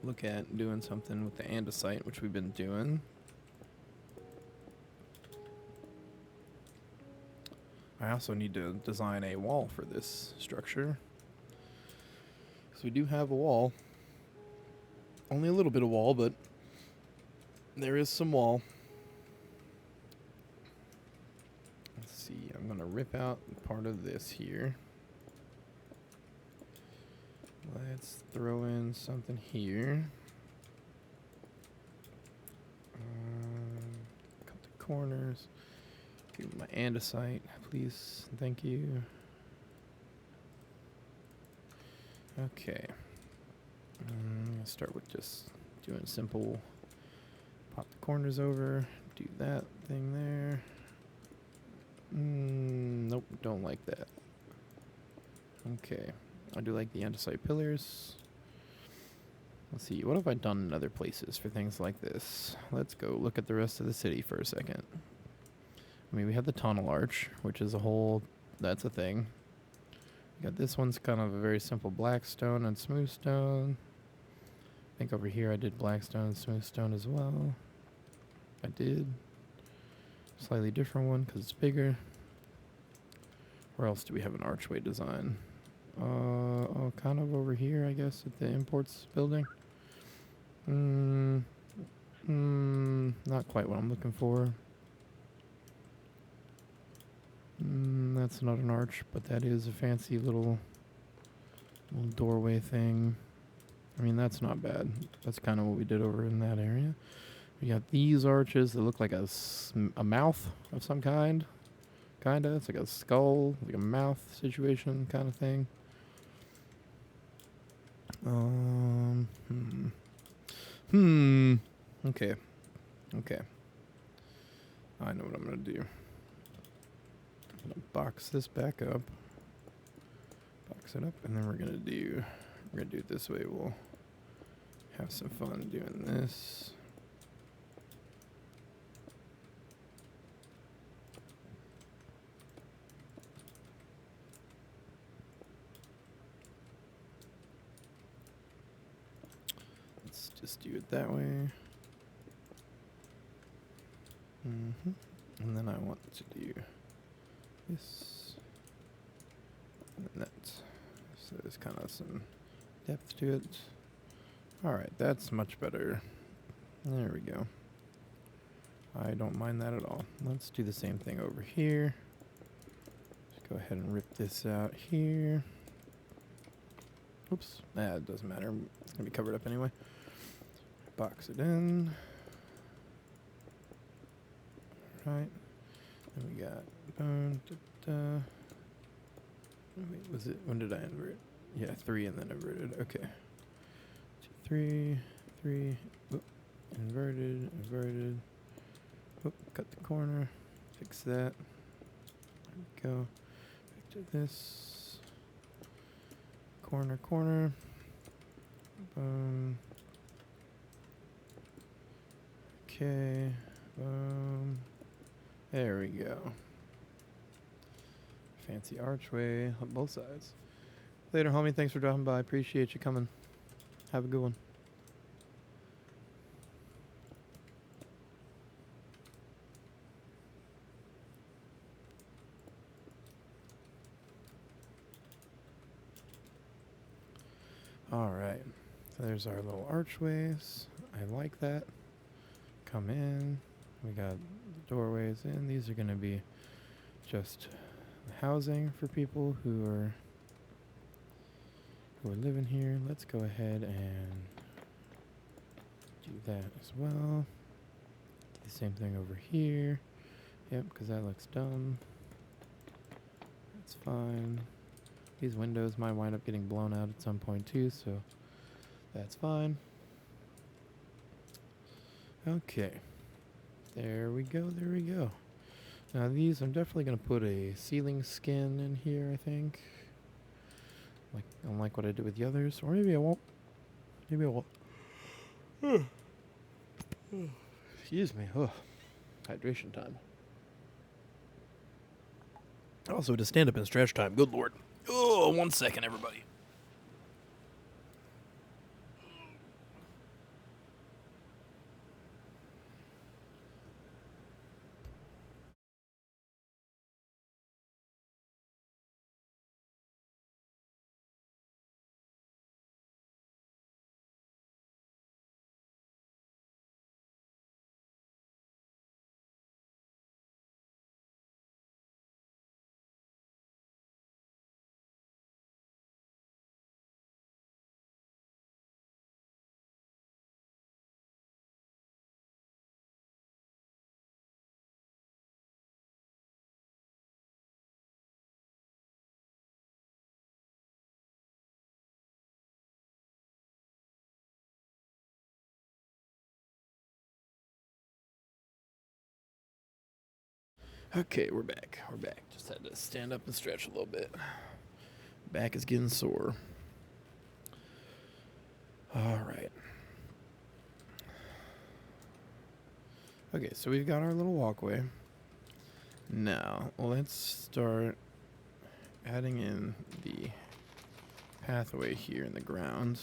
look at doing something with the andesite, which we've been doing. I also need to design a wall for this structure. So we do have a wall. Only a little bit of wall, but there is some wall. Let's see, I'm going to rip out part of this here. Let's throw in something here. Cut the corners. Give me my andesite, please. Thank you. Okay. I'm going to start with just doing simple. Pop the corners over. Do that thing there. Nope, don't like that. Okay. I do like the andesite pillars. Let's see, what have I done in other places for things like this? Let's go look at the rest of the city for a second. I mean, we have the tunnel arch, which is a whole, that's a thing. We got this one's kind of a very simple black stone and smooth stone. I think over here I did black stone and smooth stone as well. I did. Slightly different one because it's bigger. Where else do we have an archway design? Oh, kind of over here, I guess, at the imports building. Not quite what I'm looking for. That's not an arch, but that is a fancy little doorway thing. I mean, that's not bad. That's kind of what we did over in that area. We got these arches that look like a mouth of some kind. Kinda. It's like a skull, like a mouth situation kind of thing. Okay. Okay. I know what I'm gonna do. I'm gonna box this back up. Box it up, and then we're gonna do it this way. We'll have some fun doing this. Let's just do it that way. And then I want to do this and that. So there's kind of some depth to it. Alright, that's much better. There we go. I don't mind that at all. Let's do the same thing over here. Just go ahead and rip this out here. Oops. It doesn't matter. It's going to be covered up anyway. Box it in. Right. Then we got wait, was it, when did I invert? Yeah, 3 and then inverted. Okay. 2, 3, whoop, inverted. Whoop, cut the corner. Fix that. There we go. Back to this. Corner. Boom. Okay. Boom. There we go. Fancy archway on both sides. Later, homie. Thanks for dropping by. Appreciate you coming. Have a good one. All right. So there's our little archways. I like that. Come in. We got the doorways in. These are going to be just housing for people who are living here. Let's go ahead and do that as well. Do the same thing over here. Yep, because that looks dumb. That's fine. These windows might wind up getting blown out at some point too, so that's fine. Okay. There we go. Now these, I'm definitely going to put a ceiling skin in here, I think. Like, unlike what I did with the others. Or maybe I won't. Excuse me. Hydration time. Also, to stand up and stretch time. Good lord. 1 second, everybody. Okay, we're back. Just had to stand up and stretch a little bit. Back is getting sore. All right. Okay, so we've got our little walkway. Now, let's start adding in the pathway here in the ground.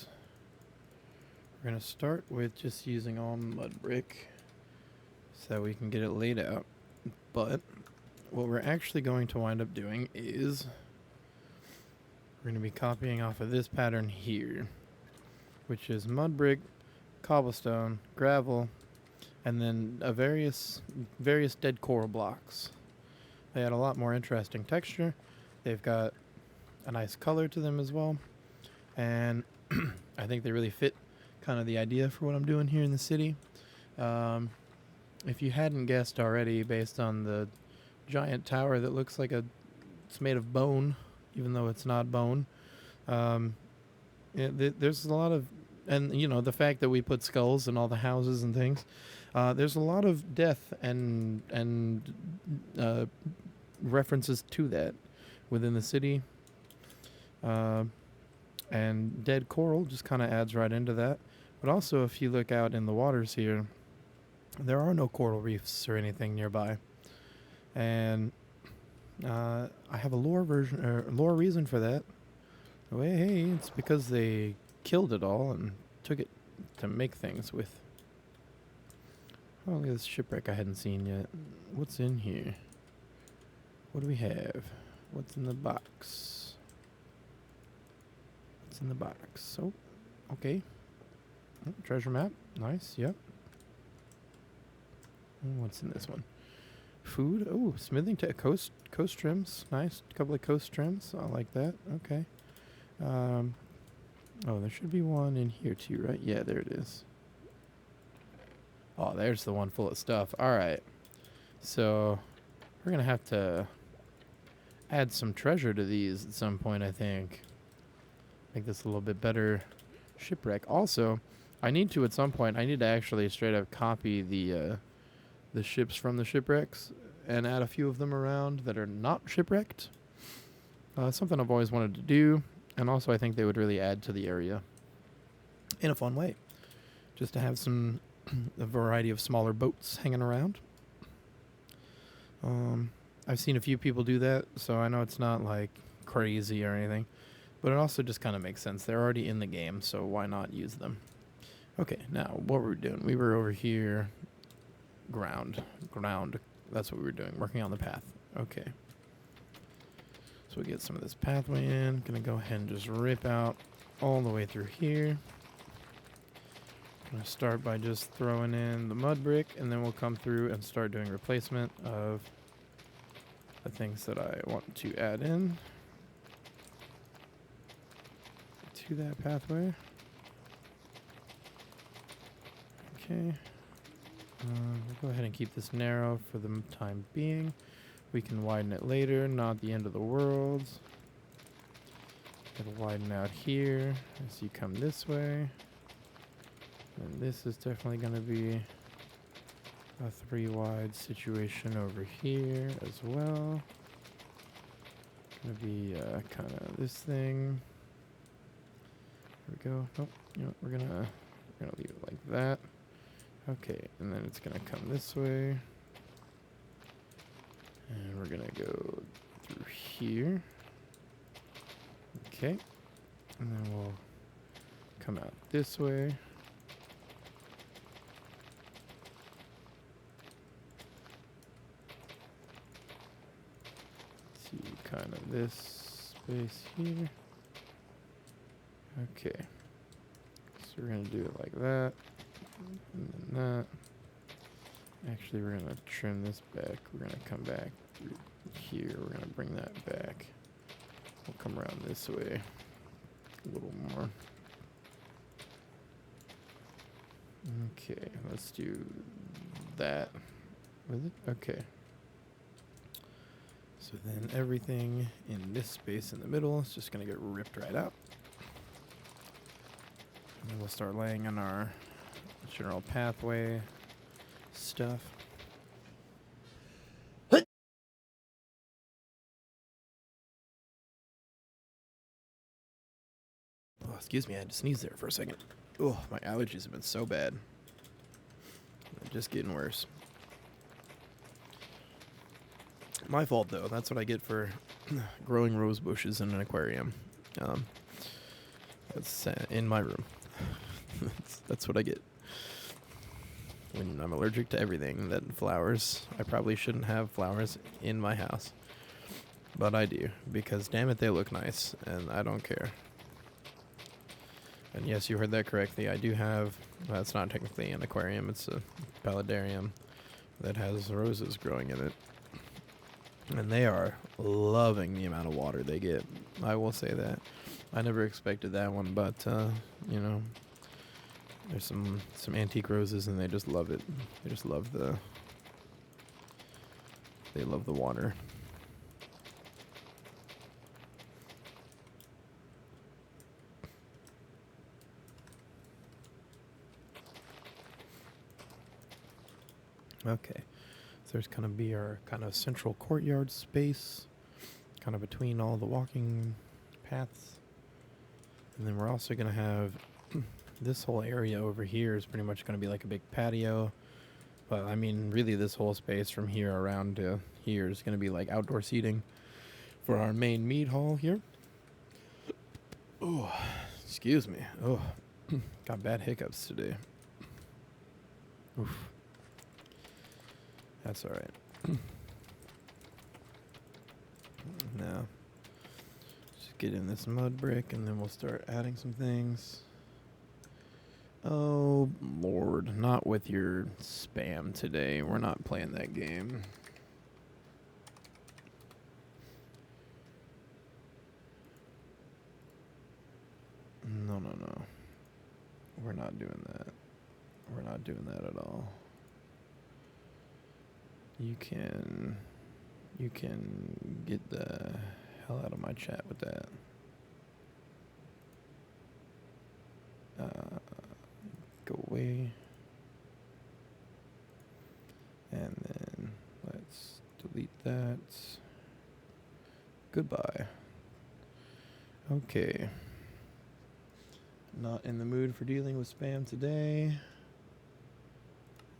We're going to start with just using all mud brick so that we can get it laid out. But what we're actually going to wind up doing is we're going to be copying off of this pattern here, which is mud brick, cobblestone, gravel, and then various dead coral blocks. They had a lot more interesting texture. They've got a nice color to them as well, and I think they really fit kind of the idea for what I'm doing here in the city. If you hadn't guessed already, based on the giant tower that looks like it's made of bone, even though it's not bone. There's a lot of, and the fact that we put skulls in all the houses and things. There's a lot of death and references to that within the city. And dead coral just kind of adds right into that. But also, if you look out in the waters here, there are no coral reefs or anything nearby. And I have a lore reason for that. Hey, it's because they killed it all and took it to make things with. Oh, look at this shipwreck I hadn't seen yet. What's in here? What do we have? What's in the box? What's in the box? Oh, okay. Oh, treasure map. Nice, yep. What's in this one? Food. Oh, smithing coast trims. Nice. Couple of coast trims. I like that. Okay. Oh, there should be one in here too, right? Yeah, there it is. Oh, there's the one full of stuff. All right. So we're going to have to add some treasure to these at some point, I think. Make this a little bit better shipwreck. Also, I need to, at some point, I need to actually straight up copy the ships from the shipwrecks and add a few of them around that are not shipwrecked. Something I've always wanted to do. And also, I think they would really add to the area in a fun way. Just to have a variety of smaller boats hanging around. I've seen a few people do that, so I know it's not like crazy or anything. But it also just kind of makes sense. They're already in the game, so why not use them? Okay, now what were we doing? We were over here. Ground. That's what we were doing, working on the path. Okay. So we get some of this pathway in. Gonna go ahead and just rip out all the way through here. Gonna start by just throwing in the mud brick, and then we'll come through and start doing replacement of the things that I want to add in to that pathway. Okay. We'll go ahead and keep this narrow for the time being. We can widen it later, not the end of the world. It'll widen out here as you come this way. And this is definitely going to be a 3 wide situation over here as well. Going to be kind of this thing. There we go. Nope. We're gonna leave it like that. Okay, and then it's gonna come this way. And we're gonna go through here. Okay. And then we'll come out this way. See kind of this space here. Okay. So we're gonna do it like that. And then that. Actually, we're going to trim this back. We're going to come back through here. We're going to bring that back. We'll come around this way a little more. Okay, let's do that with it. Okay. So then everything in this space in the middle is just going to get ripped right out. And then we'll start laying in our general pathway stuff. excuse me, I had to sneeze there for a second. Oh, my allergies have been so bad. They're just getting worse. My fault, though. That's what I get for growing rose bushes in an aquarium. That's in my room. That's what I get. When I'm allergic to everything that flowers. I probably shouldn't have flowers in my house. But I do, because damn it, they look nice, and I don't care. And yes, you heard that correctly. I do have, well, it's not technically an aquarium, it's a paludarium that has roses growing in it. And they are loving the amount of water they get. I will say that. I never expected that one, but, you know, there's some antique roses and they just love it. They just love they love the water. Okay, so there's going to be our kind of central courtyard space, kind of between all the walking paths. And then we're also going to have this whole area over here is pretty much going to be like a big patio. But I mean, really this whole space from here around to here is going to be like outdoor seating for our main mead hall here. Oh, excuse me. Oh, got bad hiccups today. Oof. That's all right. Now, just get in this mud brick and then we'll start adding some things. Oh, Lord, not with your spam today. We're not playing that game. No. We're not doing that. We're not doing that at all. You can get the hell out of my chat with that. Go away. And then let's delete that. Goodbye. Okay. Not in the mood for dealing with spam today.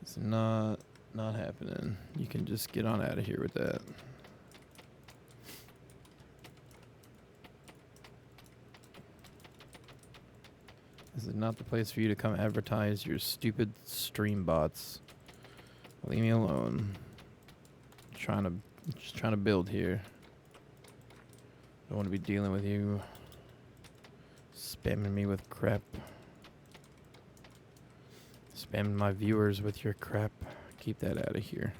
It's not happening. You can just get on out of here with that. This is not the place for you to come advertise your stupid stream bots. Leave me alone. Just trying to build here. Don't want to be dealing with you spamming me with crap. Spamming my viewers with your crap. Keep that out of here.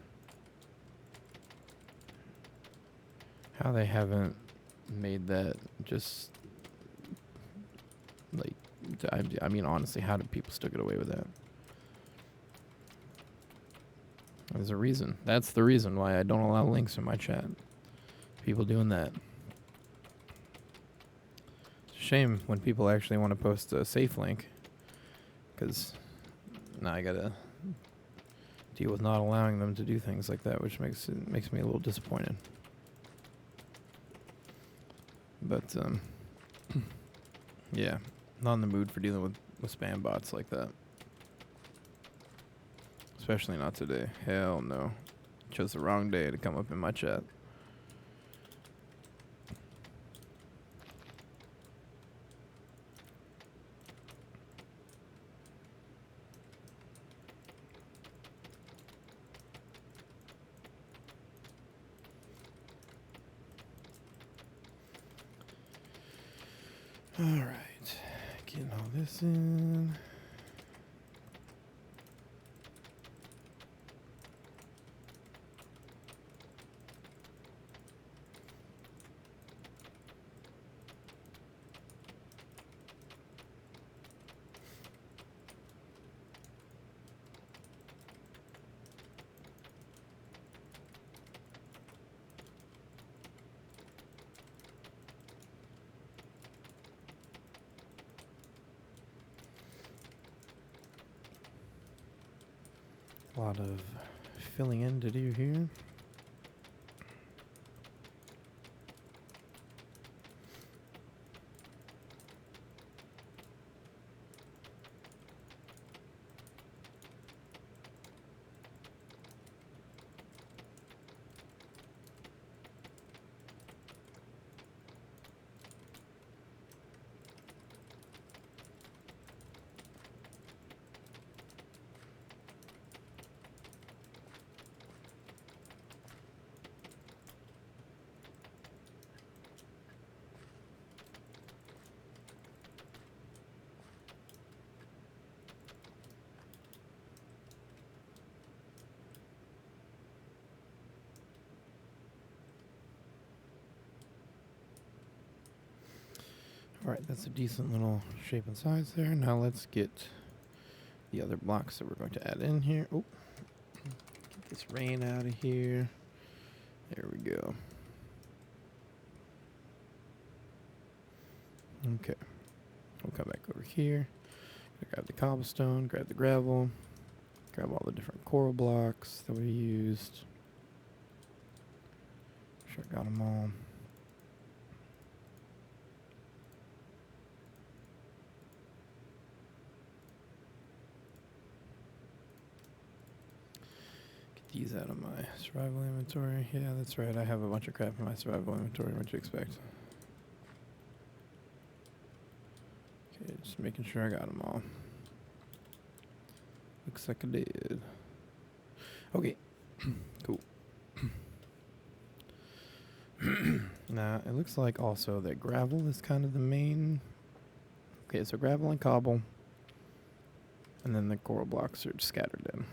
How they haven't made that just like, I mean, honestly, how do people still get away with that? There's a reason. That's the reason why I don't allow links in my chat. People doing that. It's a shame when people actually want to post a safe link, because now I gotta deal with not allowing them to do things like that, which makes me a little disappointed. But yeah, not in the mood for dealing with spam bots like that. Especially not today. Hell no. Chose the wrong day to come up in my chat. All right, getting all this in. A lot of filling in to do here. Alright, that's a decent little shape and size there. Now let's get the other blocks that we're going to add in here. Oh, get this rain out of here. There we go. Okay, we'll come back over here. Grab the cobblestone, grab the gravel, grab all the different coral blocks that we used. Sure, got them all. Get these out of my survival inventory. Yeah, that's right. I have a bunch of crap in my survival inventory. What you expect? Okay, just making sure I got them all. Looks like I did. Okay, cool. Now, it looks like also that gravel is kind of the main. Okay, so gravel and cobble. And then the coral blocks are scattered in.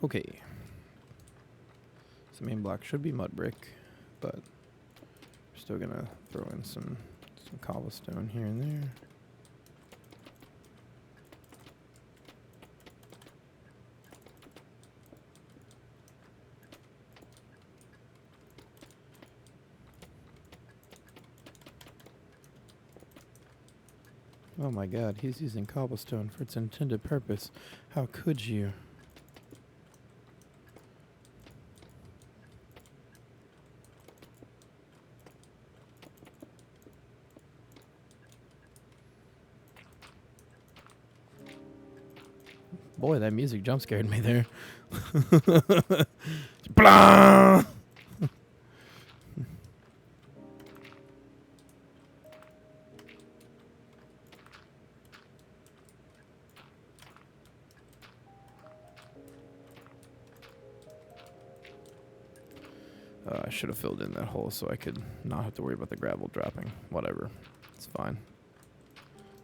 Okay. So the main block should be mud brick, but we're still gonna throw in some cobblestone here and there. Oh my god, he's using cobblestone for its intended purpose. How could you? Boy, that music jump scared me there. Blah! I should have filled in that hole so I could not have to worry about the gravel dropping. Whatever. It's fine.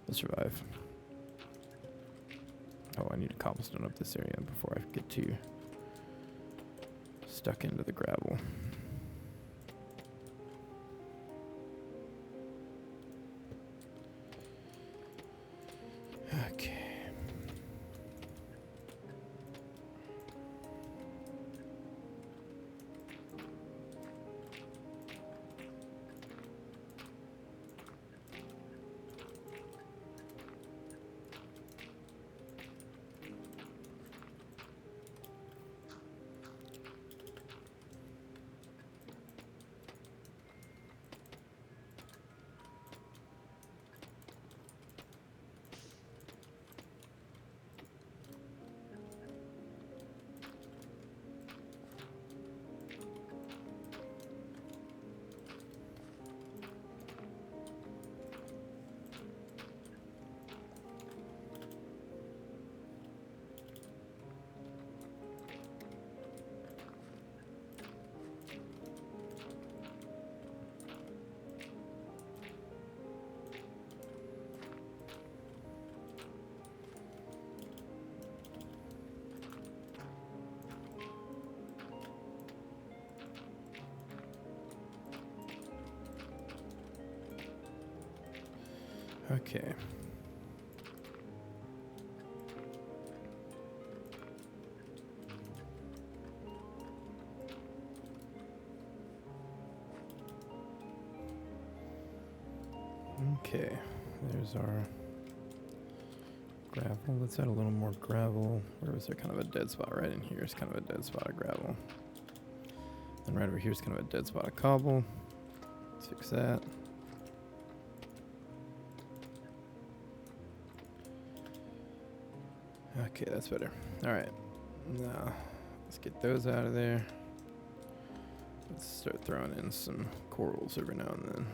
We'll survive. Oh, I need a cobblestone up this area before I get too stuck into the gravel. Okay. Okay. Okay, there's our gravel. Let's add a little more gravel. Where was there kind of a dead spot? Right in here is kind of a dead spot of gravel. Then right over here is kind of a dead spot of cobble. Let's fix that. Okay, that's better. Alright, now let's get those out of there. Let's start throwing in some corals every now and then.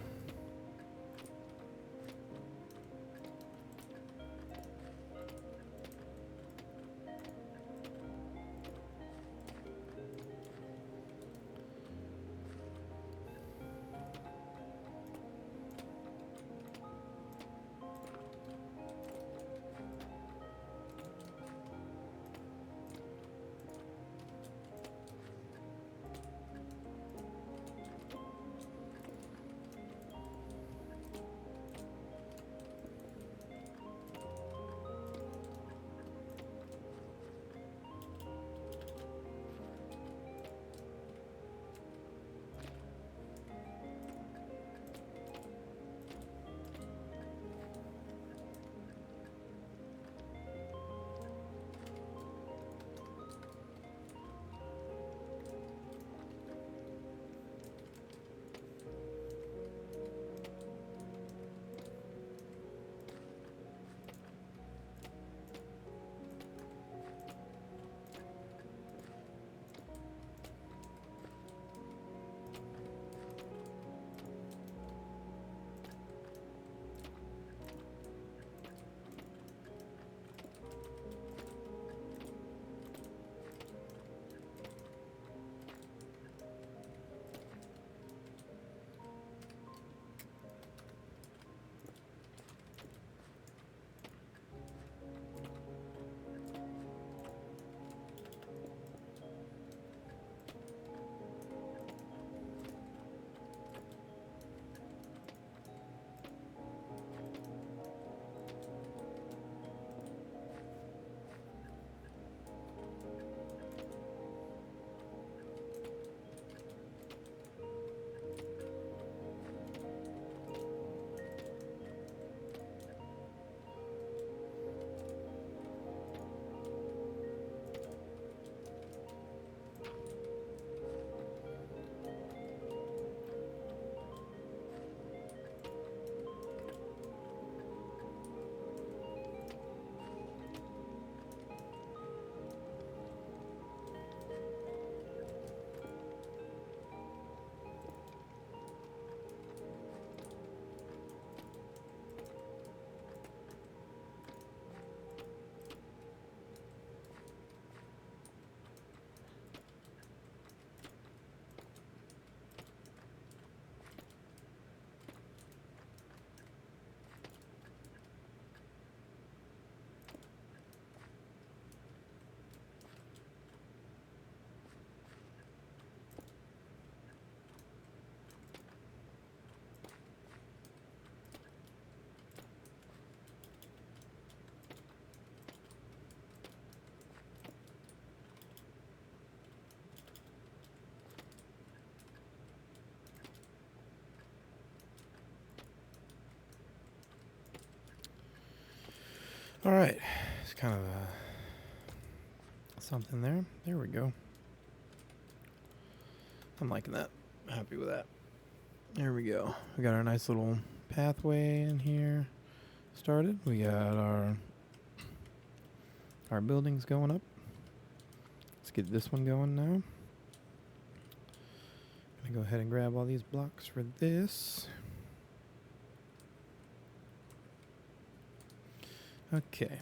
All right, it's kind of something there. There we go. I'm liking that. Happy with that. There we go. We got our nice little pathway in here started. We got our buildings going up. Let's get this one going now. Gonna go ahead and grab all these blocks for this. Okay.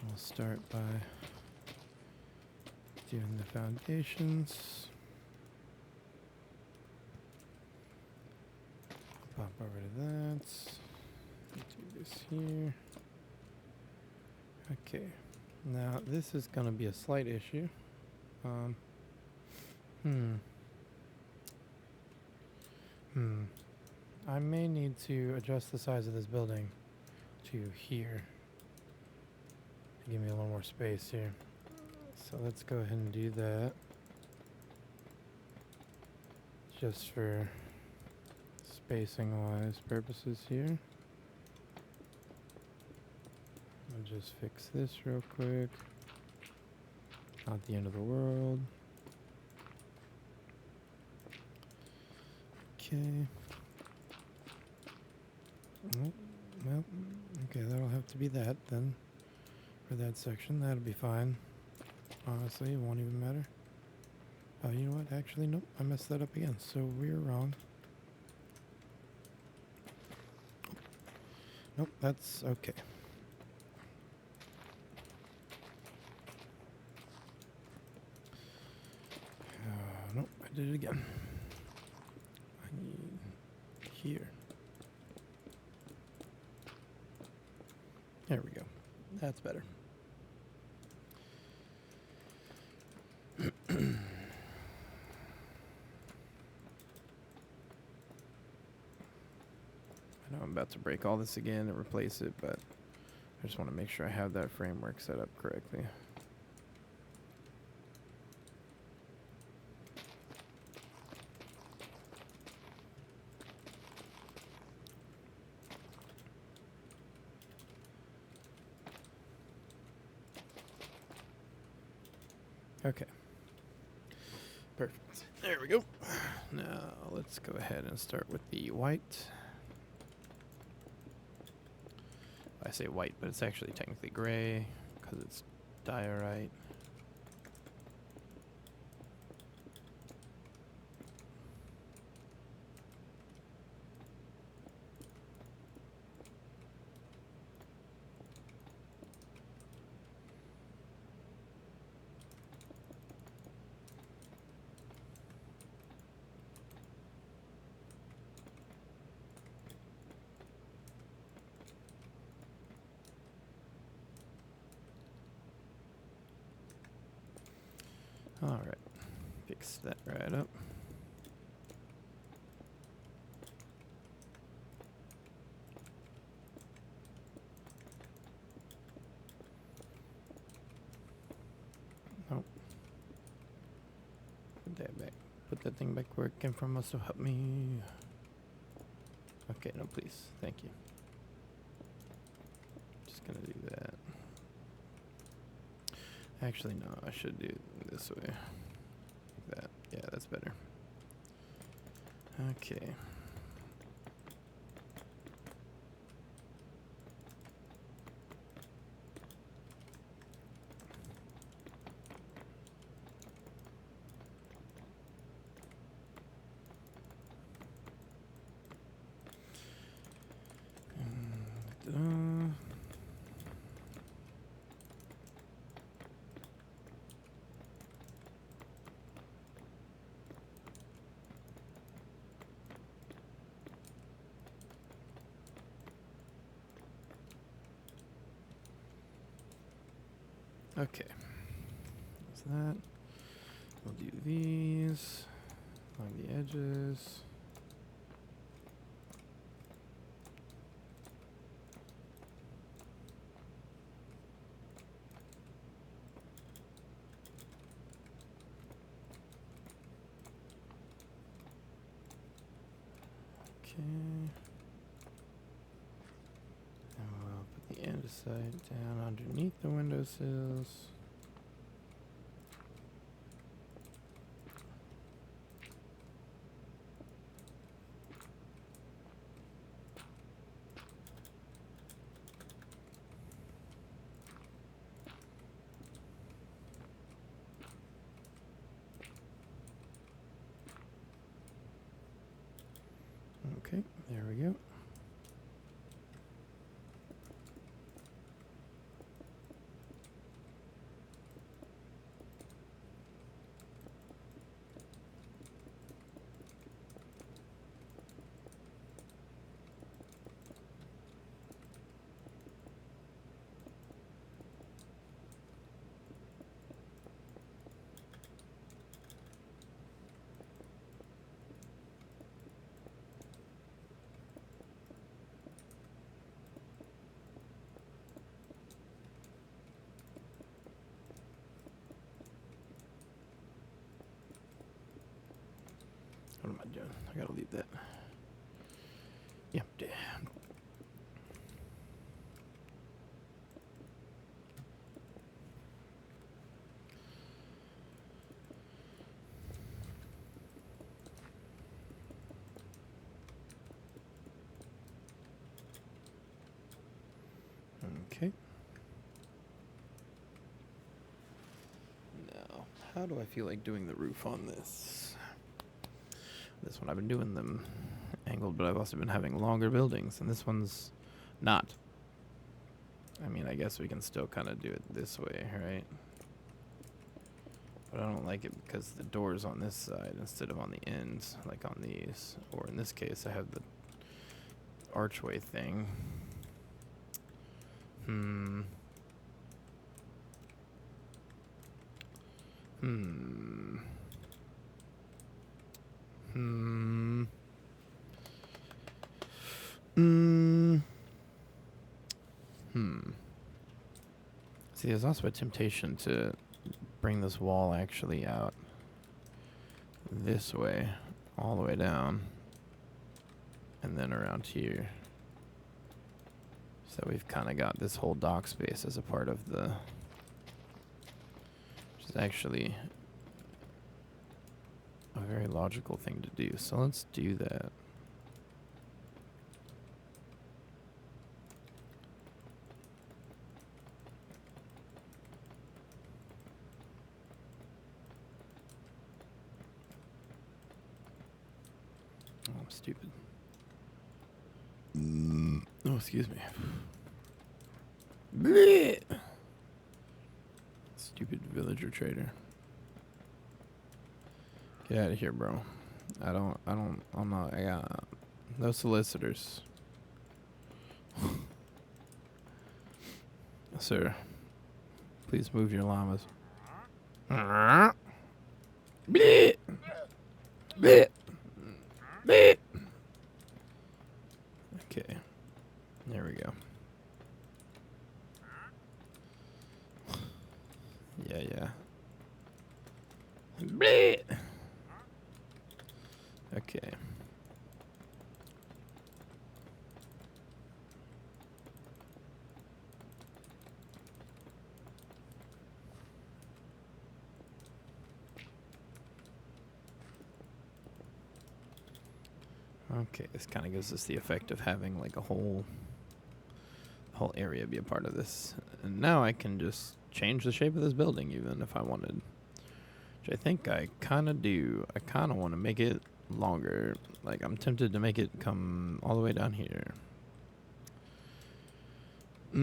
We'll start by doing the foundations. Pop over to that. Do this here. Okay. Now this is gonna be a slight issue. I may need to adjust the size of this building to here. Give me a little more space here. So let's go ahead and do that. Just for spacing wise purposes here. I'll just fix this real quick. Not the end of the world. Okay. Oh, well, okay, that'll have to be that then. For that section, that'll be fine. Honestly, it won't even matter. Oh, you know what? Actually, nope, I messed that up again. So we're wrong. Nope, that's okay. Nope, I did it again. I need here. There we go. That's better. I know I'm about to break all this again and replace it, but I just want to make sure I have that framework set up correctly. Okay. Perfect. There we go. Now let's go ahead and start with the white. I say white, but it's actually technically gray because it's diorite. All right, fix that right up. Nope. Put that back. Put that thing back where it came from. Also help me. Okay, no, please. Thank you. Just gonna do that. Actually, no, I should do it this way. Like that. Yeah, that's better. Okay. Okay, that's that. We'll do these along the edges. Okay. And we'll put andesite down underneath the windowsills. Okay, there we go. What am I doing? I gotta leave that. Empty. Okay. Now, how do I feel like doing the roof on this? This one I've been doing them angled, but I've also been having longer buildings, and this one's not. I mean, I guess we can still kind of do it this way, right? But I don't like it because the door's on this side instead of on the ends, like on these. Or in this case, I have the archway thing. Hmm. See, there's also a temptation to bring this wall actually out this way, all the way down, and then around here. So we've kind of got this whole dock space as a part of the, which is actually a very logical thing to do. So let's do that. Oh, I'm stupid. Oh, excuse me. Blech. Stupid villager trader. Get out of here, bro. I'm not, I got no solicitors. Sir, please move your llamas. Blech. Blech. Blech. Okay. There we go. Yeah. Blech. Okay. Okay, this kind of gives us the effect of having like a whole area be a part of this. And now I can just change the shape of this building even if I wanted. Which I think I kind of do. I kind of want to make it longer. Like I'm tempted to make it come all the way down here. I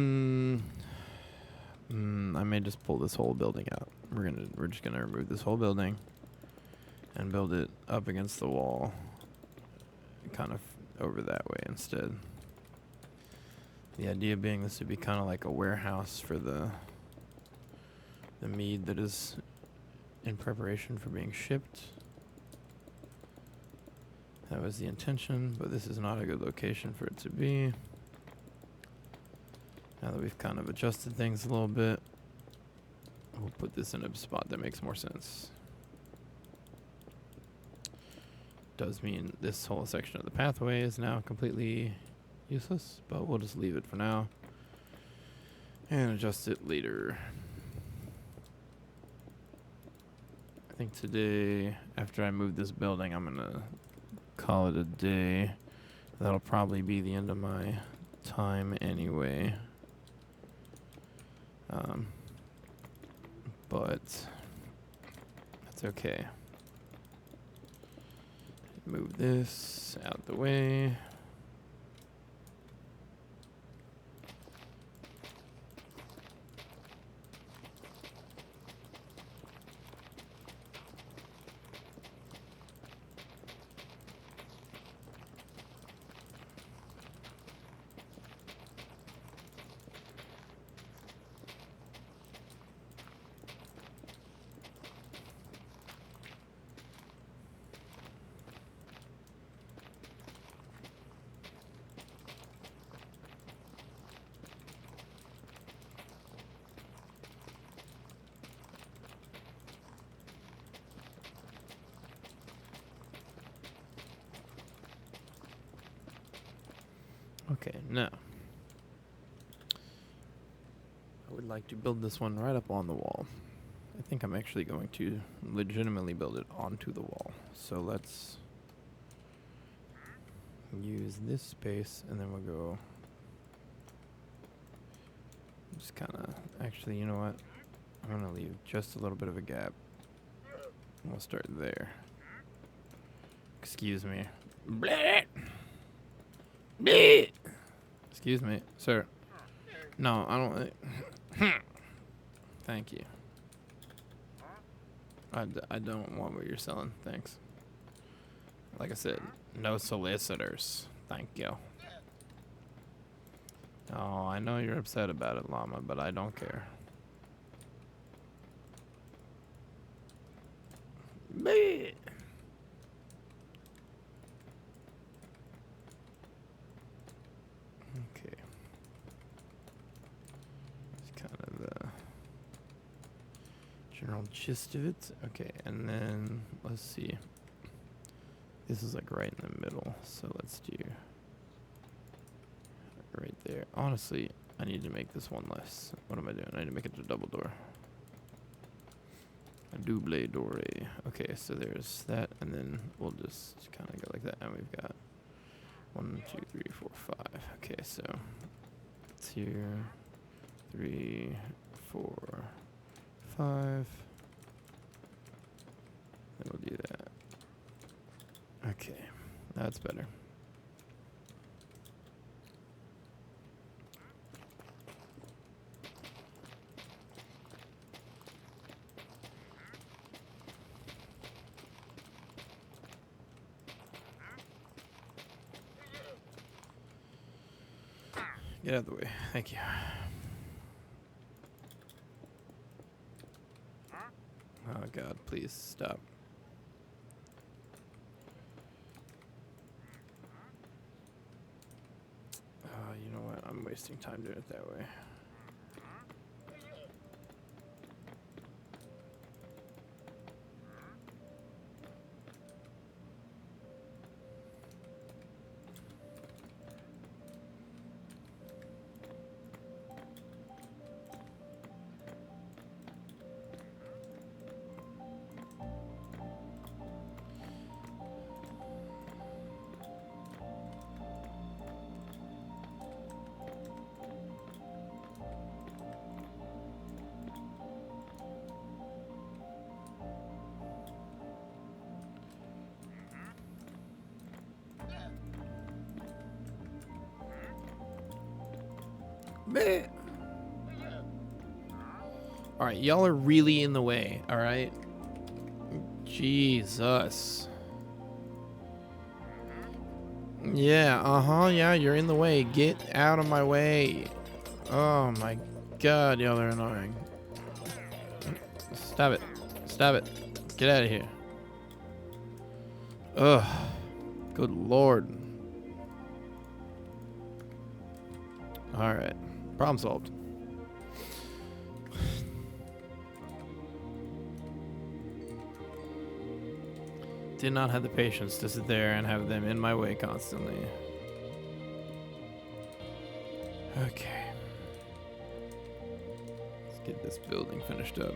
may just pull this whole building out. We're just gonna remove this whole building and build it up against the wall, kind of over that way instead. The idea being this would be kind of like a warehouse for the mead that is in preparation for being shipped. That was the intention, but this is not a good location for it to be. Now that we've kind of adjusted things a little bit, we'll put this in a spot that makes more sense. Does mean this whole section of the pathway is now completely useless, but we'll just leave it for now. And adjust it later. I think today, after I move this building, I'm gonna call it a day. That'll probably be the end of my time anyway. But that's okay. Move this out the way. Okay, now I would like to build this one right up on the wall. I think I'm actually going to legitimately build it onto the wall. So let's use this space and then we'll go just kind of, actually, you know what? I'm going to leave just a little bit of a gap. We'll start there. Excuse me. Bleh! Bleh! Excuse me, sir. No, I don't. Thank you. I don't want what you're selling. Thanks. Like I said, no solicitors. Thank you. Oh, I know you're upset about it, llama, but I don't care. Bleh! Okay. It's kind of the general gist of it. Okay, and then let's see. This is like right in the middle, so let's do right there. Honestly, I need to make this one less. What am I doing? I need to make it a double door. A double door. Okay, so there's that, and then we'll just kind of go like that, and we've got 1, 2, 3, 4, 5. Okay, so it's here. 3, 4, 5. Then we'll do that. Okay, that's better. Get out of the way. Thank you. Oh God, please stop. You know what? I'm wasting time doing it that way. Alright, y'all are really in the way, alright? Jesus. Yeah, yeah, you're in the way. Get out of my way. Oh my God, y'all are annoying. Stop it. Stop it. Get out of here. Ugh. Good Lord. Alright. Problem solved. Did not have the patience to sit there and have them in my way constantly. Okay. Get this building finished up.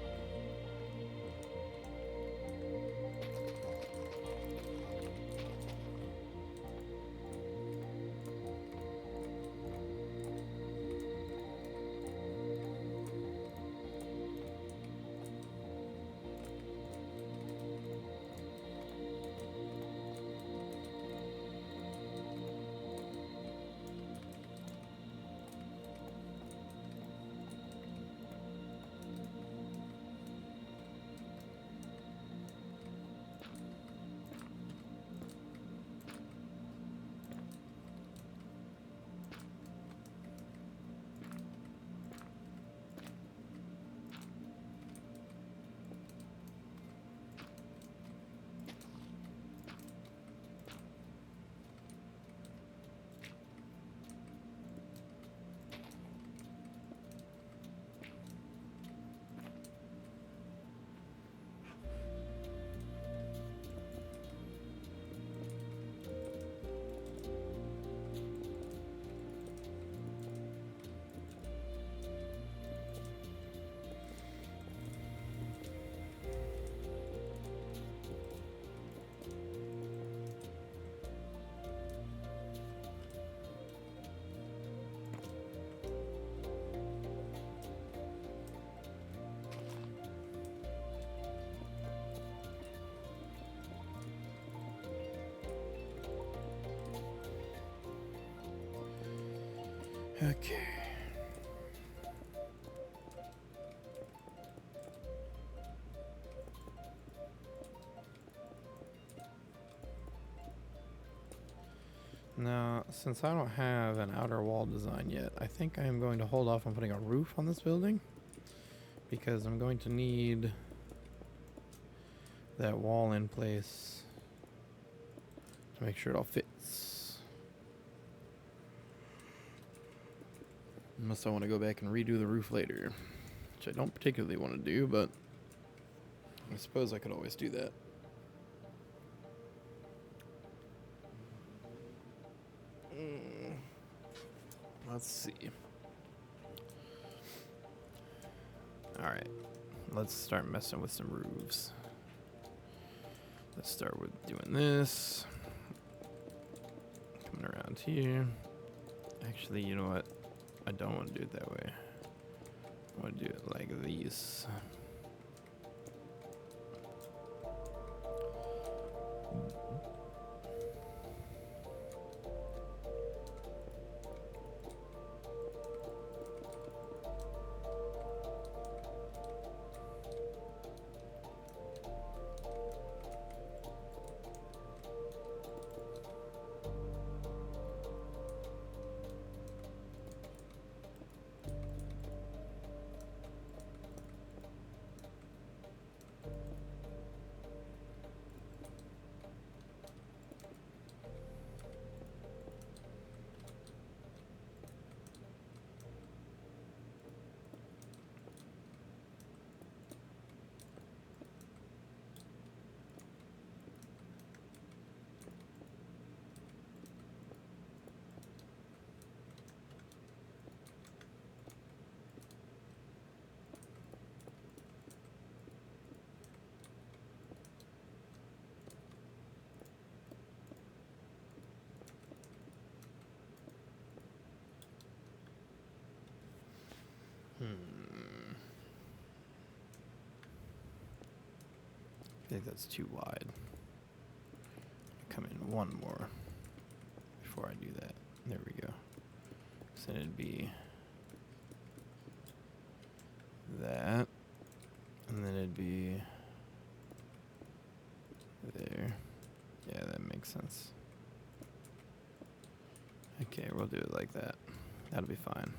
Okay. Now, since I don't have an outer wall design yet, I think I am going to hold off on putting a roof on this building because I'm going to need that wall in place to make sure it all fits. Unless I want to go back and redo the roof later, which I don't particularly want to do, but I suppose I could always do that. Let's see. Alright, let's start messing with some roofs. Let's start with doing this. Coming around here. Actually, you know what? I don't want to do it that way. I want to do it like these. I think that's too wide. Come in one more before I do that. There we go. So then it'd be that, and then it'd be there. Yeah, that makes sense. Okay, we'll do it like that. That'll be fine.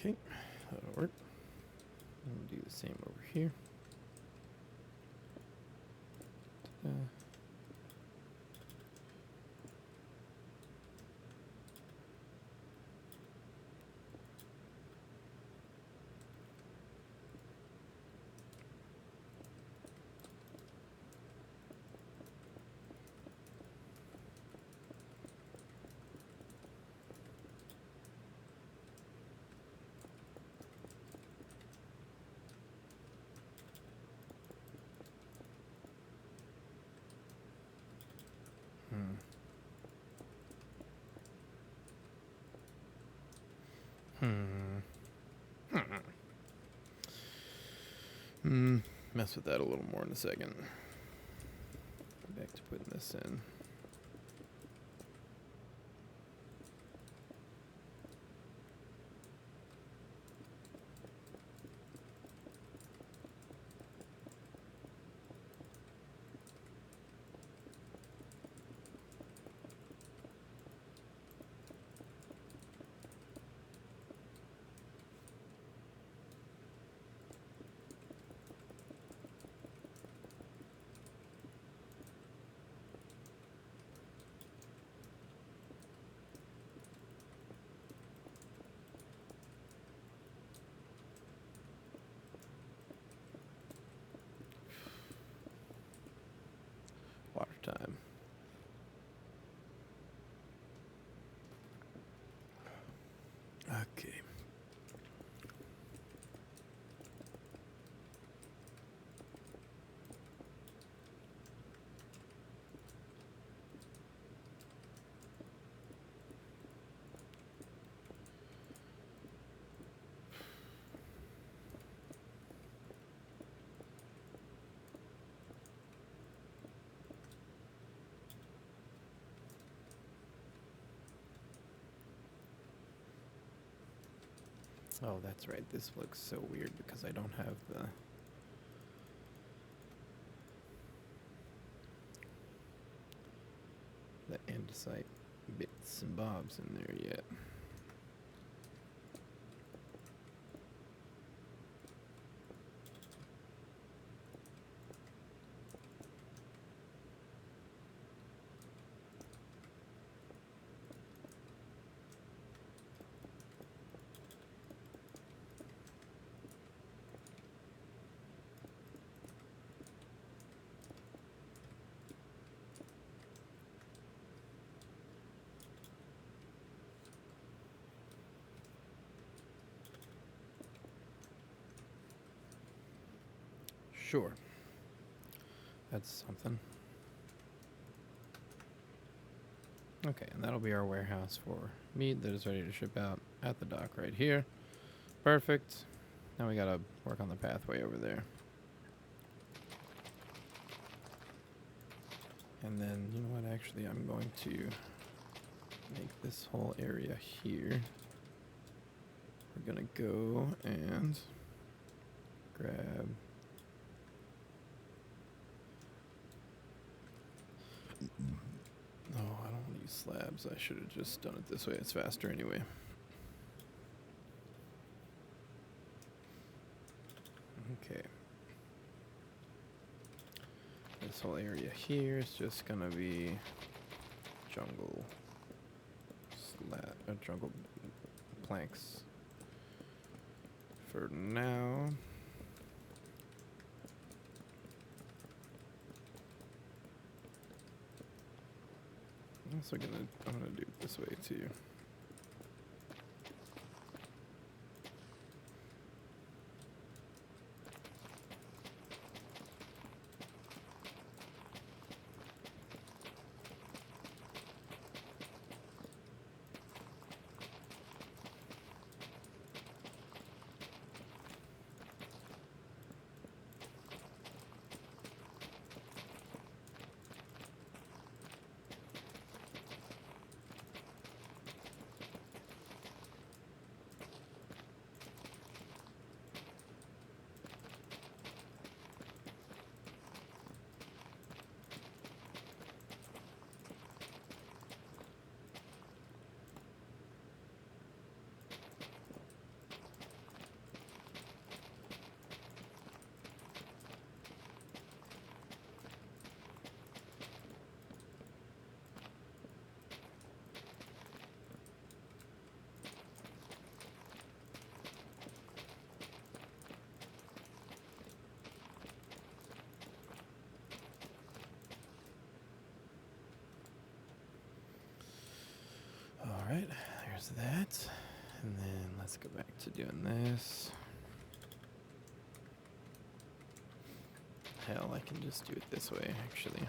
Okay, that'll work. And do the same over here. Mess with that a little more in a second. Back to putting this in. Water time. Okay. Oh, that's right. This looks so weird because I don't have the andesite bits and bobs in there yet. Sure. That's something. Okay, and that'll be our warehouse for meat that is ready to ship out at the dock right here. Perfect. Now we gotta work on the pathway over there. And then, you know what, actually I'm going to make this whole area here. We're gonna go and grab... Oh, I don't want to use slabs. I should have just done it this way. It's faster anyway. Okay. This whole area here is just gonna be jungle jungle planks for now. I'm gonna do it this way too. that. And then let's go back to doing this. Hell, I can just do it this way, actually.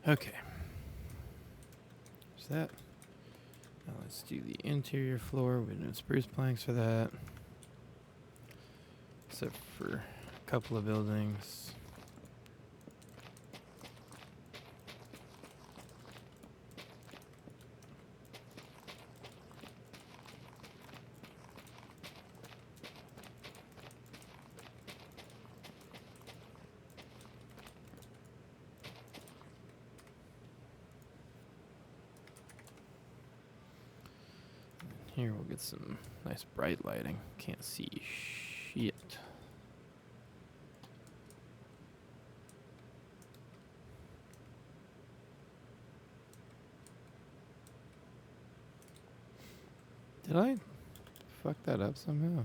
Okay. There's that. Now let's do the interior floor. We're doing spruce planks for that. Except for a couple of buildings. Here we'll get some nice bright lighting. Can't see shit. Did I fuck that up somehow?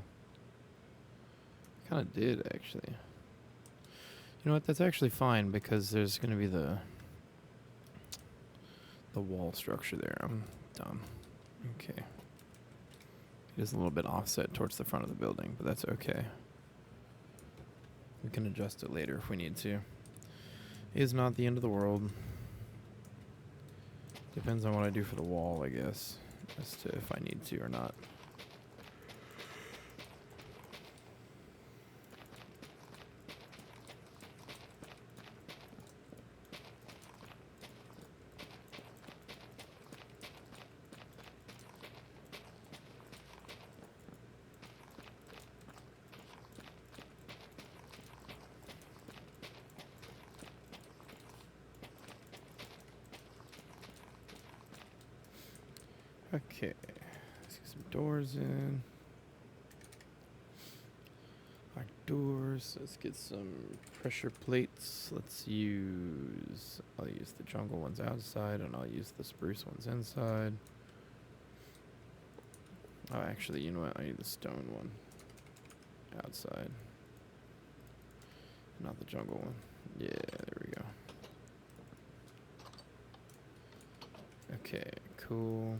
I kind of did, actually. You know what? That's actually fine because there's going to be the wall structure there. I'm dumb. Okay. It is a little bit offset towards the front of the building, but that's okay. We can adjust it later if we need to. It is not the end of the world. Depends on what I do for the wall, I guess, as to if I need to or not. Okay, let's get some doors in. Our doors, let's get some pressure plates. I'll use the jungle ones outside and I'll use the spruce ones inside. Oh, actually, you know what? I need the stone one outside. Not the jungle one. Yeah, there we go. Okay, cool.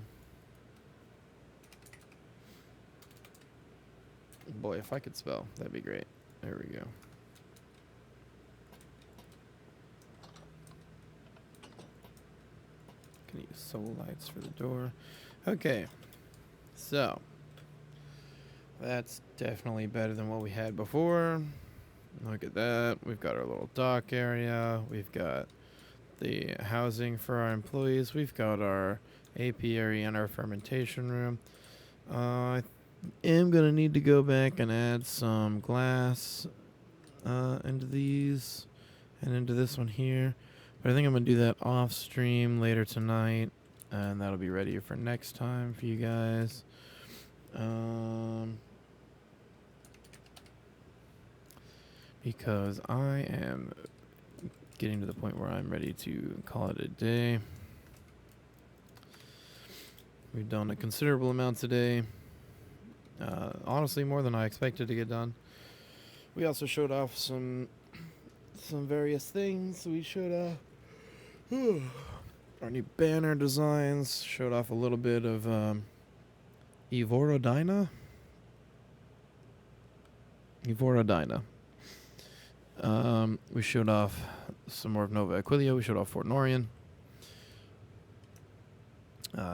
Boy, if I could spell, that'd be great. There we go. Can use soul lights for the door. Okay, so that's definitely better than what we had before. Look at that. We've got our little dock area. We've got the housing for our employees. We've got our apiary and our fermentation room. I am going to need to go back and add some glass into these and into this one here. But I think I'm going to do that off stream later tonight. And that'll be ready for next time for you guys. Because I am getting to the point where I'm ready to call it a day. We've done a considerable amount today. Honestly, more than I expected to get done. We also showed off some various things. We showed our new banner designs. Showed off a little bit of Evorodina. We showed off some more of Nova Aquilia. We showed off Fort Norian.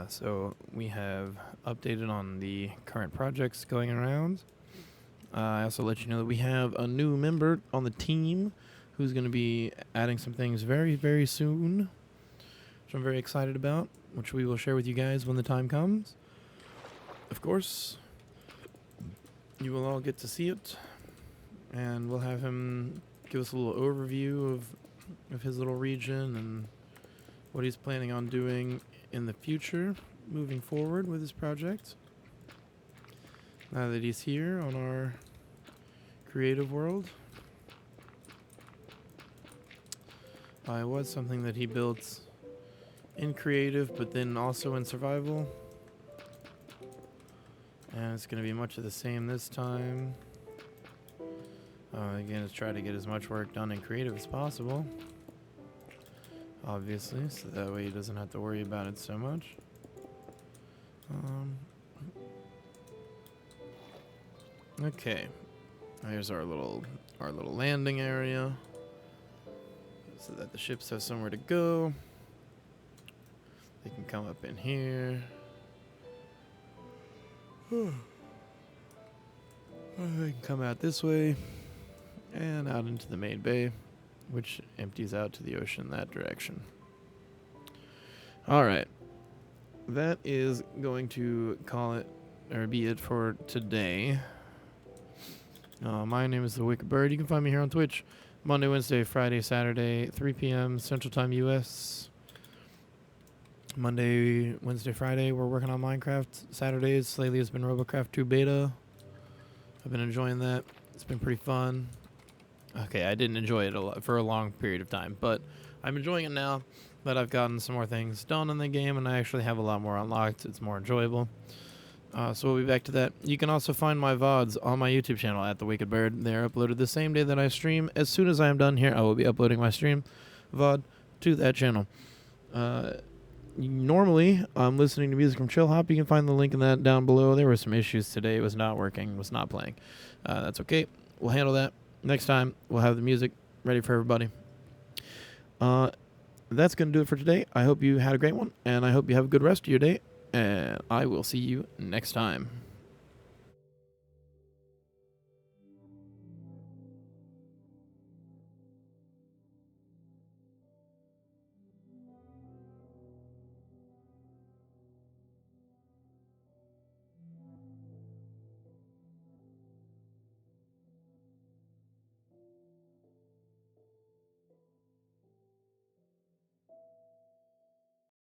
So we have updated on the current projects going around. I also let you know that we have a new member on the team who's going to be adding some things very, very soon. I'm very excited about, which we will share with you guys when the time comes. Of course, you will all get to see it, and we'll have him give us a little overview of his little region and what he's planning on doing in the future, moving forward with his project. Now that he's here on our creative world. It was something that he built in creative, but then also in survival. And it's going to be much of the same this time. Again, let's try to get as much work done in creative as possible. Obviously, so that way he doesn't have to worry about it so much. Okay, here's our little landing area, so that the ships have somewhere to go. They can come up in here. They can come out this way and out into the main bay, which empties out to the ocean that direction. All right, that is going to call it or be it for today. My name is The Wicked Bird. You can find me here on Twitch Monday, Wednesday, Friday, Saturday, 3 p.m. Central Time US. Monday, Wednesday, Friday, we're working on Minecraft. Saturdays, lately has been Robocraft 2 beta. I've been enjoying that. It's been pretty fun. Okay, I didn't enjoy it for a long period of time, but I'm enjoying it now that I've gotten some more things done in the game, and I actually have a lot more unlocked. It's more enjoyable. So we'll be back to that. You can also find my VODs on my YouTube channel at The Wicked Bird. They're uploaded the same day that I stream. As soon as I am done here, I will be uploading my stream VOD to that channel. Normally, I'm listening to music from Chill Hop. You can find the link in that down below. There were some issues today. It was not working. Was not playing. That's okay. We'll handle that. Next time, we'll have the music ready for everybody. That's going to do it for today. I hope you had a great one, and I hope you have a good rest of your day. And I will see you next time.